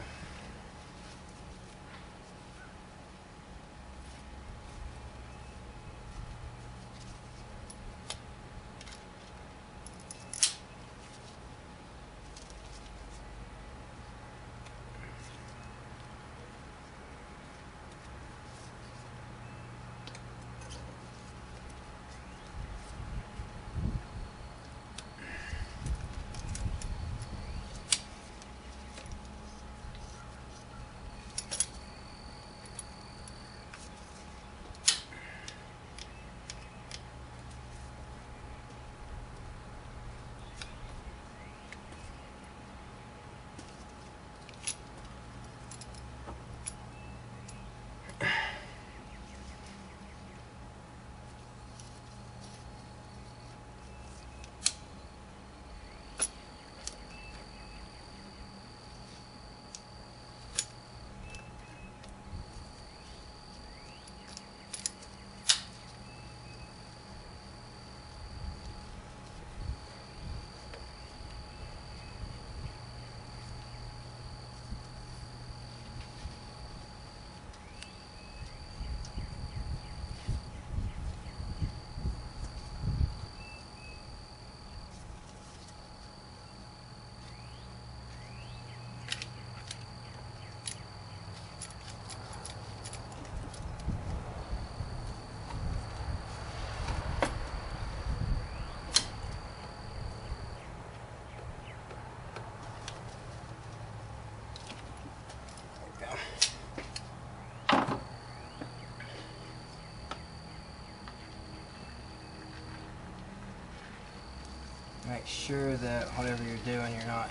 Speaker 1: Make sure that whatever you're doing, you're not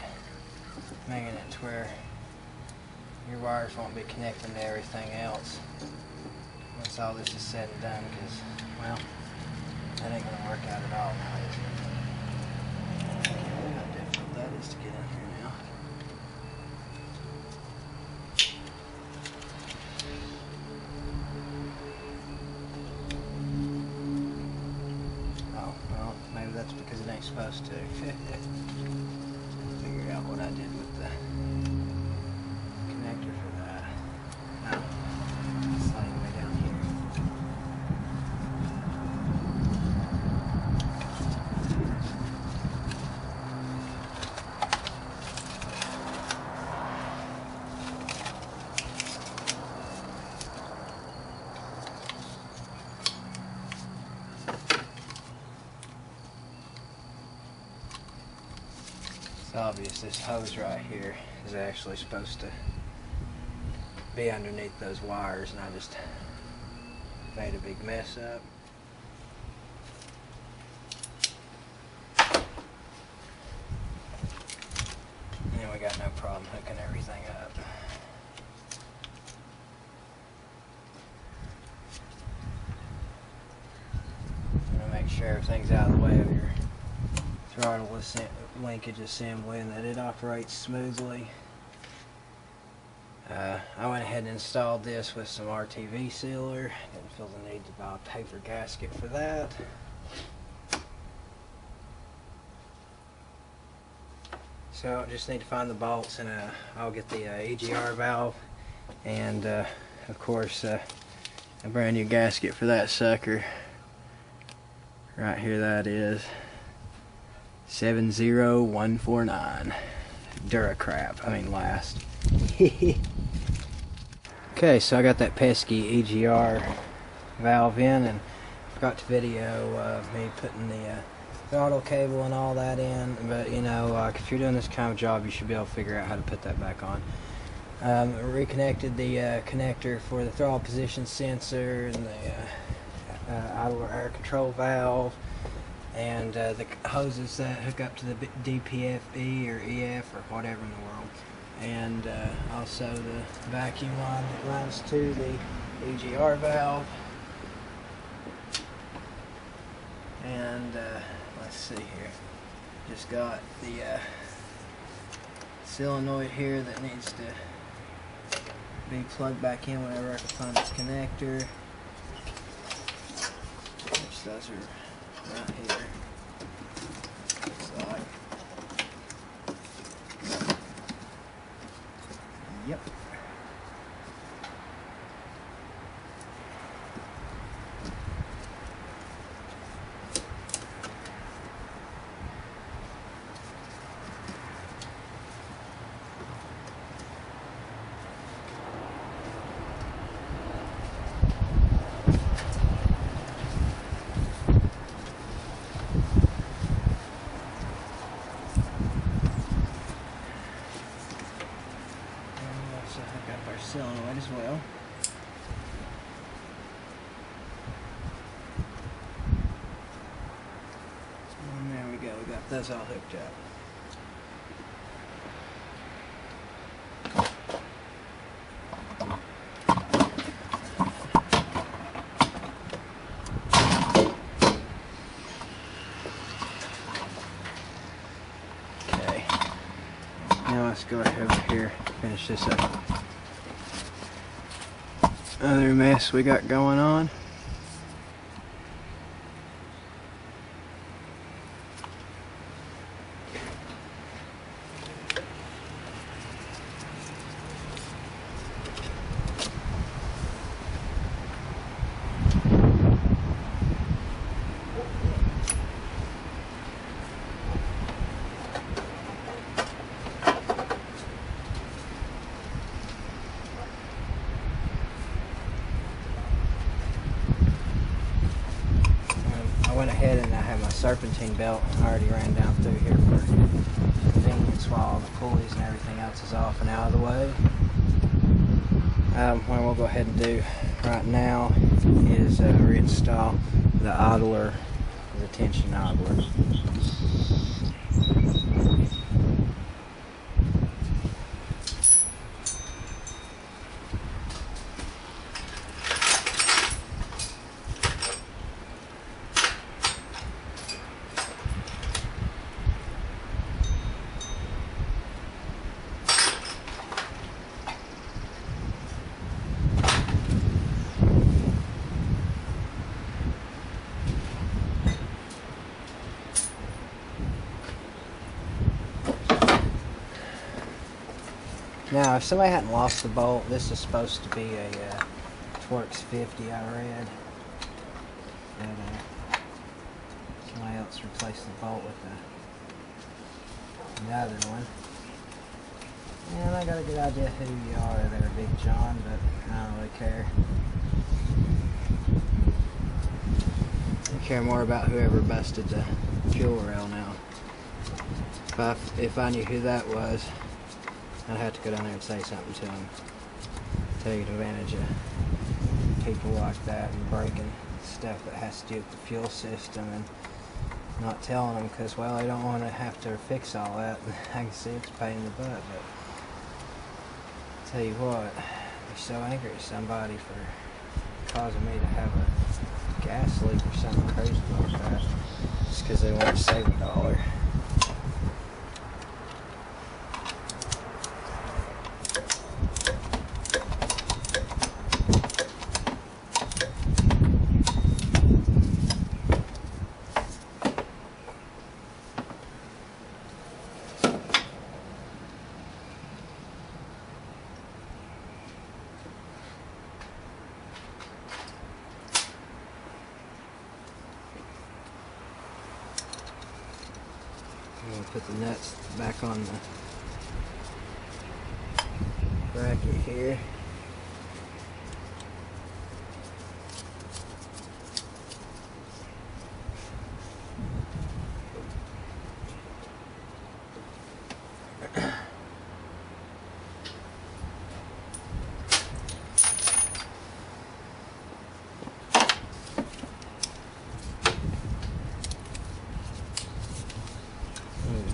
Speaker 1: making it to where your wires won't be connecting to everything else once all this is said and done, because, well, that ain't going to work out at all now, is it? I can't believe how difficult that is to get in here now. Oh, well, maybe that's because it ain't supposed to. Figure out what I did with the connector for that. No, sliding way It's obvious this hose right here is actually supposed to be underneath those wires, and I just made a big mess up. And we got no problem hooking everything up. I'm gonna make sure everything's out of the way of your throttle linkage assembly and that it operates smoothly. I went ahead and installed this with some RTV sealer. Didn't feel the need to buy a paper gasket for that. So I just need to find the bolts, and I'll get the EGR valve, and of course a brand new gasket for that sucker. Right here, that is 70149. Duracrap, I mean last. Okay, so I got that pesky EGR valve in, and forgot to video me putting the throttle cable and all that in, but you know, if you're doing this kind of job, you should be able to figure out how to put that back on. Reconnected the connector for the throttle position sensor and the idler air control valve, and the hoses that hook up to the DPFE or EF or whatever in the world, and also the vacuum line that runs to the EGR valve. And let's see here, just got the solenoid here that needs to be plugged back in whenever I can find its connector, which those are right here, looks like. Yep. Hook up our solenoid as well. And there we go, we got those all hooked up. Okay, now let's go over here and finish this up. Other mess we got going on. I went ahead and I have my serpentine belt already ran down through here for convenience while all the pulleys and everything else is off and out of the way. What we'll go ahead and do right now is reinstall the idler, the tension idler. Now, if somebody hadn't lost the bolt, this is supposed to be a Taurus 50, I read. But somebody else replaced the bolt with the other one. And I got a good idea who you are there, Big John, but I don't really care. I care more about whoever busted the fuel rail now. If I knew who that was, I'd have to go down there and say something to him. Take advantage of people like that and breaking stuff that has to do with the fuel system and not telling them because, well, they don't want to have to fix all that. I can see it's a pain in the butt, but I'll tell you what, they're so angry at somebody for causing me to have a gas leak or something crazy like that just because they want to save $1. I'm going to put the nuts back on the bracket here.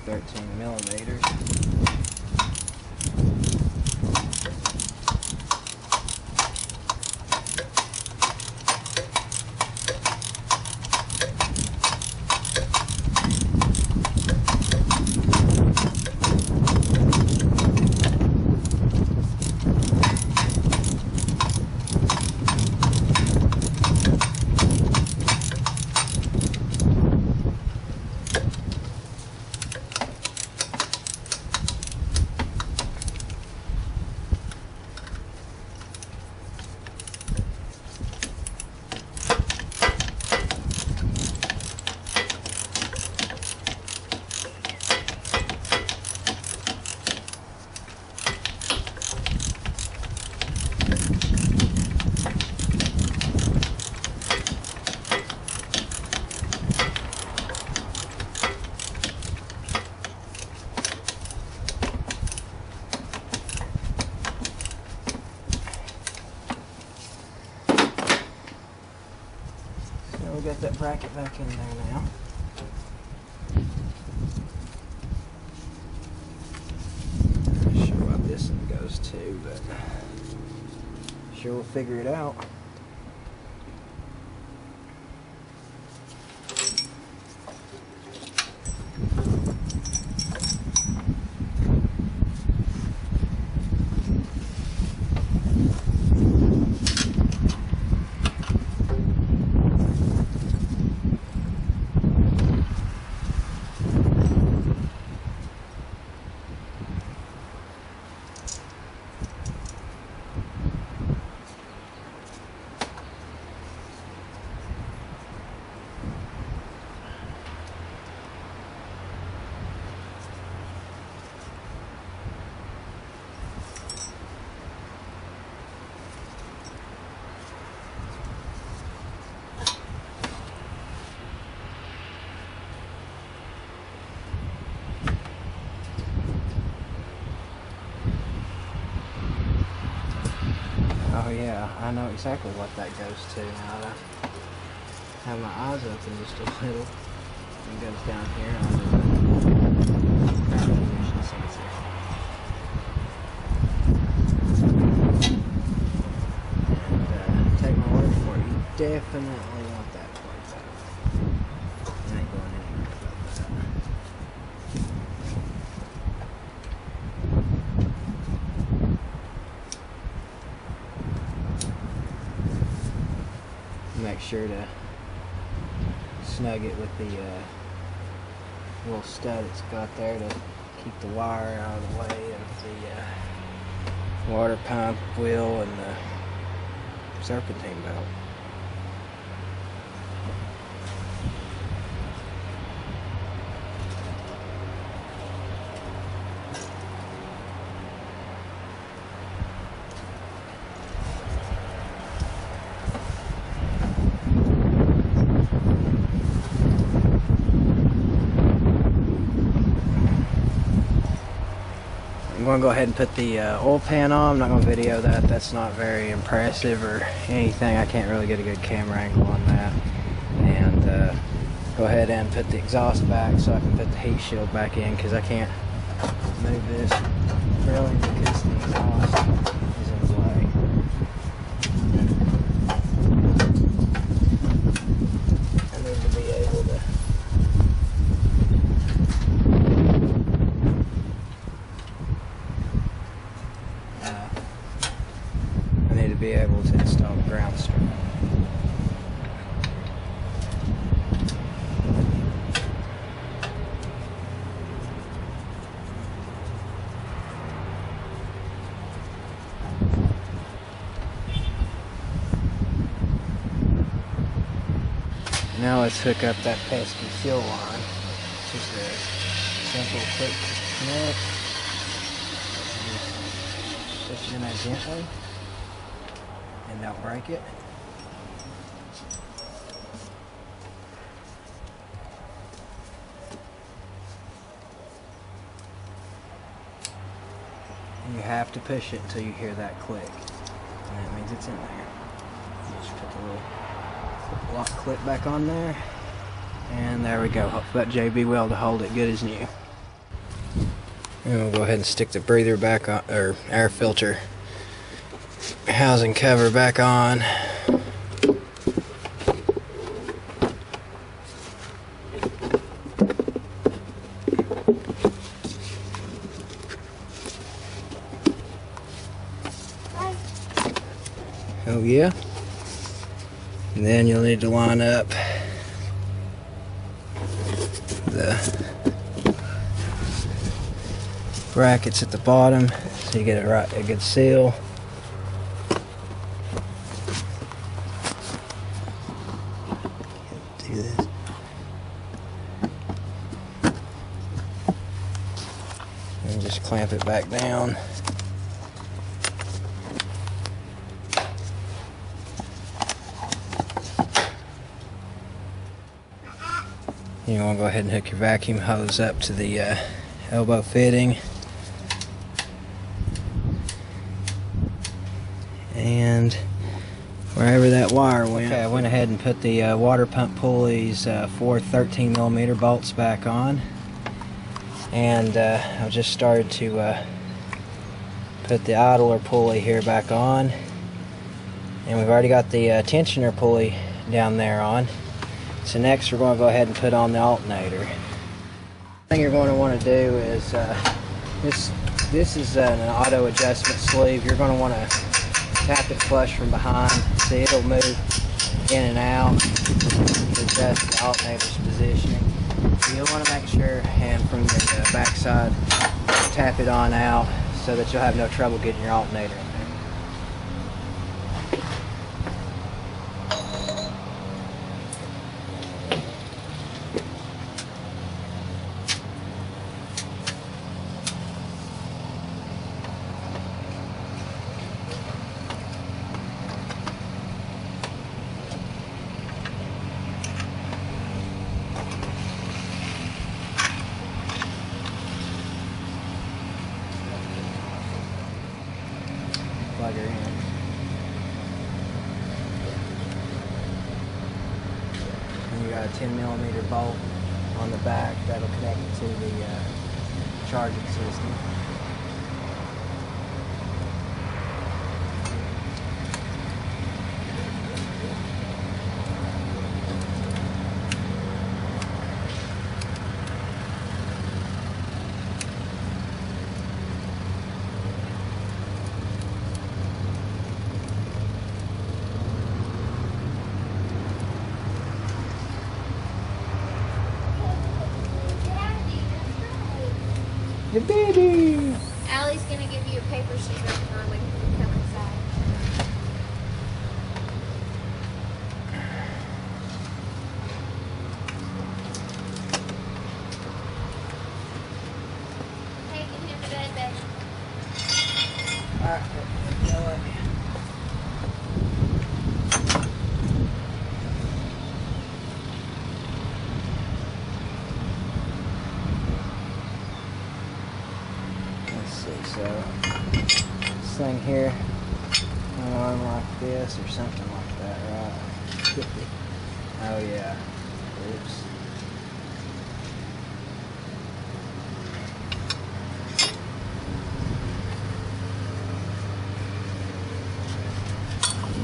Speaker 1: There's 13 millimeters. We got that bracket back in there now. Not sure what this one goes to, but sure we'll figure it out. Oh yeah, I know exactly what that goes to now that I have my eyes open just a little. It goes down here under the ground condition sensor. And take my word for it, you definitely want that plugged up. I ain't going anywhere about that. Make sure to snug it with the little stud it's got there to keep the wire out of the way of the water pump wheel and the serpentine belt. going to go ahead and put the oil pan on. I'm not going to video that. That's not very impressive or anything. I can't really get a good camera angle on that. And go ahead and put the exhaust back so I can put the heat shield back in, because I can't move this really because the exhaust is in the way. I need to be able to install the ground strip. Now let's hook up that pesky fuel line. Just a simple quick connect. Push it in there gently and don't break it. And you have to push it until you hear that click. And that means it's in there. Just put the little lock clip back on there. And there we go. That JB weld to hold it good as new. And we'll go ahead and stick the breather back on, or air filter housing cover back on. Oh yeah. And then you'll need to line up the brackets at the bottom so you get it right, a good seal. Do this. And just clamp it back down. You want to go ahead and hook your vacuum hose up to the elbow fitting. And wherever that wire went. Okay, I went ahead and put the water pump pulleys, 4 13mm bolts back on. And I just started to put the idler pulley here back on. And we've already got the tensioner pulley down there on. So next we're going to go ahead and put on the alternator. The thing you're going to want to do is, this is an auto adjustment sleeve. You're going to want to tap it flush from behind. See, it'll move in and out to adjust the alternator's positioning. So you'll want to make sure, and from the back side, tap it on out so that you'll have no trouble getting your alternator in there. Plug her in. And you got a 10mm bolt on the back that'll connect it to the charging system. The baby!
Speaker 2: Allie's gonna give you a paper sheet right now when you come inside. Taking him to bed, baby.
Speaker 1: Alright, go. So this thing here, an arm like this or something like that, right? Could be. Oh yeah. Oops.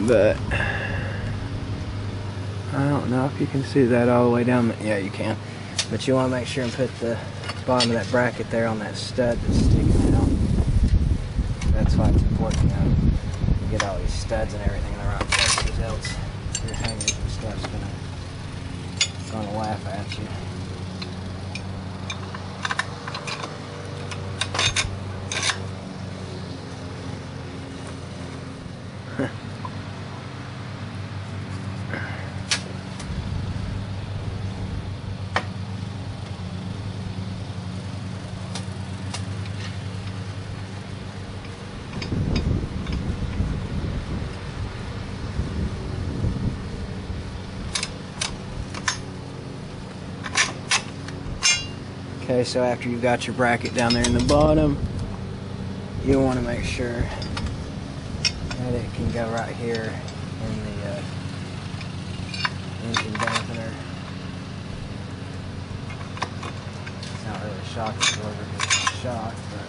Speaker 1: But I don't know if you can see that all the way down. Yeah, you can. But you want to make sure and put the bottom of that bracket there on that stud that's sticking out. That's why it's important, you know, to get all these studs and everything in the right places, else your hangers and stuff's gonna laugh at you. Okay, so after you've got your bracket down there in the bottom, you'll want to make sure that it can go right here in the engine dampener. It's not really a shock absorber, it's a shock, but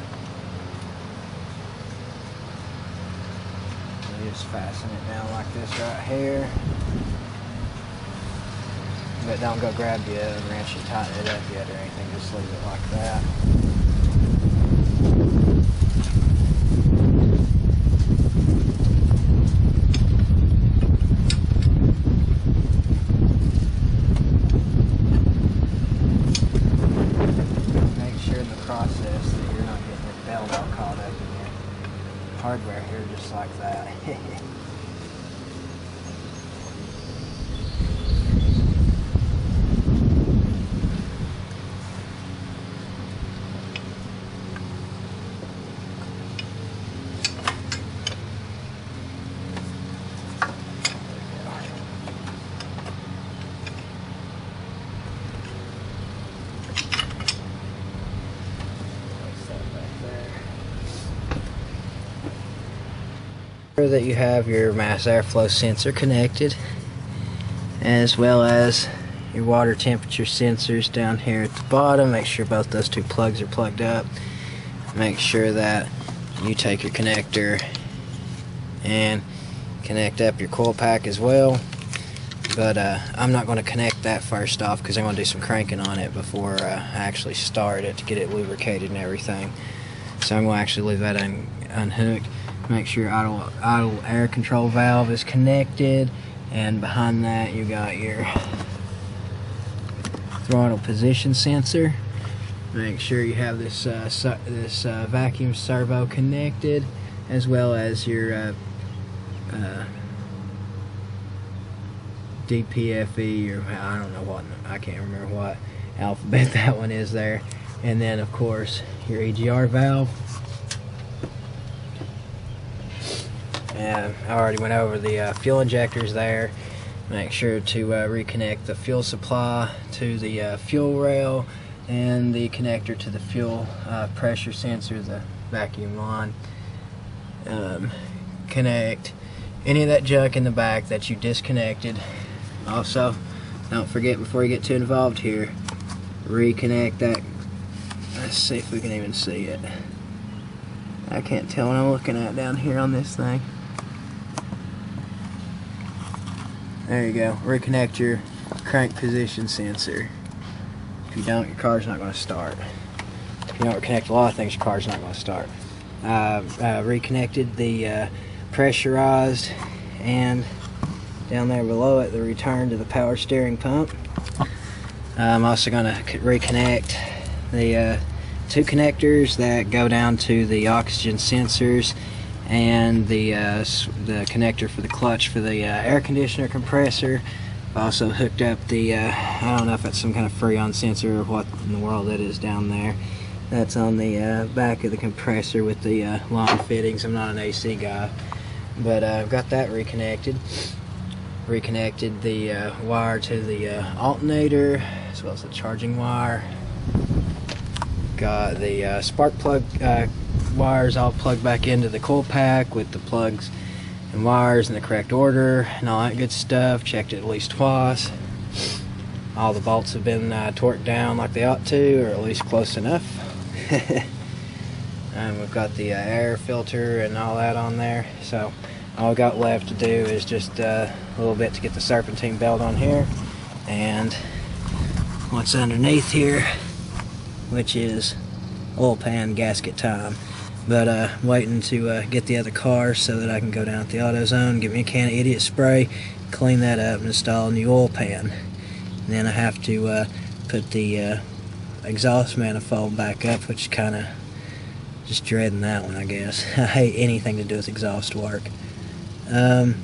Speaker 1: you just fasten it down like this right here. But don't go grab the wrench and tighten it up yet or anything, just leave it like that. Make sure in the process that you're not getting your belt all caught up in your hardware here just like that. That you have your mass airflow sensor connected, as well as your water temperature sensors down here at the bottom. Make sure both those two plugs are plugged up. Make sure that you take your connector and connect up your coil pack as well, but I'm not going to connect that first off because I'm going to do some cranking on it before I actually start it to get it lubricated and everything. So I'm going to actually leave that unhooked. Make sure your idle air control valve is connected, and behind that you got your throttle position sensor. Make sure you have this vacuum servo connected, as well as your DPFE, or I don't know what, I can't remember what alphabet that one is there. And then of course your EGR valve. And I already went over the fuel injectors there. Make sure to reconnect the fuel supply to the fuel rail and the connector to the fuel pressure sensor, the vacuum line. Connect any of that junk in the back that you disconnected. Also, don't forget, before you get too involved here, reconnect that. Let's see if we can even see it. I can't tell what I'm looking at down here on this thing. There you go. Reconnect your crank position sensor. If you don't, your car's not going to start. If you don't reconnect a lot of things, your car's not going to start. Reconnected the pressurized, and down there below it, the return to the power steering pump. I'm also going to reconnect the two connectors that go down to the oxygen sensors, and the connector for the clutch for the air conditioner compressor. I've also hooked up the I don't know if that's some kind of Freon sensor or what in the world that is down there. That's on the back of the compressor with the long fittings. I'm not an AC guy, but I've got that reconnected. Reconnected the wire to the alternator, as well as the charging wire. Got the spark plug wires all plugged back into the coil pack with the plugs and wires in the correct order and all that good stuff. Checked it at least twice. All the bolts have been torqued down like they ought to, or at least close enough. And we've got the air filter and all that on there. So all we got left to do is just a little bit to get the serpentine belt on here and what's underneath here, which is oil pan gasket time. But waiting to get the other cars so that I can go down at the AutoZone, get me a can of Idiot Spray, clean that up, and install a new oil pan. And then I have to put the exhaust manifold back up, which is kind of just dreading that one, I guess. I hate anything to do with exhaust work. And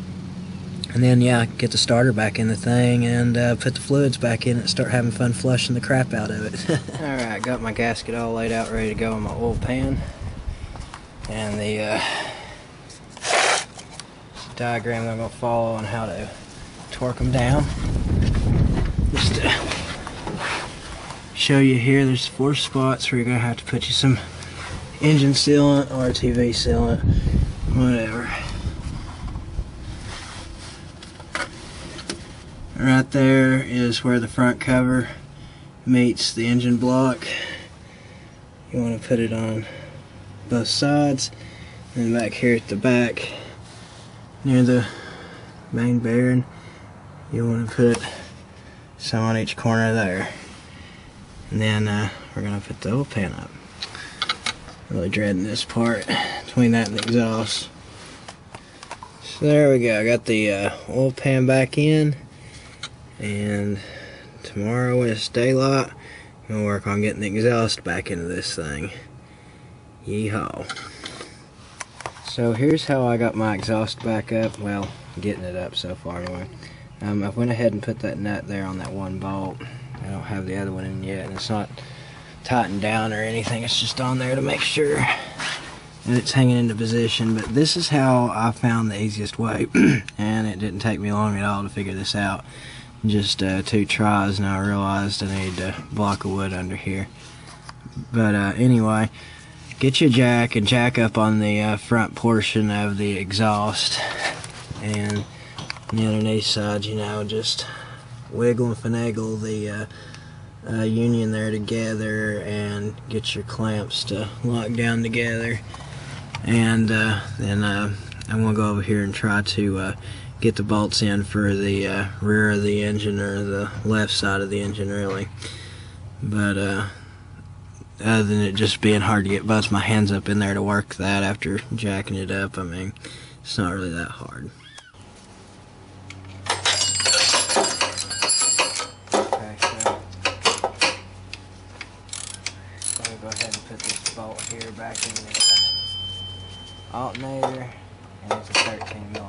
Speaker 1: then, yeah, get the starter back in the thing and put the fluids back in it and start having fun flushing the crap out of it. Alright, got my gasket all laid out, ready to go in my oil pan. And the diagram that I'm going to follow on how to torque them down. Just to show you here, there's 4 spots where you're going to have to put you some engine sealant, RTV sealant, whatever. Right there is where the front cover meets the engine block. You want to put it on both sides, and back here at the back near the main bearing you want to put some on each corner there, and then we're going to put the oil pan up. Really dreading this part between that and the exhaust. So there we go, I got the oil pan back in, and tomorrow when it's daylight I'm going to work on getting the exhaust back into this thing. Yeehaw. So here's how I got my exhaust back up. Well, getting it up so far anyway. I went ahead and put that nut there on that one bolt. I don't have the other one in yet, and it's not tightened down or anything. It's just on there to make sure that it's hanging into position. But this is how I found the easiest way, and it didn't take me long at all to figure this out. Just 2 tries, and I realized I needed a block of wood under here. But anyway, get your jack and jack up on the front portion of the exhaust, and on the underneath side, you know, just wiggle and finagle the union there together and get your clamps to lock down together. And then I'm going to go over here and try to get the bolts in for the rear of the engine, or the left side of the engine really. But other than it just being hard to get both my hands up in there to work that after jacking it up, I mean, it's not really that hard. Okay, so I'm going to go ahead and put this bolt here back in the alternator, and it's a 13mm.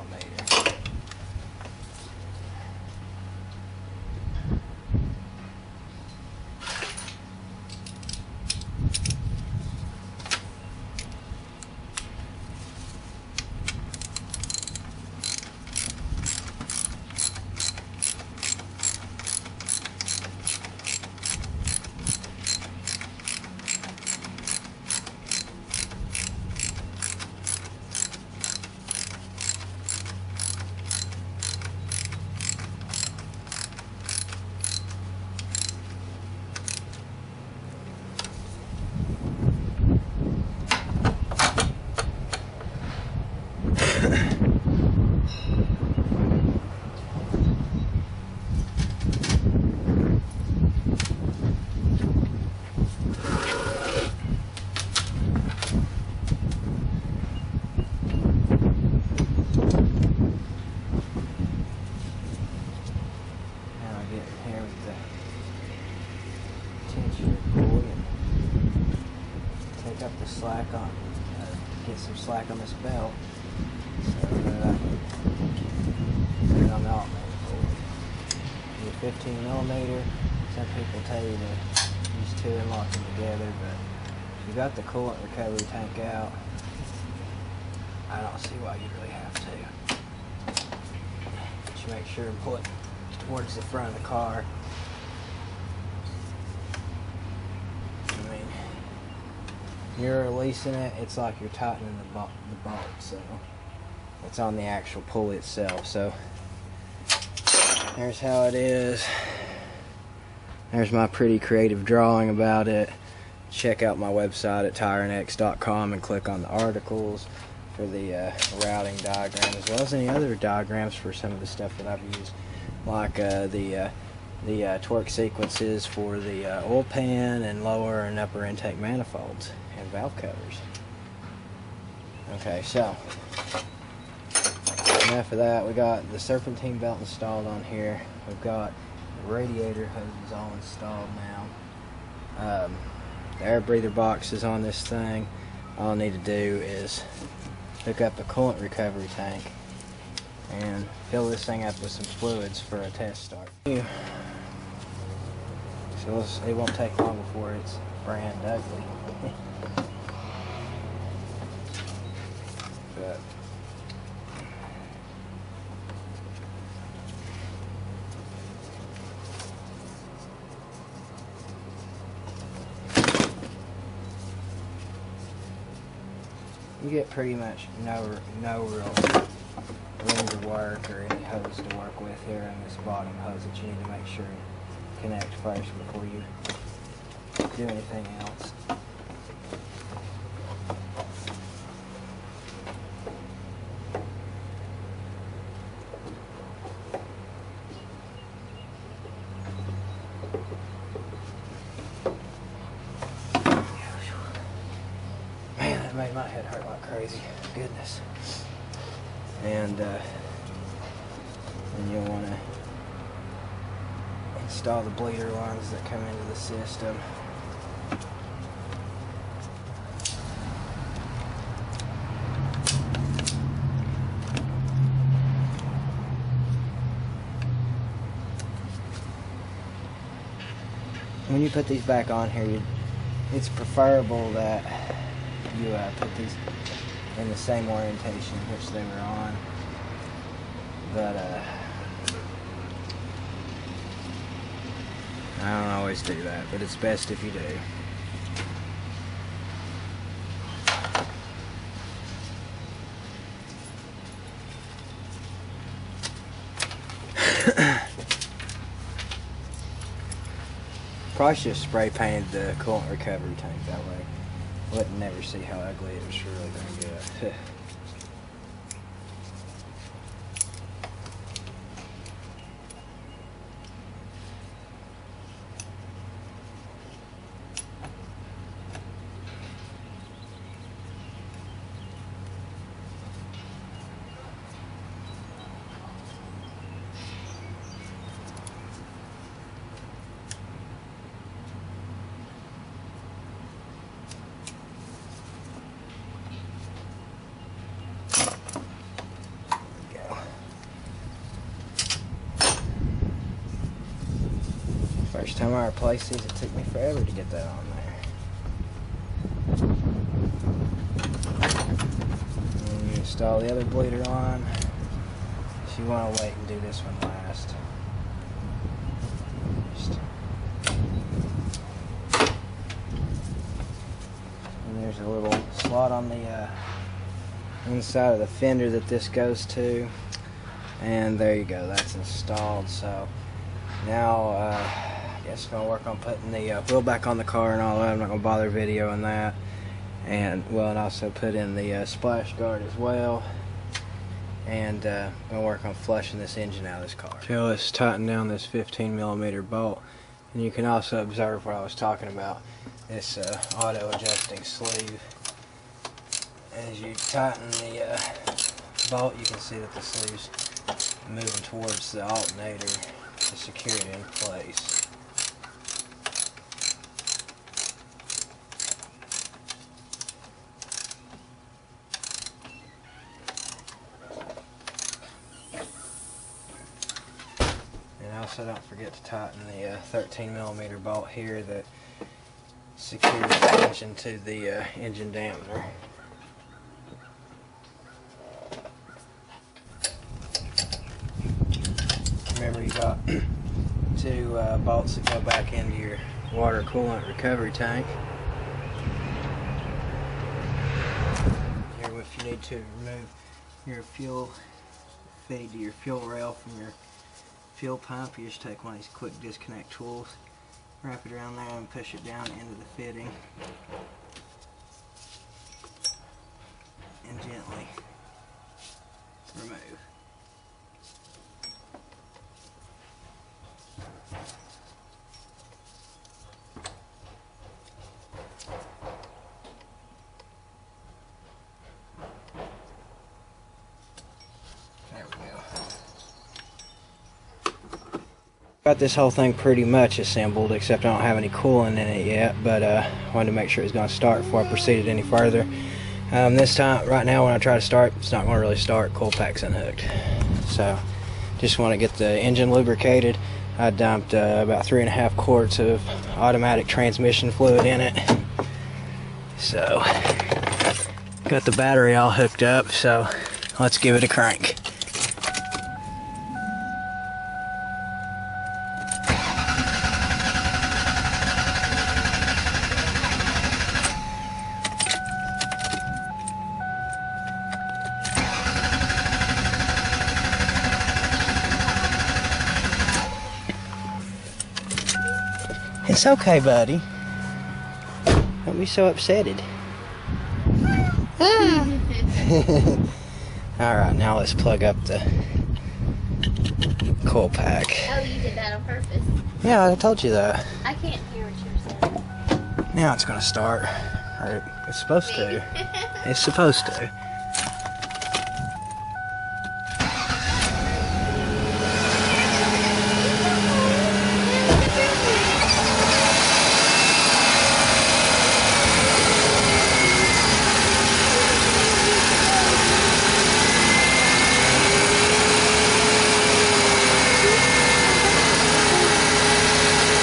Speaker 1: Up the slack on, get some slack on this belt, so that I can put it on the alternator. The 15mm, some people tell you to use 2 and lock them together, but if you got the coolant recovery tank out, I don't see why you really have to. But you make sure and pull it towards the front of the car. you're releasing it, it's like you're tightening the bolt, so it's on the actual pulley itself. So there's how it is. There's my pretty creative drawing about it. Check out my website at tireandx.com and click on the articles for the routing diagram, as well as any other diagrams for some of the stuff that I've used, like the torque sequences for the oil pan and lower and upper intake manifolds and valve covers. Okay, so enough of that. We got the serpentine belt installed on here. We've got the radiator hoses all installed now. The air breather box is on this thing. All I need to do is hook up a coolant recovery tank and fill this thing up with some fluids for a test start. So it won't take long before it's brand ugly. But you get pretty much no real room to work or any hose to work with here in this bottom hose that you need to make sure you connect first before you do anything else. That made my head hurt like crazy. Goodness. And then you'll want to install the bleeder lines that come into the system. When you put these back on here, it's preferable that you put these in the same orientation which they were on, but I don't always do that, but it's best if you do. Probably should have spray painted the coolant recovery tank that way. Wouldn't never see how ugly it was really going to get. First time I replaced these, it took me forever to get that on there. And you install the other bleeder on. So you want to wait and do this one last. And there's a little slot on the inside of the fender that this goes to. And there you go, that's installed. So now I guess I'm going to work on putting the wheel back on the car and all that. I'm not going to bother videoing that. And also put in the splash guard as well. And I'm going to work on flushing this engine out of this car. So let's tighten down this 15mm bolt. And you can also observe what I was talking about, this auto adjusting sleeve. As you tighten the bolt, you can see that the sleeve's moving towards the alternator to secure it in place. And also don't forget to tighten the 13mm bolt here that secures the engine to the engine dampener. Remember, you got two bolts that go back into your water coolant recovery tank. if you need to remove your fuel feed to your fuel rail from your fuel pump. You just take one of these quick disconnect tools, wrap it around there and push it down into the fitting and gently remove. There we go. Got this whole thing pretty much assembled, except I don't have any coolant in it yet, but wanted to make sure it was going to start before I proceeded any further. This time, right now, when I try to start, it's not going to really start. Coil pack's unhooked. So, just want to get the engine lubricated. I dumped about 3.5 quarts of automatic transmission fluid in it. So, got the battery all hooked up, so let's give it a crank. It's okay, buddy. Don't be so upsetted. Alright, now let's plug up the coil pack.
Speaker 2: Oh, you did that on purpose.
Speaker 1: Yeah, I told you that.
Speaker 2: I can't hear what you're saying.
Speaker 1: Now it's gonna start. Or it's supposed to. It's supposed to.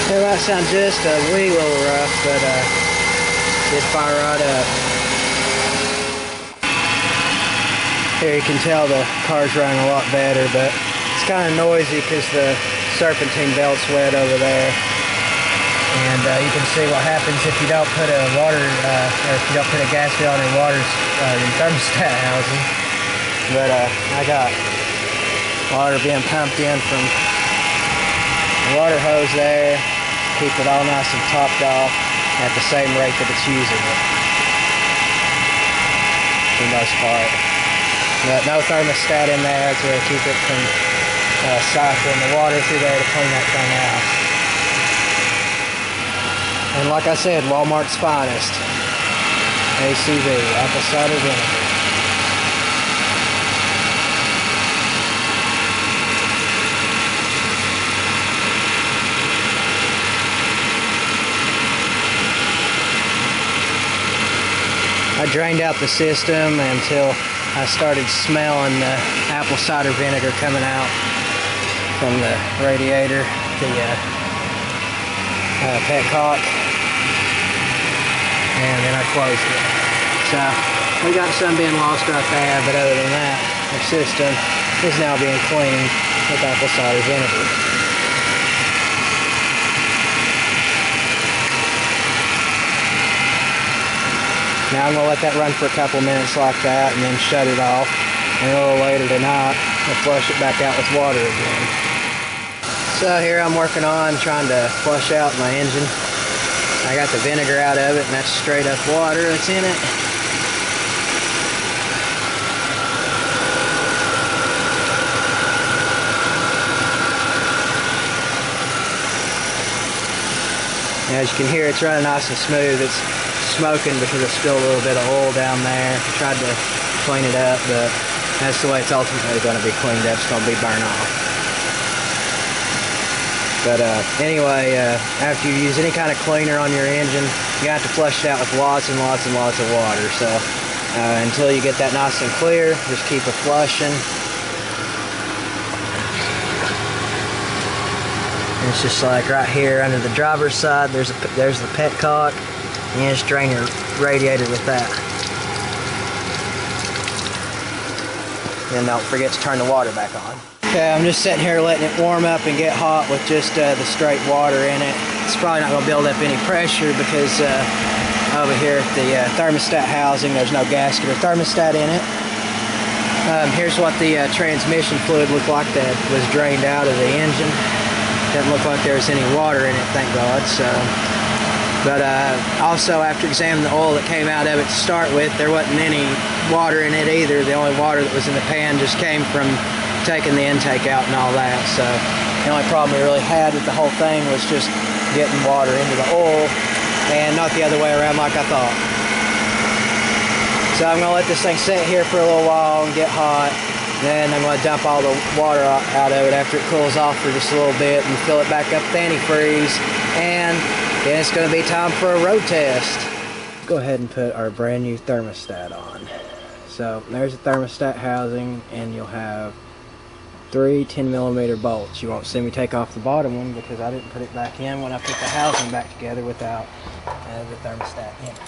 Speaker 1: It might sound just a wee little rough, but did fire right up. Here you can tell the car's running a lot better, but it's kind of noisy because the serpentine belt's wet over there. And you can see what happens if you don't put a water, or if you don't put a gasket on your your thermostat housing. But I got water being pumped in from the water hose there. Keep it all nice and topped off at the same rate that it's using it, for the most part. But no thermostat in there to keep it from cycling the water through there to clean that thing out. And like I said, Walmart's finest. ACV, apple cider vinegar. I drained out the system until I started smelling the apple cider vinegar coming out from the radiator, the petcock, and then I closed it. So we got some being lost right there, but other than that, the system is now being cleaned with apple cider vinegar. Now I'm going to let that run for a couple minutes like that and then shut it off. And a little later tonight, I'll flush it back out with water again. So here I'm working on trying to flush out my engine. I got the vinegar out of it, and that's straight up water that's in it. As you can hear, it's running nice and smooth. It's smoking because I spilled a little bit of oil down there. I tried to clean it up, but that's the way it's ultimately going to be cleaned up. It's going to be burned off. But anyway, after you use any kind of cleaner on your engine, you have to flush it out with lots and lots and lots of water. So until you get that nice and clear, just keep it flushing. And it's just like right here under the driver's side, there's the petcock. And you just drain your radiator with that. Then don't forget to turn the water back on. Okay, I'm just sitting here letting it warm up and get hot with just the straight water in it. It's probably not going to build up any pressure because over here at the thermostat housing. There's no gasket or thermostat in it. Here's what the transmission fluid looked like that was drained out of the engine. Doesn't look like there's any water in it, thank God. So, but also after examining the oil that came out of it to start with, there wasn't any water in it either. The only water that was in the pan just came from taking the intake out and all that. So the only problem we really had with the whole thing was just getting water into the oil and not the other way around like I thought. So I'm going to let this thing sit here for a little while and get hot. Then I'm going to dump all the water out of it after it cools off for just a little bit and fill it back up with antifreeze. And then it's going to be time for a road test. Go ahead and put our brand new thermostat on. So there's a thermostat housing, and you'll have 3 10mm bolts. You won't see me take off the bottom one because I didn't put it back in when I put the housing back together without the thermostat in it.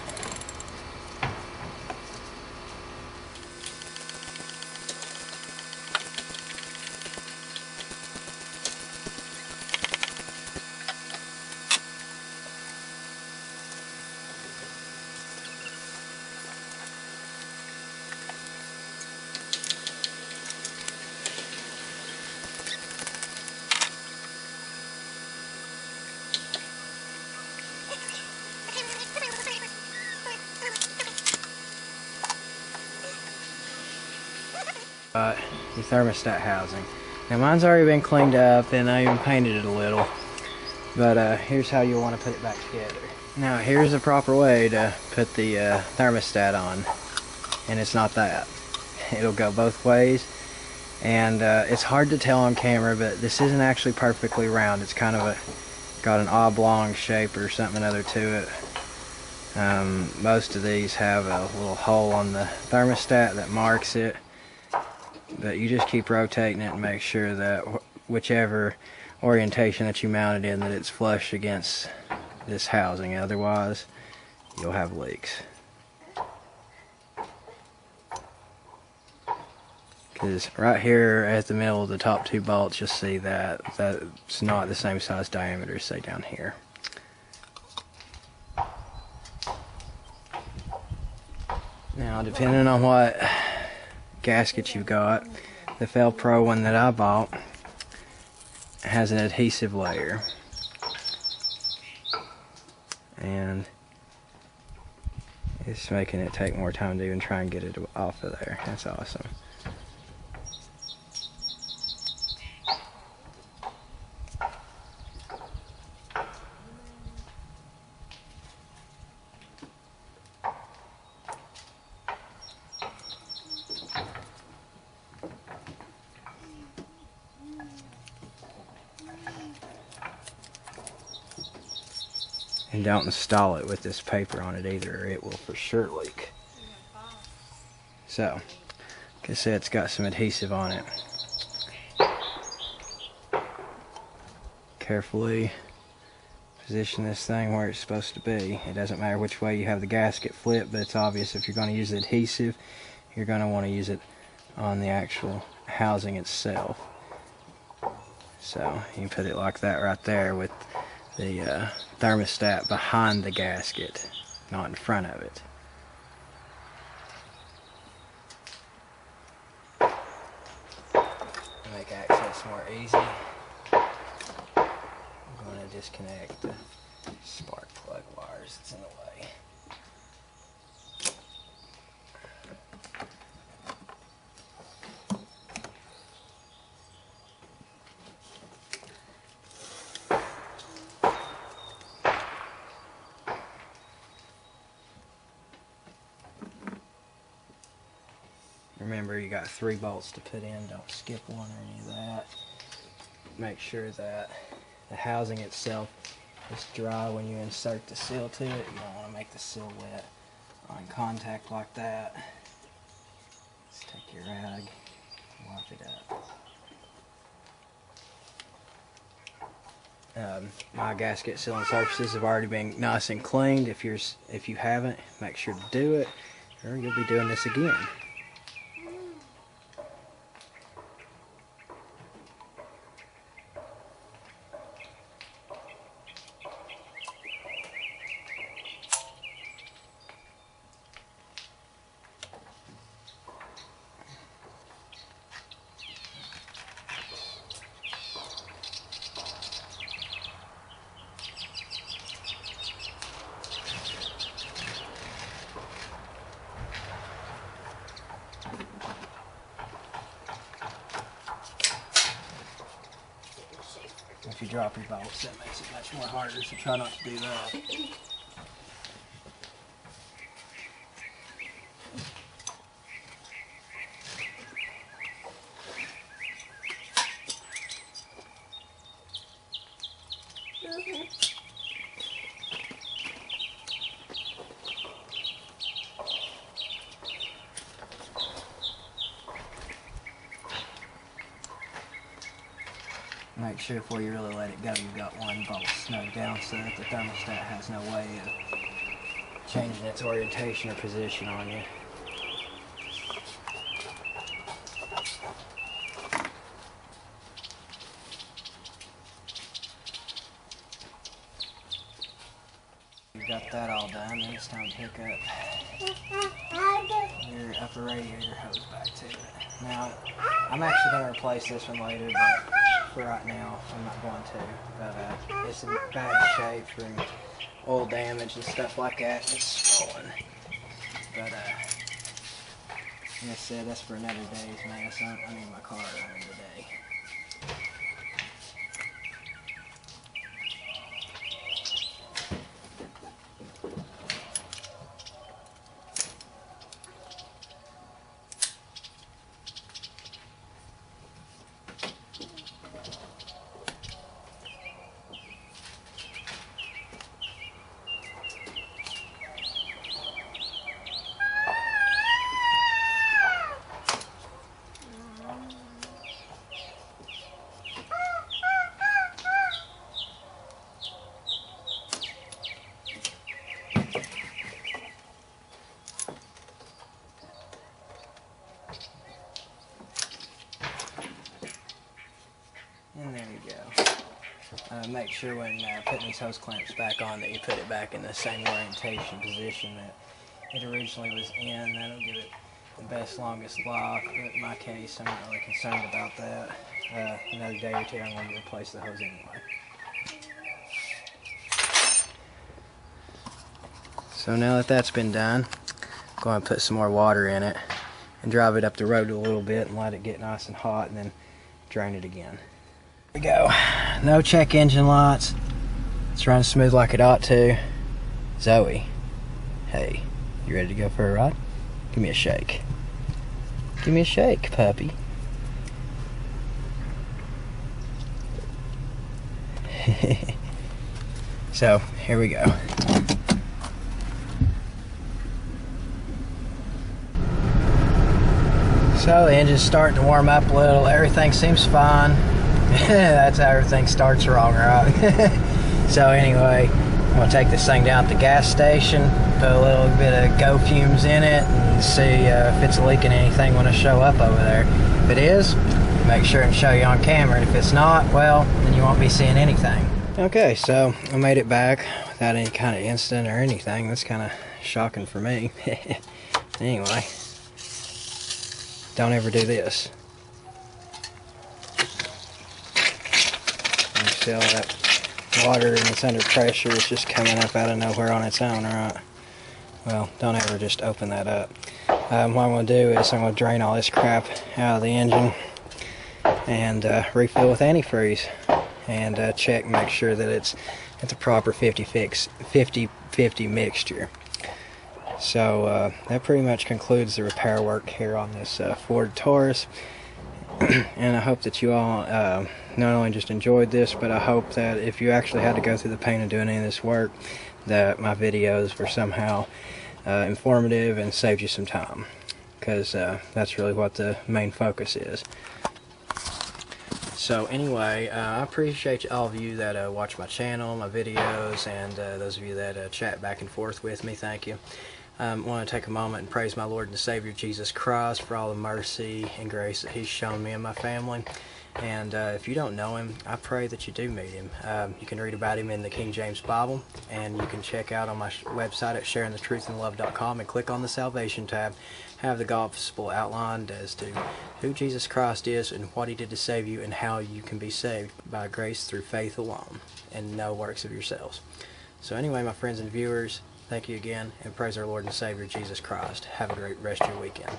Speaker 1: The thermostat housing. Now mine's already been cleaned up and I even painted it a little, but here's how you'll want to put it back together. Now here's the proper way to put the thermostat on, and it's not that. It'll go both ways, and it's hard to tell on camera, but this isn't actually perfectly round. It's kind of got an oblong shape or something other to it. Most of these have a little hole on the thermostat that marks it. But you just keep rotating it and make sure that whichever orientation that you mount it in, that it's flush against this housing. Otherwise, you'll have leaks. Because right here at the middle of the top 2 bolts, you'll see that that's not the same size diameter as, say, down here. Now, depending on what gasket you've got, the Fel Pro one that I bought has an adhesive layer, and it's making it take more time to even try and get it off of there. That's awesome. And don't install it with this paper on it either, or it will for sure leak. So, like I said, it's got some adhesive on it. Carefully position this thing where it's supposed to be. It doesn't matter which way you have the gasket flipped, but it's obvious if you're going to use the adhesive, you're going to want to use it on the actual housing itself. So, you put it like that right there with the thermostat behind the gasket, not in front of it. To make access more easy, I'm going to disconnect the spark plug wires that's in the way. Remember, you got 3 bolts to put in. Don't skip one or any of that. Make sure that the housing itself is dry when you insert the seal to it. You don't want to make the seal wet on contact like that. Let's take your rag, wipe it up. My gasket sealing surfaces have already been nice and cleaned. If you haven't, make sure to do it, or you'll be doing this again. drop your bolts. That makes it much more harder, so try not to do that. Make sure before you really let it go, you've got one bolt snug down so that the thermostat has no way of changing its orientation or position on you. You've got that all done, then it's time to pick up your upper radiator hose back to it. Now, I'm actually going to replace this one later, but for right now, I'm not going to. But it's in bad shape from oil damage and stuff like that. It's swollen. But, like I said, that's for another day's mess. I need my car running today. And there you go. Make sure when putting these hose clamps back on that you put it back in the same orientation position that it originally was in. That'll give it the best, longest lock, but in my case, I'm not really concerned about that. Another day or two, I'm going to replace the hose anyway. So now that that's been done, I'm going to put some more water in it and drive it up the road a little bit and let it get nice and hot and then drain it again. There we go. No check engine lights. It's running smooth like it ought to. Zoe, hey, you ready to go for a ride? Give me a shake. Give me a shake, puppy. So, here we go. So the engine's starting to warm up a little. Everything seems fine. That's how everything starts wrong, right? So anyway, I'm going to take this thing down at the gas station, put a little bit of go fumes in it, and see if it's leaking anything when I show up over there. If it is, make sure and show you on camera. And if it's not, well, then you won't be seeing anything. Okay, so I made it back without any kind of incident or anything. That's kind of shocking for me. Anyway, don't ever do this. You see all that water and it's under pressure. It's just coming up out of nowhere on its own, right? Well, don't ever just open that up. What I'm going to do is I'm going to drain all this crap out of the engine and refill with antifreeze and check and make sure that it's at the proper 50-50 mixture. So that pretty much concludes the repair work here on this Ford Taurus. And I hope that you all not only just enjoyed this, but I hope that if you actually had to go through the pain of doing any of this work, that my videos were somehow informative and saved you some time, because that's really what the main focus is. So anyway, I appreciate all of you that watch my channel, my videos, and those of you that chat back and forth with me. Thank you. I want to take a moment and praise my Lord and Savior Jesus Christ for all the mercy and grace that He's shown me and my family. And if you don't know Him, I pray that you do meet Him. You can read about Him in the King James Bible, and you can check out on my website at sharingthetruthandlove.com and click on the Salvation tab. Have the gospel outlined as to who Jesus Christ is and what He did to save you and how you can be saved by grace through faith alone and no works of yourselves. So anyway, my friends and viewers, thank you again, and praise our Lord and Savior Jesus Christ. Have a great rest of your weekend.